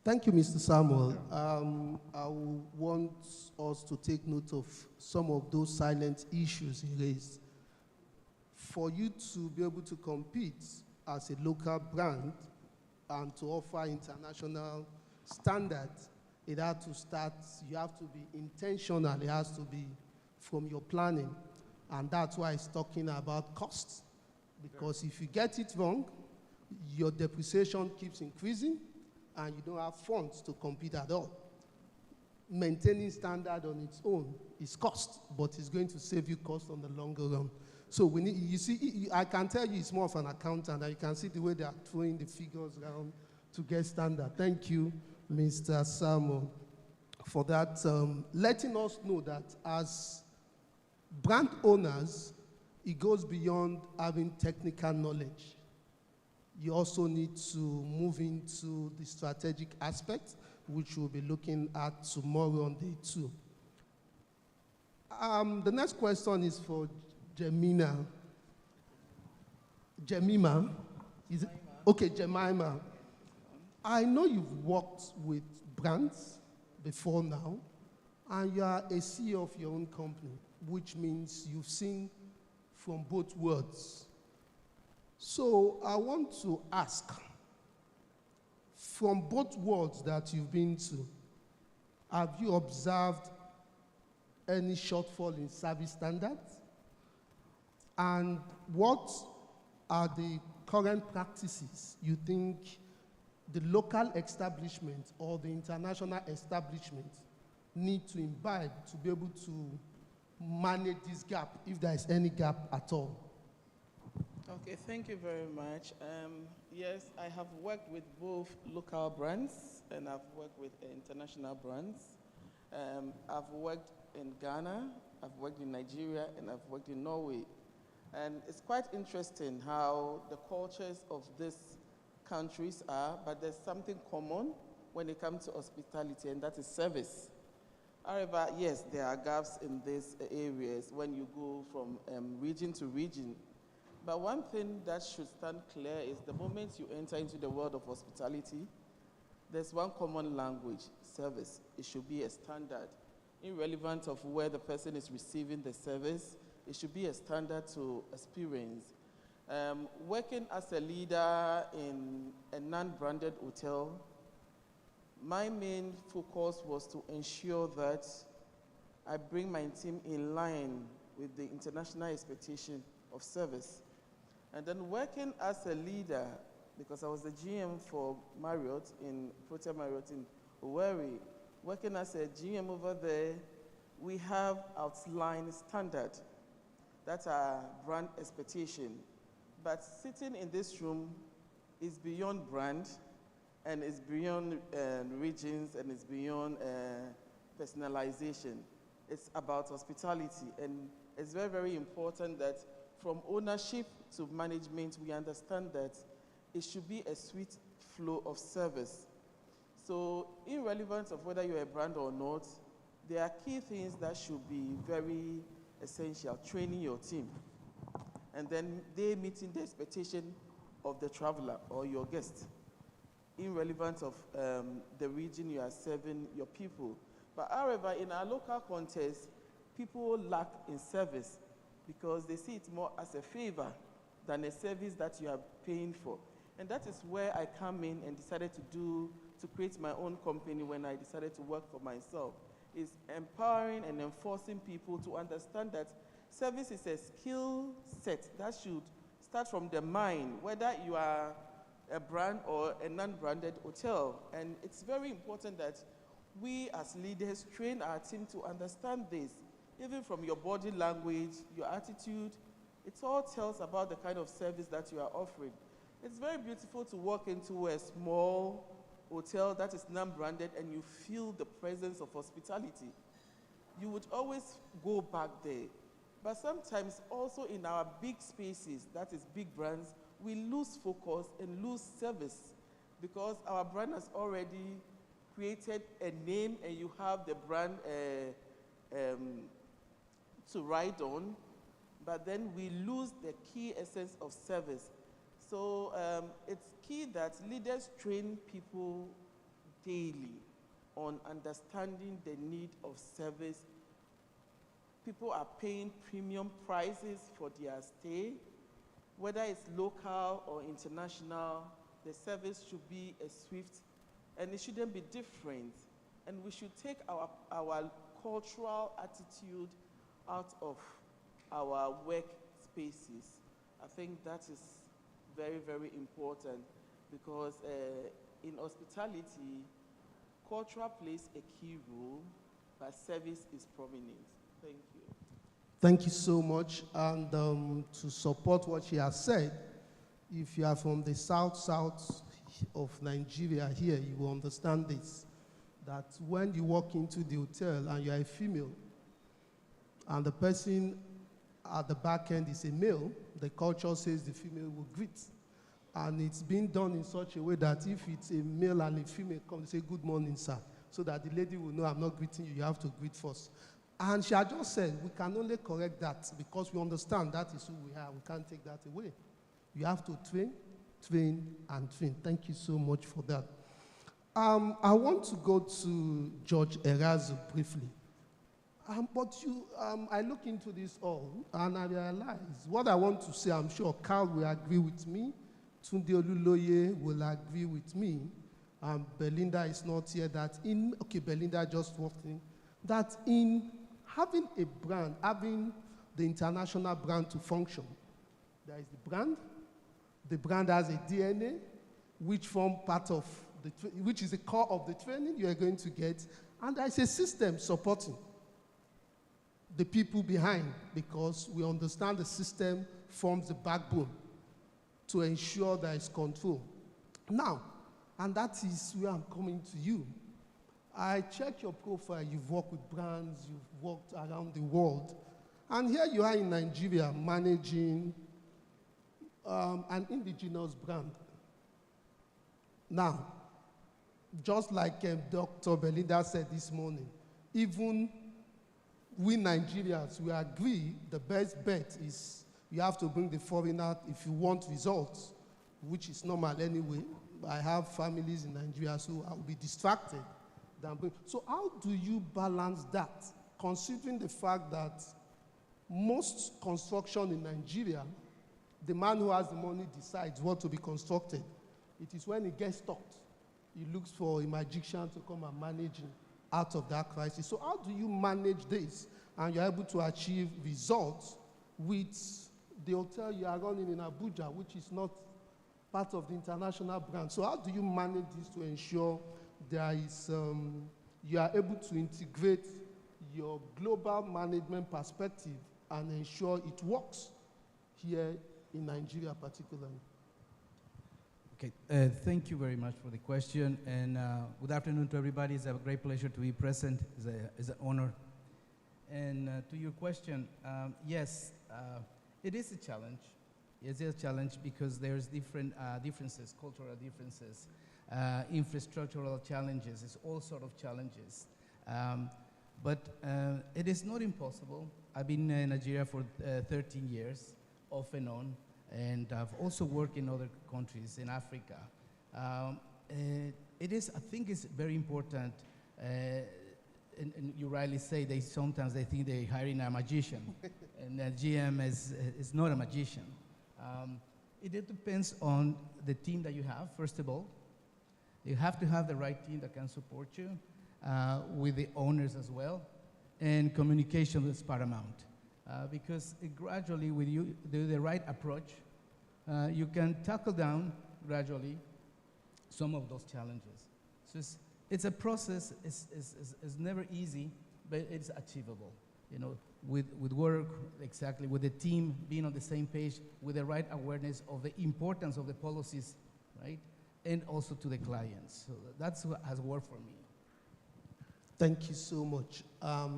Thank you, Mr. Samuel. I want us to take note of some of those silent issues he raised. For you to be able to compete as a local brand and to offer international standards, it has to start, you have to be intentional, it has to be from your planning. And that's why it's talking about costs. Because if you get it wrong, your depreciation keeps increasing, and you don't have funds to compete at all. Maintaining standard on its own is cost, but it's going to save you cost on the longer run. So we need, you see, I can tell you it's more of an accountant, and you can see the way they are throwing the figures around to get standard. Thank you, Mr. Samuel. for that, letting us know that as brand owners, it goes beyond having technical knowledge. You also need to move into the strategic aspect, which we'll be looking at tomorrow on day 2. The next question is for Jemima. Is it? Okay, Jemima. I know you've worked with brands before now, and you are a CEO of your own company, which means you've seen from both worlds. So I want to ask, from both worlds that you've been to, have you observed any shortfall in service standards? And what are the current practices you think the local establishment or the international establishment need to imbibe to be able to manage this gap, if there is any gap at all? Okay, thank you very much. Yes, I have worked with both local brands and I've worked with international brands. I've worked in Ghana, I've worked in Nigeria, and I've worked in Norway. And it's quite interesting how the cultures of these countries are, but there's something common when it comes to hospitality, and that is service. However, yes, there are gaps in these areas when you go from region to region. But one thing that should stand clear is the moment you enter into the world of hospitality, there's one common language, service. It should be a standard. Irrelevant of where the person is receiving the service, it should be a standard to experience. Working as a leader in a non-branded hotel, my main focus was to ensure that I bring my team in line with the international expectation of service. And then working as a leader, because I was the GM for Marriott in Protea Marriott in Owerri, working as a GM over there, we have outlined standards that are brand expectation. But sitting in this room is beyond brand, and it's beyond regions, and it's beyond personalization. It's about hospitality, and it's very, very important that from ownership to management, we understand that it should be a sweet flow of service. So irrelevant of whether you're a brand or not, there are key things that should be very essential. Training your team, and then they meeting the expectation of the traveler or your guest, irrelevant of the region you are serving your people. But however, in our local context, people lack in service because they see it more as a favor than a service that you are paying for. And that is where I come in and decided to create my own company when I decided to work for myself, is empowering and enforcing people to understand that service is a skill set that should start from the mind, whether you are a brand or a non-branded hotel. And it's very important that we as leaders train our team to understand this. Even from your body language, your attitude, it all tells about the kind of service that you are offering. It's very beautiful to walk into a small hotel that is non-branded and you feel the presence of hospitality. You would always go back there. But sometimes also in our big spaces, that is big brands, we lose focus and lose service because our brand has already created a name and you have the brand to ride on, but then we lose the key essence of service. So it's key that leaders train people daily on understanding the need of service. People are paying premium prices for their stay. Whether it's local or international, the service should be a swift, and it shouldn't be different. And we should take our cultural attitude out of our work spaces. I think that is very, very important because in hospitality, culture plays a key role, but service is prominent. Thank you. Thank you so much. And to support what she has said, if you are from the south of Nigeria here, you will understand this. that when you walk into the hotel and you're a female, and the person at the back end is a male, the culture says the female will greet. And it's been done in such a way that if it's a male and a female come, they say, "Good morning, sir," so that the lady will know, "I'm not greeting you, you have to greet first." And she had just said, we can only correct that because we understand that is who we are. We can't take that away. You have to train, train, and train. Thank you so much for that. I want to go to George Erazo briefly. I look into this all, and I realize what I want to say, I'm sure Carl will agree with me, Tunde Oluloye will agree with me, Belinda is not here, Belinda just walked in, that in having a brand, having the international brand to function, there is the brand has a DNA, which form part of, which is the core of the training you are going to get, and there is a system supporting the people behind, because we understand the system forms the backbone to ensure there is control. Now, and that is where I'm coming to you. I check your profile, you've worked with brands, you've worked around the world, and here you are in Nigeria managing an indigenous brand. Now, just like Dr. Belinda said this morning, even we Nigerians, we agree the best bet is you have to bring the foreigner if you want results, which is normal anyway. I have families in Nigeria, so I will be distracted. So how do you balance that, considering the fact that most construction in Nigeria, the man who has the money decides what to be constructed. It is when he gets stuck, he looks for a magician to come and manage him out of that crisis. So how do you manage this and you're able to achieve results with the hotel you are running in Abuja, which is not part of the international brand? So how do you manage this to ensure there is, you are able to integrate your global management perspective and ensure it works here in Nigeria particularly? Okay, thank you very much for the question, and good afternoon to everybody. It's a great pleasure to be present. It's an honor. And to your question, yes, it is a challenge. It's a challenge because there's different differences, cultural differences, infrastructural challenges. It's all sort of challenges. But it is not impossible. I've been in Nigeria for 13 years, off and on. And I've also worked in other countries in Africa. It is, I think it's very important, and you rightly say sometimes they think they're hiring a magician, and the GM is not a magician. It depends on the team that you have, first of all. You have to have the right team that can support you, with the owners as well, and communication is paramount. Because gradually, with you do the right approach, you can tackle down gradually some of those challenges. So it's a process. It's never easy, but it's achievable. You know, with work, exactly, with the team being on the same page, with the right awareness of the importance of the policies, right, and also to the clients. So that's what has worked for me. Thank you so much.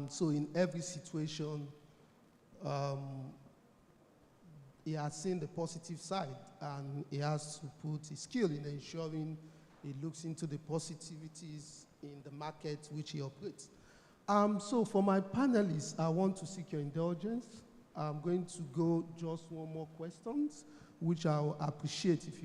So in every situation, he has seen the positive side, and he has to put his skill in ensuring he looks into the positivities in the market which he operates. So for my panelists, I want to seek your indulgence. I'm going to go just one more questions, which I'll appreciate if you